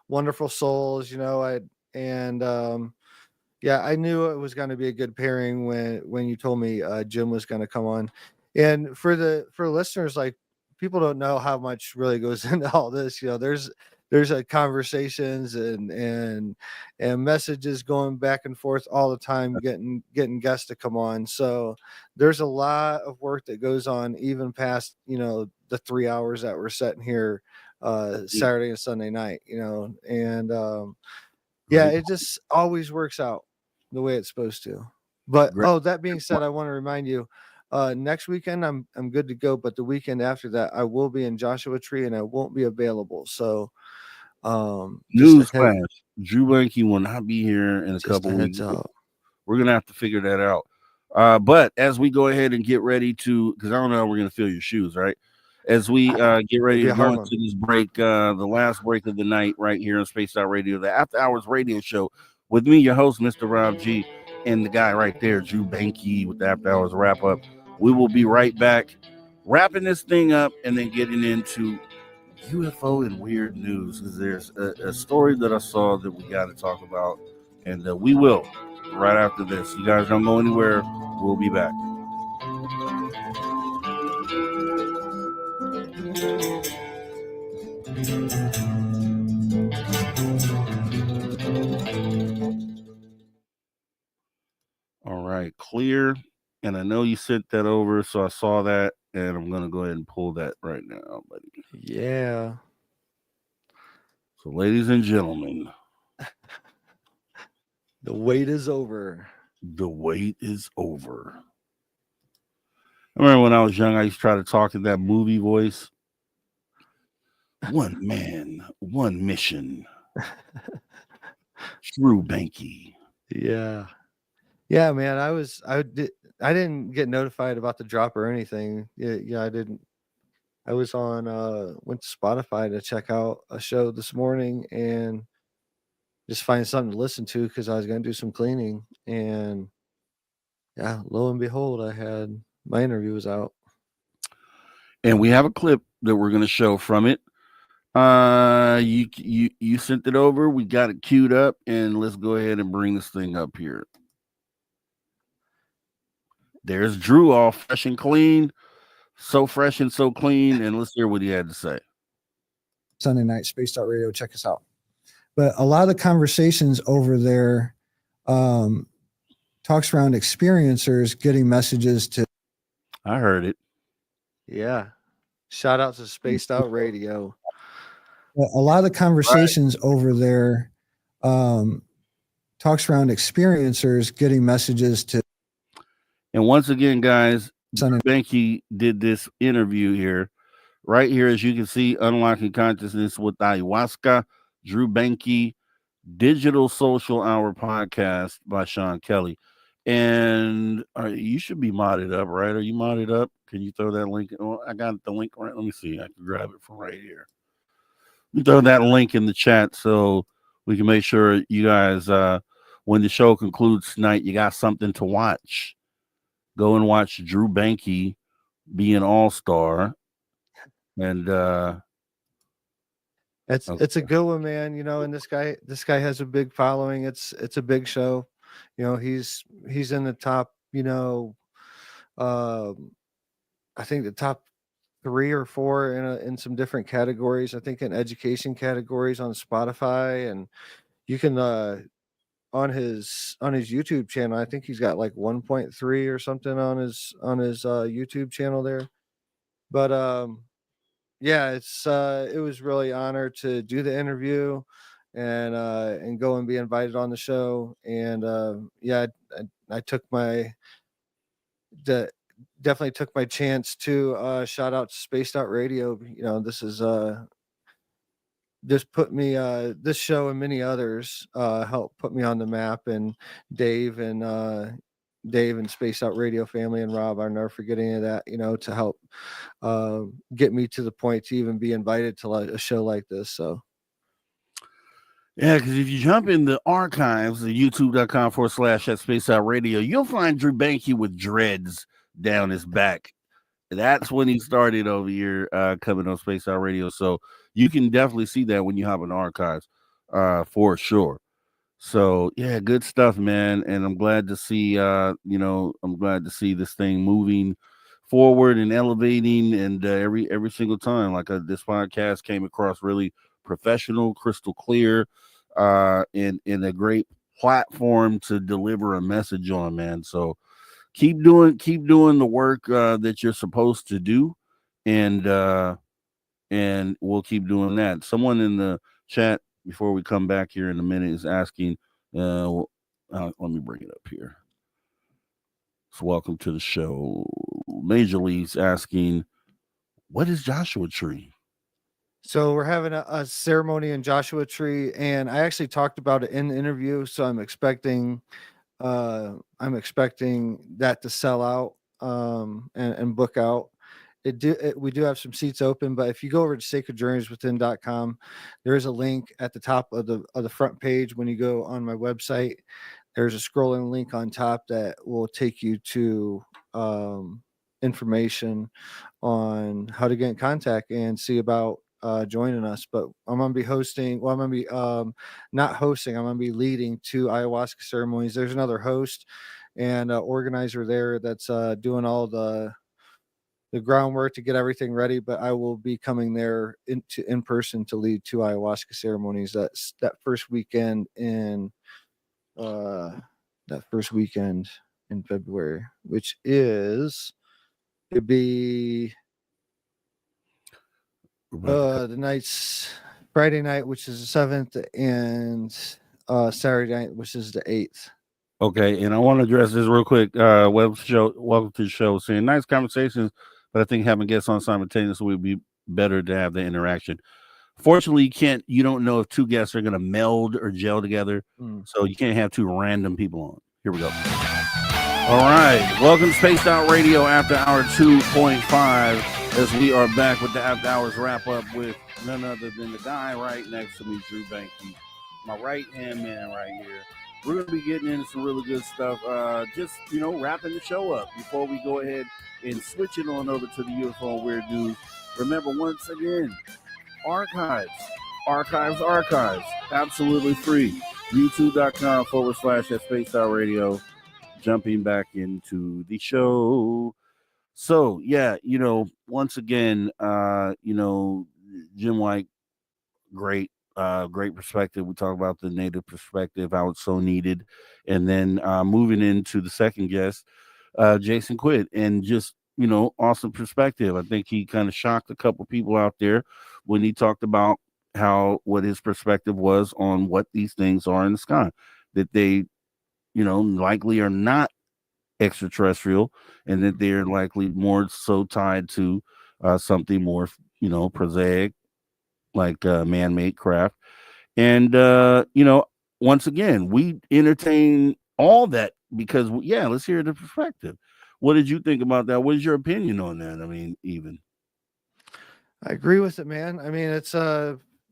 wonderful souls, and yeah, I knew it was going to be a good pairing when you told me Jim was going to come on. And for listeners, like, people don't know how much really goes into all this. There's conversations and messages going back and forth all the time, getting guests to come on. So there's a lot of work that goes on even past the 3 hours that we're sitting here Saturday and Sunday night. And yeah, Great, it just always works out the way it's supposed to. But great. that being said, I want to remind you, next weekend I'm good to go, but the weekend after that I will be in Joshua Tree and I won't be available. So just a head Newsflash: Drew Blanky will not be here in a just a couple heads weeks. up. We're gonna have to figure that out. But as we go ahead and get ready to, because I don't know how we're gonna fill your shoes, right? As we get ready Be to a go hard into one. this break, the last break of the night, right here on Spaced Out Radio, the After Hours Radio Show, with me, your host, Mr. Rob G, and the guy right there, Drew Banky, with the After Hours wrap up. We will be right back, wrapping this thing up, and then getting into UFO and weird news, because there's a story that I saw that we got to talk about, and we will right after this. You guys don't go anywhere. We'll be back. All right, clear. And I know you sent that over, so I saw that, and I'm going to go ahead and pull that right now, buddy. Yeah. So, ladies and gentlemen, the wait is over. The wait is over. I remember when I was young, I used to try to talk in that movie voice. One man, one mission. Drew Banky. Yeah, man. I didn't get notified about the drop or anything. Yeah, I didn't. I was on went to Spotify to check out a show this morning and just find something to listen to because I was going to do some cleaning, and yeah, lo and behold, I had my interview was out. And we have a clip that we're going to show from it. You sent it over. We got it queued up, and let's go ahead and bring this thing up here. There's Drew, all fresh and clean, so fresh and so clean, and let's hear what he had to say. Sunday night, Spaced Out Radio. Check us out. But a lot of the conversations over there talks around experiencers getting messages to. I heard it. Yeah. Shout out to Spaced Out Radio. A lot of the conversations over there talks around experiencers getting messages to. And once again, guys, Banky did this interview here. Right here, as you can see, Unlocking Consciousness with Ayahuasca, Drew Banky, Digital Social Hour podcast by Sean Kelly. And you should be modded up, right? Are you modded up? Can you throw that link? Oh, I got the link right. Let me see. I can grab it from right here. You throw that link in the chat so we can make sure you guys, when the show concludes tonight, you got something to watch. Go and watch Drew Banky be an all-star. And it's a good one, man. You know, and this guy has a big following. It's a big show. You know, he's in the top, you know, I think the top 3 or 4 in some different categories. I think in education categories on Spotify, and you can on his YouTube channel. I think he's got like 1.3 or something on his YouTube channel there. But yeah, it was really honored to do the interview and go and be invited on the show. And yeah, I took definitely took my chance to shout out to Spaced Out Radio. You know, this is this put me this show and many others helped put me on the map, and Dave and Spaced Out Radio family and Rob, I'll never forget any of that, you know, to help get me to the point to even be invited to a show like this. So yeah, because if you jump in the archives, the youtube.com/@SpacedOutRadio, you'll find Drew Banky with dreads down his back. That's when he started over here coming on Spaced Out Radio. So you can definitely see that when you hop in the archives for sure. So yeah, good stuff, man. And I'm glad to see I'm glad to see this thing moving forward and elevating, and every single time. Like this podcast came across really professional, crystal clear, in a great platform to deliver a message on, man. So keep doing the work that you're supposed to do, and we'll keep doing that. Someone in the chat before we come back here in a minute is asking, let me bring it up here. So welcome to the show. Major League's asking, what is Joshua Tree? So we're having a ceremony in Joshua Tree, and I actually talked about it in the interview. So I'm expecting that to sell out and book out. We do have some seats open, but if you go over to sacredjourneyswithin.com, there is a link at the top of the front page. When you go on my website, there's a scrolling link on top that will take you to information on how to get in contact and see about joining us, but I'm going to be hosting. Well, I'm going to be not hosting. I'm going to be leading 2 ayahuasca ceremonies. There's another host and organizer there that's doing all the groundwork to get everything ready, but I will be coming there in person to lead 2 ayahuasca ceremonies. That's that first weekend in February, which is it'd be the nights Friday night, which is the 7th, and Saturday night, which is the 8th. Okay, and I want to address this real quick. Welcome to the show. Saying nice conversations, but I think having guests on simultaneously would be better to have the interaction. Fortunately, you don't know if 2 guests are going to meld or gel together, so you can't have 2 random people on. Here we go. All right, welcome to Spaced Out Radio After Hour 2.5, as we are back with the After Hours wrap up with none other than the guy right next to me, Drew Banky, my right hand man right here. We're going to be getting into some really good stuff. Just, wrapping the show up before we go ahead and switch it on over to the UFO and Weird News. Remember, once again, archives, absolutely free. YouTube.com/at Spaced Out Radio. Jumping back into the show. So, yeah, once again, Jim White, great perspective. We talk about the native perspective, how it's so needed, and then moving into the second guest, Jason Quitt, and just awesome perspective. I think he kind of shocked a couple people out there when he talked about what his perspective was on what these things are in the sky, that they likely are not extraterrestrial, and that they're likely more so tied to something more prosaic, like man-made craft. And once again, we entertain all that because let's hear the perspective. What did you think about that? What is your opinion on that? I mean, I agree with it, man. I mean, it's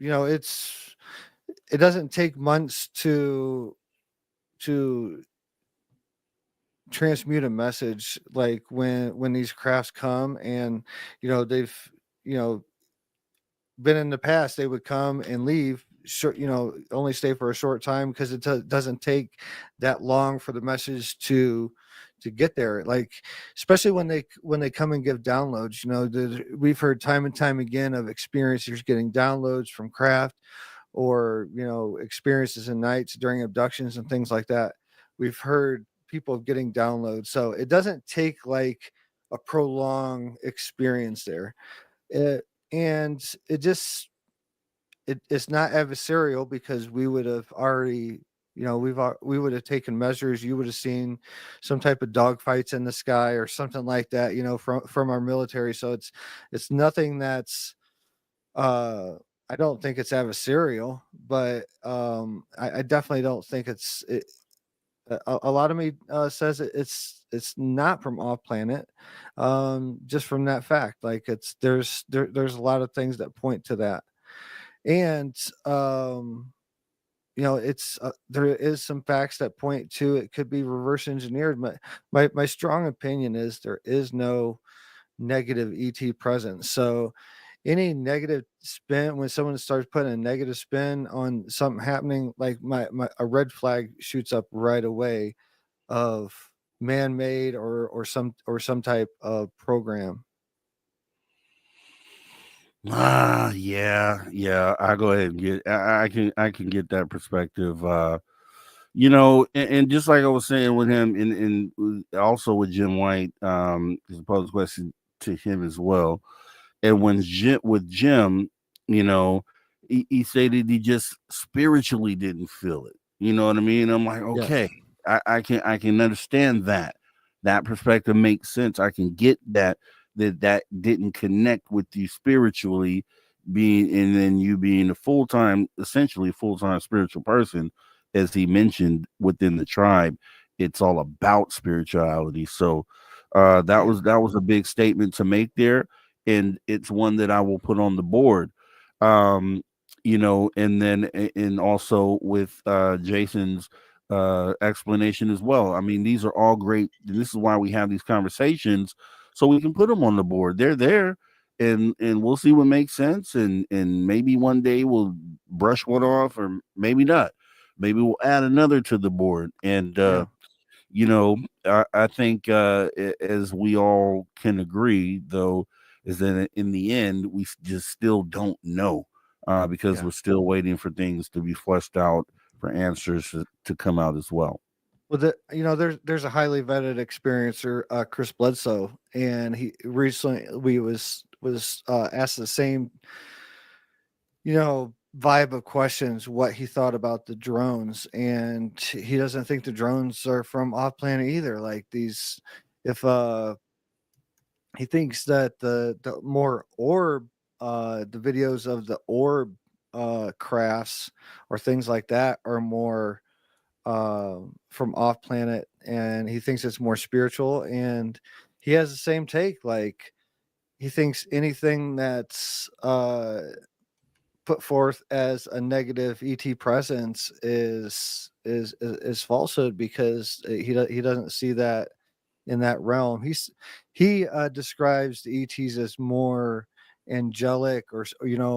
it doesn't take months to transmute a message, like when these crafts come, and they've been in the past, they would come and leave short, only stay for a short time, because it doesn't take that long for the message to get there. Like, especially when they come and give downloads, we've heard time and time again of experiencers getting downloads from craft, or experiences in nights during abductions and things like that. We've heard people getting downloads, so it doesn't take like a prolonged experience there. And it's not adversarial, because we would have already, we would have taken measures. You would have seen some type of dogfights in the sky or something like that, from our military. So it's nothing that's, I don't think it's adversarial, but I definitely don't think it's. A lot of me says it's not from off planet, just from that fact. Like, there's a lot of things that point to that, and it's there is some facts that point to it could be reverse engineered. My strong opinion is there is no negative ET presence. So any negative spin, when someone starts putting a negative spin on something happening, like a red flag shoots up right away of man-made or some type of program. Yeah. I go ahead and get. I can get that perspective. And just like I was saying with him, and also with Jim White, there's a posed question to him as well. And with Jim, he stated he just spiritually didn't feel it. You know what I mean? I'm like, okay, yeah. I can understand that. That perspective makes sense. I can get that didn't connect with you spiritually, and then you being essentially full-time spiritual person, as he mentioned within the tribe. It's all about spirituality. So that was a big statement to make there. And it's one that I will put on the board, and also with Jason's explanation as well. I mean, these are all great. This is why we have these conversations, so we can put them on the board. They're there. and we'll see what makes sense, and maybe one day we'll brush one off, or maybe not. Maybe we'll add another to the board, and Yeah. you know, I think as we all can agree, though, is that in the end we just still don't know, because Yeah. we're still waiting for things to be fleshed out, for answers to come out as well. Well, there's a highly vetted experiencer, Chris Bledsoe, and he recently was asked the same, vibe of questions, what he thought about the drones, and he doesn't think the drones are from off planet either. Like these, if he thinks that the more orb, the videos of the orb crafts or things like that are more from off planet, and he thinks it's more spiritual. And he has the same take. Like he thinks anything that's put forth as a negative ET presence is falsehood, because he doesn't see that in that realm. He describes the ETs as more angelic, or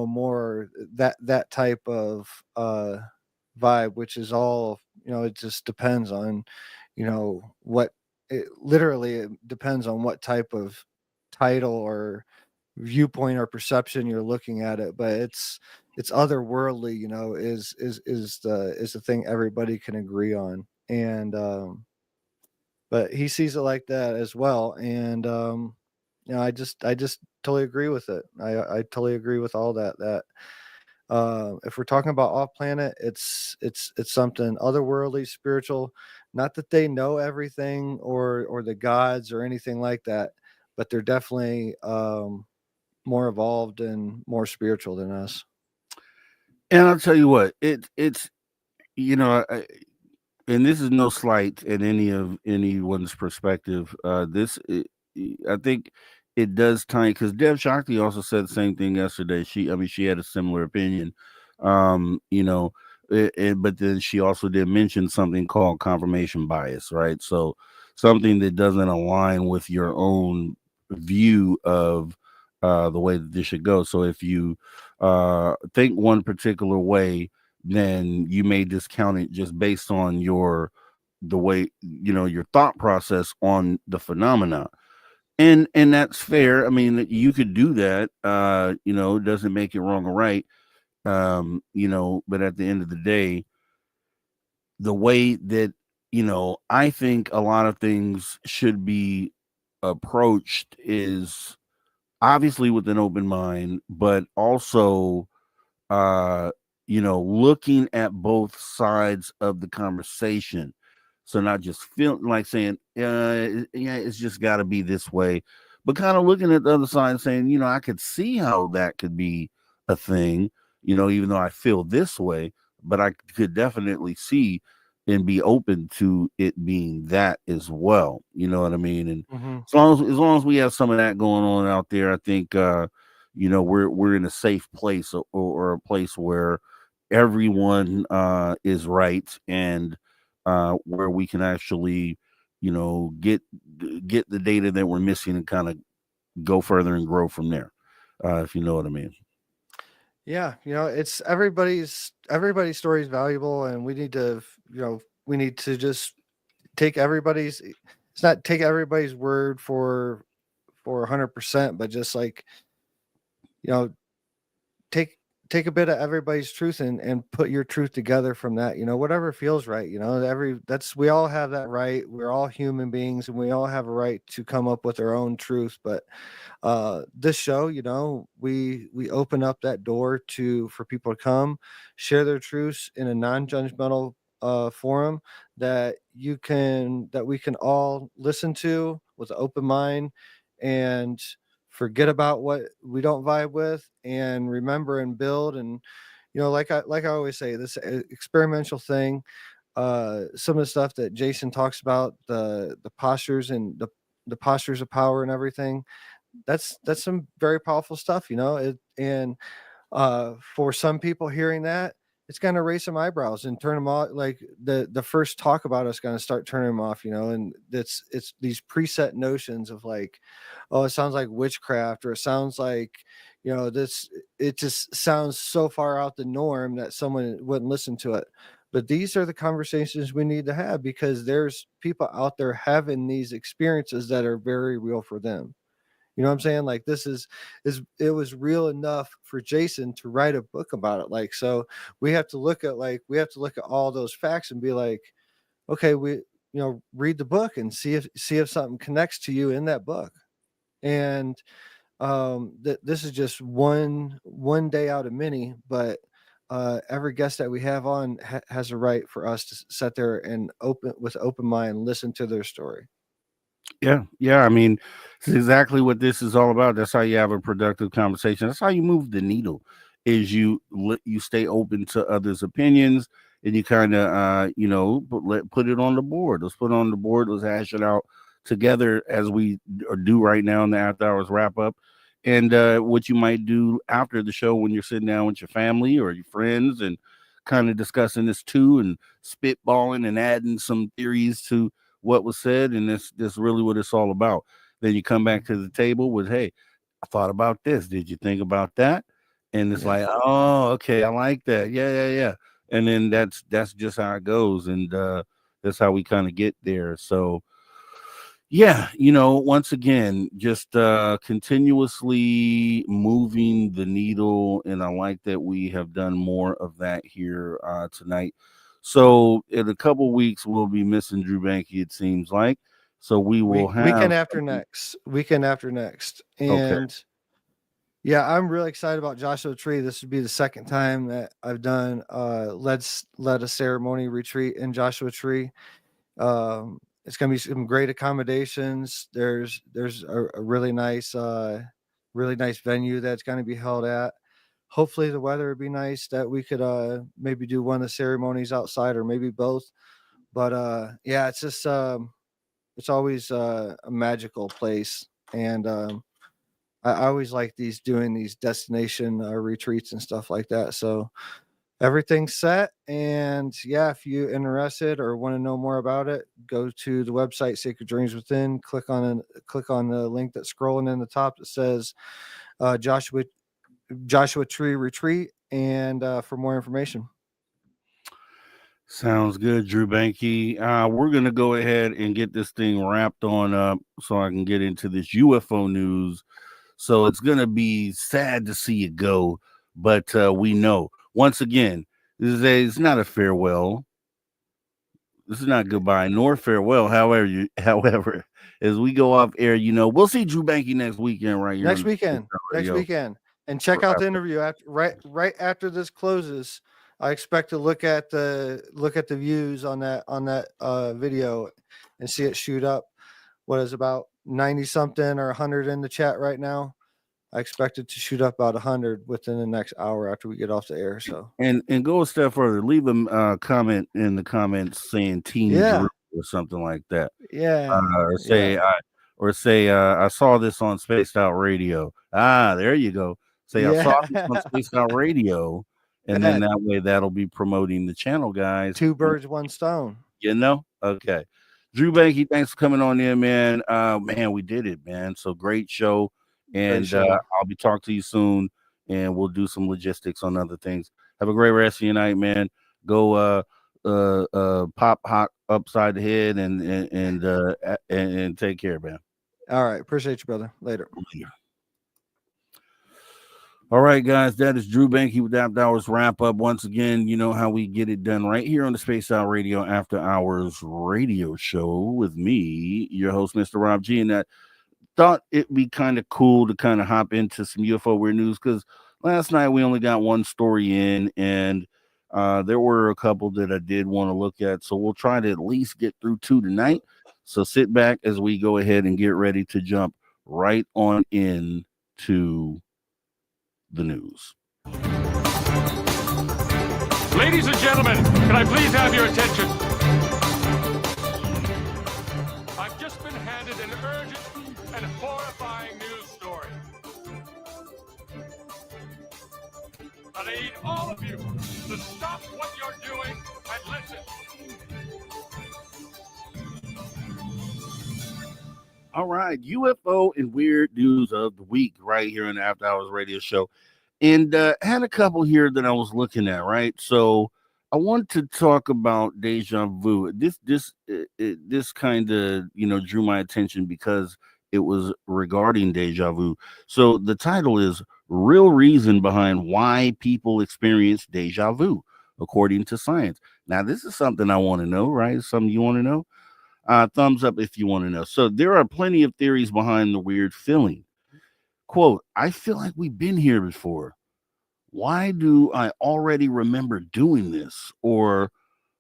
more that type of vibe, which is all, it just depends on what it literally, it depends on what type of title or viewpoint or perception you're looking at it. But it's otherworldly, is the thing everybody can agree on. And but he sees it like that as well. And I just totally agree with it. I totally agree with all that if we're talking about off planet, it's something otherworldly, spiritual. Not that they know everything, or the gods or anything like that, but they're definitely more evolved and more spiritual than us. And I'll tell you what, it's and this is no slight at anyone's perspective. I think it does tie, because Dev Shakti also said the same thing yesterday. She had a similar opinion. You know, but then she also did mention something called confirmation bias, right? So something that doesn't align with your own view of the way that this should go. So if you think one particular way, then you may discount it just based on the way, your thought process on the phenomena. And that's fair. I mean, you could do that. It doesn't make it wrong or right. But at the end of the day, the way that, I think a lot of things should be approached is obviously with an open mind, but also looking at both sides of the conversation. So not just feeling like saying, yeah, it's just got to be this way, but kind of looking at the other side and saying, I could see how that could be a thing, even though I feel this way, but I could definitely see and be open to it being that as well. You know what I mean? And Mm-hmm. as long as we have some of that going on out there, I think we're in a safe place, or a place where everyone is right, and where we can actually get the data that we're missing, and kind of go further and grow from there, if you know what I mean. Yeah, it's everybody's story is valuable, and we need to just take everybody's. It's not take everybody's word for 100%, but just like you know take a bit of everybody's truth, and put your truth together from that, whatever feels right. We all have that right. We're all human beings, and we all have a right to come up with our own truth. But this show, we open up that door for people to come share their truths in a non-judgmental forum that we can all listen to with an open mind, and forget about what we don't vibe with, and remember and build. And like I always say, this experimental thing, some of the stuff that Jason talks about, the postures and the postures of power and everything, that's some very powerful stuff. And for some people hearing that, it's going to raise some eyebrows and turn them off. Like the first talk about it's going to start turning them off, you know, and it's these preset notions of like, oh, it sounds like witchcraft, or it sounds like, you know, it just sounds so far out the norm that someone wouldn't listen to it. But these are the conversations we need to have, because there's people out there having these experiences that are very real for them. You know what I'm saying? Like this is it was real enough for Jason to write a book about it. Like, so we have to look at all those facts and be like, okay, read the book and see if something connects to you in that book. And this is just one day out of many, but every guest that we have on has a right for us to sit there and with open mind, listen to their story. Yeah. I mean, it's exactly what this is all about. That's how you have a productive conversation. That's how you move the needle. Is you stay open to others' opinions, and you kind of put it on the board. Let's put it on the board. Let's hash it out together, as we do right now in the After Hours wrap up. And what you might do after the show when you're sitting down with your family or your friends and kind of discussing this too, and spitballing and adding some theories to what was said. And this really what it's all about. Then you come back to the table with, hey, I thought about this. Did you think about that? And it's like, oh, okay, I like that. Yeah. And then that's just how it goes. And that's how we kind of get there. So yeah, once again, just continuously moving the needle. And I like that we have done more of that here tonight. So in a couple weeks, we'll be missing Drew Banky, it seems like. So we will have weekend after next. And okay. Yeah, I'm really excited about Joshua Tree. This would be the second time that I've done led a ceremony retreat in Joshua Tree. It's going to be some great accommodations. There's a really nice venue that's going to be held at. Hopefully the weather would be nice that we could maybe do one of the ceremonies outside, or maybe both. But yeah, it's just it's always a magical place. And I always like doing these destination retreats and stuff like that. So everything's set. And yeah, if you're interested or want to know more about it, go to the website Sacred Dreams Within. Click on the link that's scrolling in the top that says Joshua Tree Retreat, and for more information. Sounds good, Drew Banky. We're going to go ahead and get this thing wrapped on up so I can get into this UFO news. So it's going to be sad to see it go, but we know, once again, it's not a farewell. This is not goodbye nor farewell. However, as we go off air, we'll see Drew Banky next weekend, right here. Next weekend. And check out the interview right after this closes. I expect to look at the views on that video and see it shoot up. What is about 90 something or 100 in the chat right now? I expect it to shoot up about 100 within the next hour after we get off the air. So and go a step further. Leave a comment in the comments saying Team Drew or something like that. Yeah. Or say I saw this on Spaced Out Radio. There you go. Say I saw this on Spaced Out Radio, and then that way that'll be promoting the channel, guys. 2 birds, 1 stone. Okay. Drew Banky, thanks for coming on in, man. Man, we did it, man. So great show. And I'll be talking to you soon, and we'll do some logistics on other things. Have a great rest of your night, man. Go pop hot upside the head and take care, man. All right. Appreciate you, brother. Later. All right, guys, that is Drew Banky with After Hours wrap up. Once again, you know how we get it done right here on the Space Out Radio After Hours radio show with me, your host, Mr. Rob G. And that thought it'd be kind of cool to kind of hop into some UFO weird news, because last night we only got one story in, and there were a couple that I did want to look at. So we'll try to at least get through 2 tonight. So sit back as we go ahead and get ready to jump right on in to the news. Ladies and gentlemen, can I please have your attention? I've just been handed an urgent and horrifying news story. I need all of you to stop what you're doing and listen. All right, UFO and weird news of the week right here on the After Hours Radio Show. And had a couple here that I was looking at, right? So I want to talk about deja vu. This kind of, drew my attention because it was regarding deja vu. So the title is Real Reason Behind Why People Experience Deja Vu, according to science. Now, this is something I want to know, right? Something you want to know? Thumbs up if you want to know. So there are plenty of theories behind the weird feeling. Quote, I feel like we've been here before. Why do I already remember doing this? Or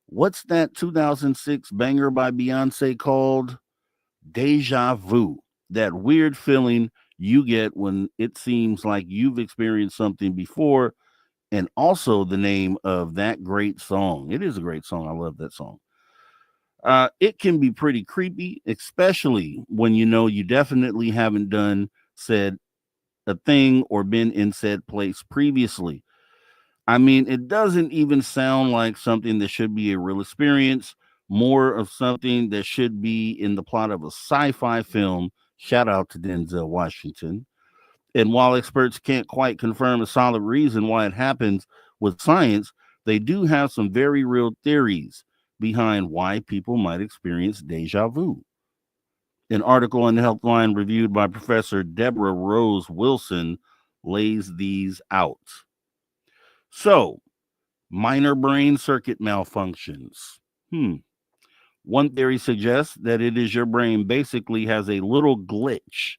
what's that 2006 banger by Beyonce called? Deja vu. That weird feeling you get when it seems like you've experienced something before, and also the name of that great song. It is a great song. I love that song. It can be pretty creepy, especially when you definitely haven't said a thing or been in said place previously. I mean, it doesn't even sound like something that should be a real experience, more of something that should be in the plot of a sci-fi film. Shout out to Denzel Washington. And while experts can't quite confirm a solid reason why it happens with science, they do have some very real theories behind why people might experience deja vu. An article on the Helpline reviewed by Professor Deborah Rose Wilson lays these out. So, minor brain circuit malfunctions. One theory suggests that it is your brain basically has a little glitch,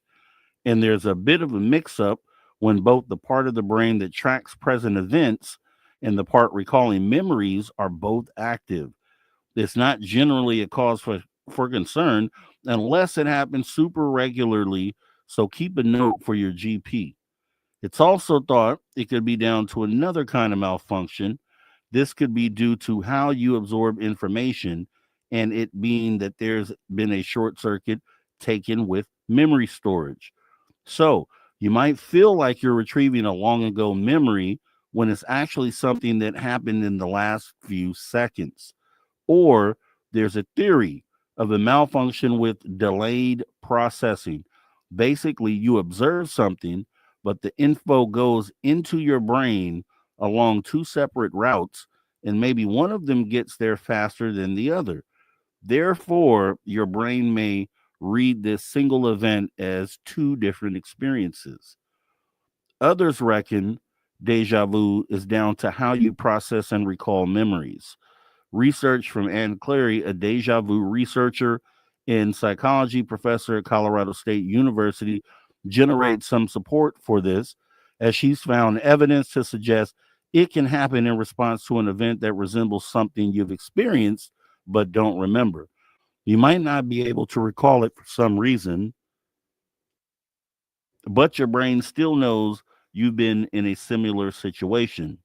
and there's a bit of a mix-up when both the part of the brain that tracks present events and the part recalling memories are both active. It's not generally a cause for concern unless it happens super regularly, so keep a note for your GP. It's also thought it could be down to another kind of malfunction. This could be due to how you absorb information, and it being that there's been a short circuit taken with memory storage. So you might feel like you're retrieving a long ago memory when it's actually something that happened in the last few seconds. Or there's a theory of a malfunction with delayed processing. Basically, you observe something, but the info goes into your brain along two separate routes, and maybe one of them gets there faster than the other. Therefore, your brain may read this single event as two different experiences. Others reckon deja vu is down to how you process and recall memories. Research from Ann Clary, a deja vu researcher and psychology professor at Colorado State University, generates some support for this, as she's found evidence to suggest it can happen in response to an event that resembles something you've experienced but don't remember. You might not be able to recall it for some reason, but your brain still knows you've been in a similar situation.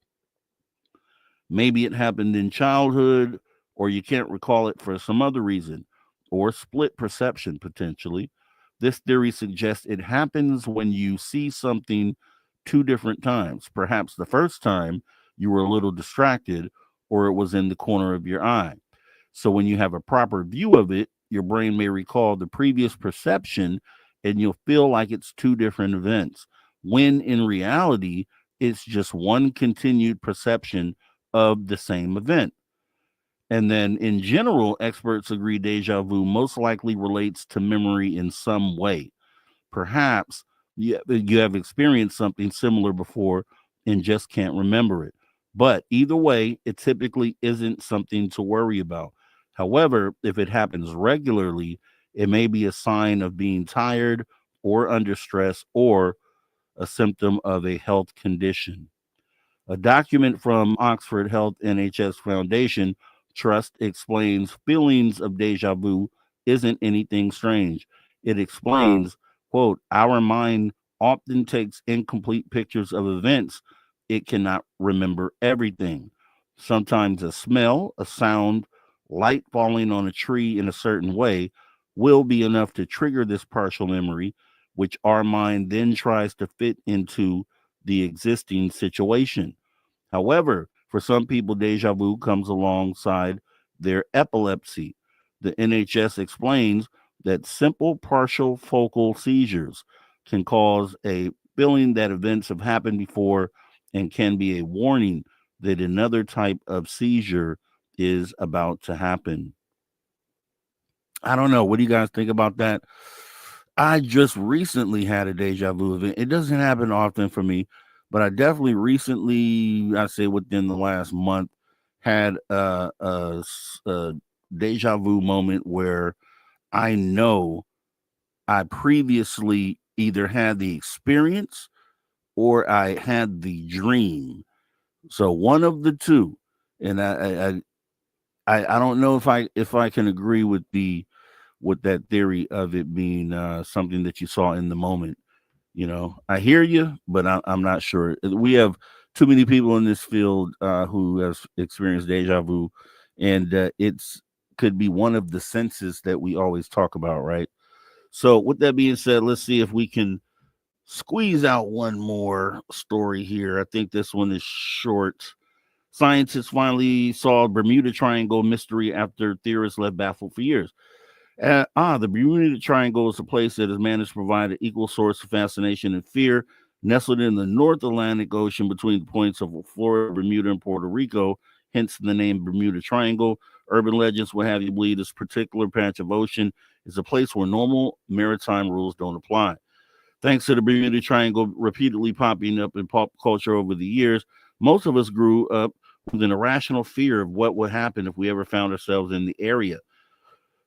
Maybe it happened in childhood, or you can't recall it for some other reason, or split perception potentially. This theory suggests it happens when you see something two different times. Perhaps the first time you were a little distracted, or it was in the corner of your eye. So when you have a proper view of it, your brain may recall the previous perception and you'll feel like it's two different events, when in reality, it's just one continued perception of the same event. And then in general, experts agree deja vu most likely relates to memory in some way. Perhaps you have experienced something similar before and just can't remember it. But either way, it typically isn't something to worry about. However, if it happens regularly, it may be a sign of being tired or under stress or a symptom of a health condition. A document from Oxford Health NHS Foundation Trust explains feelings of deja vu isn't anything strange. It explains, quote, our mind often takes incomplete pictures of events. It cannot remember everything. Sometimes a smell, a sound, light falling on a tree in a certain way will be enough to trigger this partial memory, which our mind then tries to fit into the existing situation. However, for some people, deja vu comes alongside their epilepsy. The NHS explains that simple partial focal seizures can cause a feeling that events have happened before and can be a warning that another type of seizure is about to happen. I don't know. What do you guys think about that? I just recently had a deja vu event. It doesn't happen often for me, but I definitely recently, I say within the last month, had a deja vu moment where I know I previously either had the experience or I had the dream. So one of the two. And I don't know if I can agree with that theory of it being something that you saw in the moment. I hear you, but I'm not sure. We have too many people in this field who have experienced deja vu, and it's could be one of the senses that we always talk about, right? So, with that being said, let's see if we can squeeze out one more story here. I think this one is short. Scientists finally solved Bermuda Triangle mystery after theorists left baffled for years. The Bermuda Triangle is a place that has managed to provide an equal source of fascination and fear, nestled in the North Atlantic Ocean between the points of Florida, Bermuda, and Puerto Rico, hence the name Bermuda Triangle. Urban legends will have you believe this particular patch of ocean is a place where normal maritime rules don't apply. Thanks to the Bermuda Triangle repeatedly popping up in pop culture over the years, most of us grew up with an irrational fear of what would happen if we ever found ourselves in the area.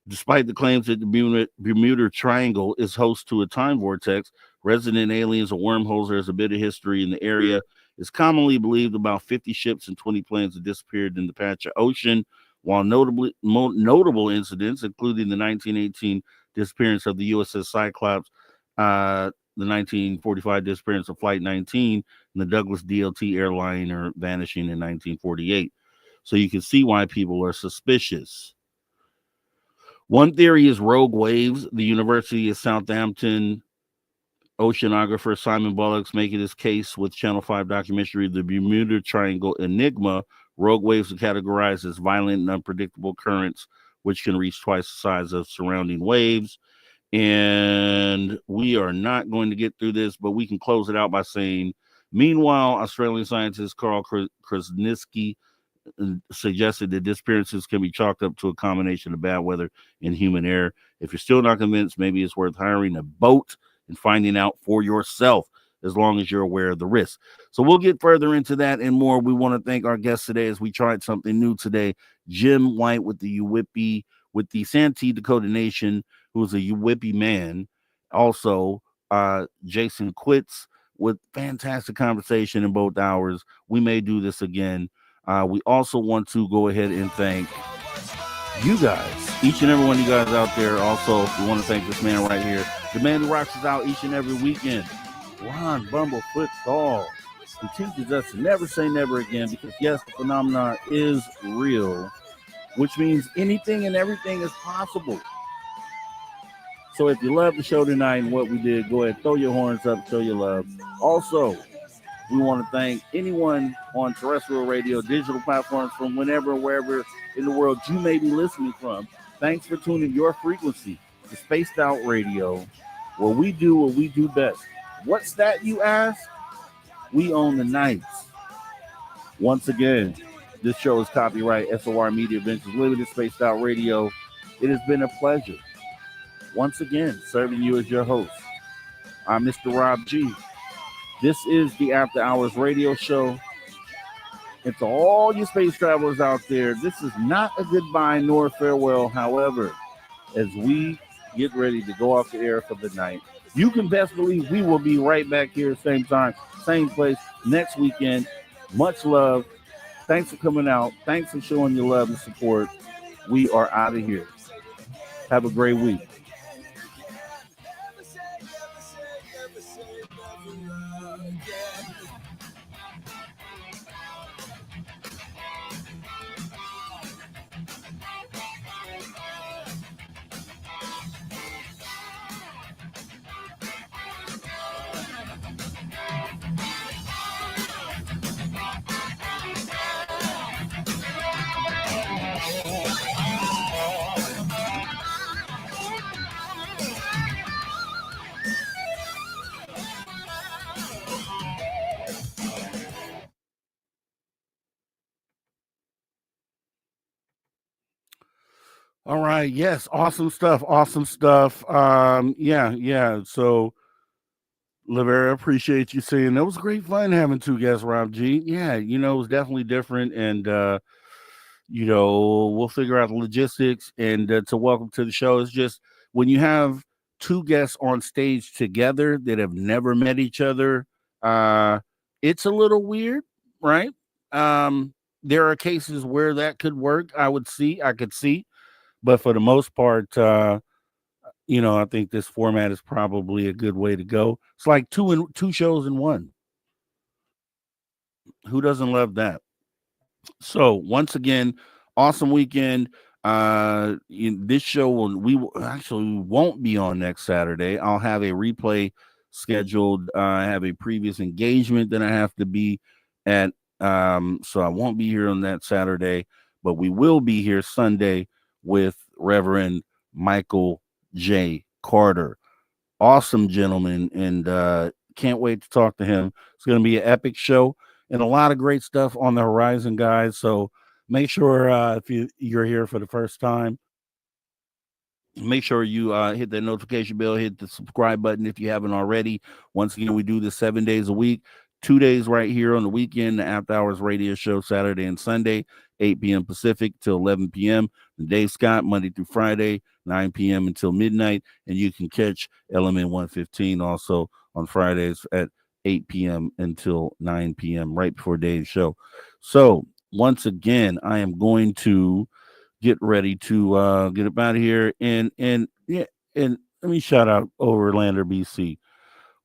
Despite the claims that the Bermuda Triangle is host to a time vortex, resident aliens or wormholes, there's a bit of history in the area. It's commonly believed about 50 ships and 20 planes have disappeared in the patch of ocean, while notable incidents, including the 1918 disappearance of the USS Cyclops, the 1945 disappearance of Flight 19, and the Douglas DLT airliner vanishing in 1948. So you can see why people are suspicious. One theory is rogue waves. The University of Southampton oceanographer Simon Bullock's making his case with Channel 5 documentary The Bermuda Triangle Enigma. Rogue waves are categorized as violent and unpredictable currents, which can reach twice the size of surrounding waves. And we are not going to get through this, but we can close it out by saying, meanwhile, Australian scientist Carl Krasniqi suggested that disappearances can be chalked up to a combination of bad weather and human error. If you're still not convinced, maybe it's worth hiring a boat and finding out for yourself, as long as you're aware of the risk. So we'll get further into that and more. We want to thank our guests today as we tried something new today. Jim White with the Yuwipi, with the Santee Dakota Nation, who's a Yuwipi man. Also, Jason Quitts with fantastic conversation in both hours. We may do this again. We also want to go ahead and thank you guys, each and every one of you guys out there. Also, we want to thank this man right here, the man who rocks us out each and every weekend, Ron Bumblefoot Thal, who teaches us to never say never again, because yes, the phenomenon is real, which means anything and everything is possible. So if you love the show tonight and what we did, go ahead, throw your horns up, show your love. Also, we want to thank anyone on terrestrial radio, digital platforms, from whenever, wherever in the world you may be listening from. Thanks for tuning your frequency to Spaced Out Radio, where we do what we do best. What's that, you ask? We own the nights. Once again, this show is copyright SOR Media Ventures Limited, Spaced Out Radio. It has been a pleasure, once again, serving you as your host. I'm Mr. Rob G. This is the After Hours Radio Show. And to all you space travelers out there, this is not a goodbye nor a farewell. However, as we get ready to go off the air for the night, you can best believe we will be right back here, same time, same place, next weekend. Much love. Thanks for coming out. Thanks for showing your love and support. We are out of here. Have a great week. All right. Yes. Awesome stuff. Awesome stuff. Yeah. So, Lavera, appreciate you saying that was great fun having two guests, Rob G. Yeah, it was definitely different. And, we'll figure out the logistics. And to welcome to the show is just when you have two guests on stage together that have never met each other, it's a little weird, right? There are cases where that could work. I could see. But for the most part, I think this format is probably a good way to go. It's like two shows in one. Who doesn't love that? So once again, awesome weekend. This show won't be on next Saturday. I'll have a replay scheduled. I have a previous engagement that I have to be at. So I won't be here on that Saturday, but we will be here Sunday with Reverend Michael J. Carter. Awesome gentleman, and can't wait to talk to him. It's going to be an epic show and a lot of great stuff on the horizon, guys. So make sure if you're here for the first time, make sure you hit that notification bell, hit the subscribe button if you haven't already. Once again, we do this 7 days a week, 2 days right here on the weekend, the After Hours radio show, Saturday and Sunday, 8 p.m. Pacific till 11 p.m. And Dave Scott, Monday through Friday, 9 p.m. until midnight. And you can catch Element 115 also on Fridays at 8 p.m. until 9 p.m. right before Dave's show. So once again, I am going to get ready to get up out of here. And let me shout out Overlander BC.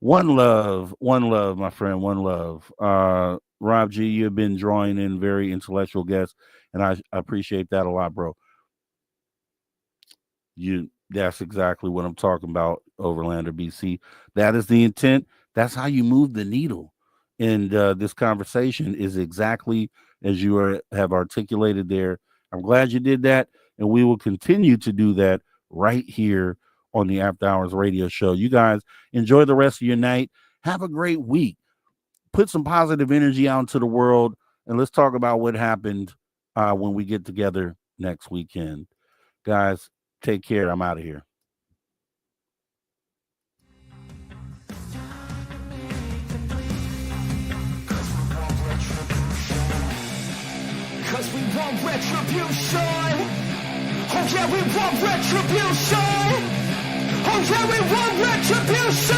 One love, my friend, one love. Rob G, you've been drawing in very intellectual guests, and I appreciate that a lot, bro. That's exactly what I'm talking about, Overlander BC. That is the intent. That's how you move the needle. And this conversation is exactly as you have articulated there. I'm glad you did that, and we will continue to do that right here on the After Hours radio show. You guys enjoy the rest of your night. Have a great week. Put some positive energy out into the world, and let's talk about what happened when we get together next weekend. Guys, take care. I'm out of here. Cause we want retribution. Oh yeah, we want retribution. Oh yeah, we want retribution.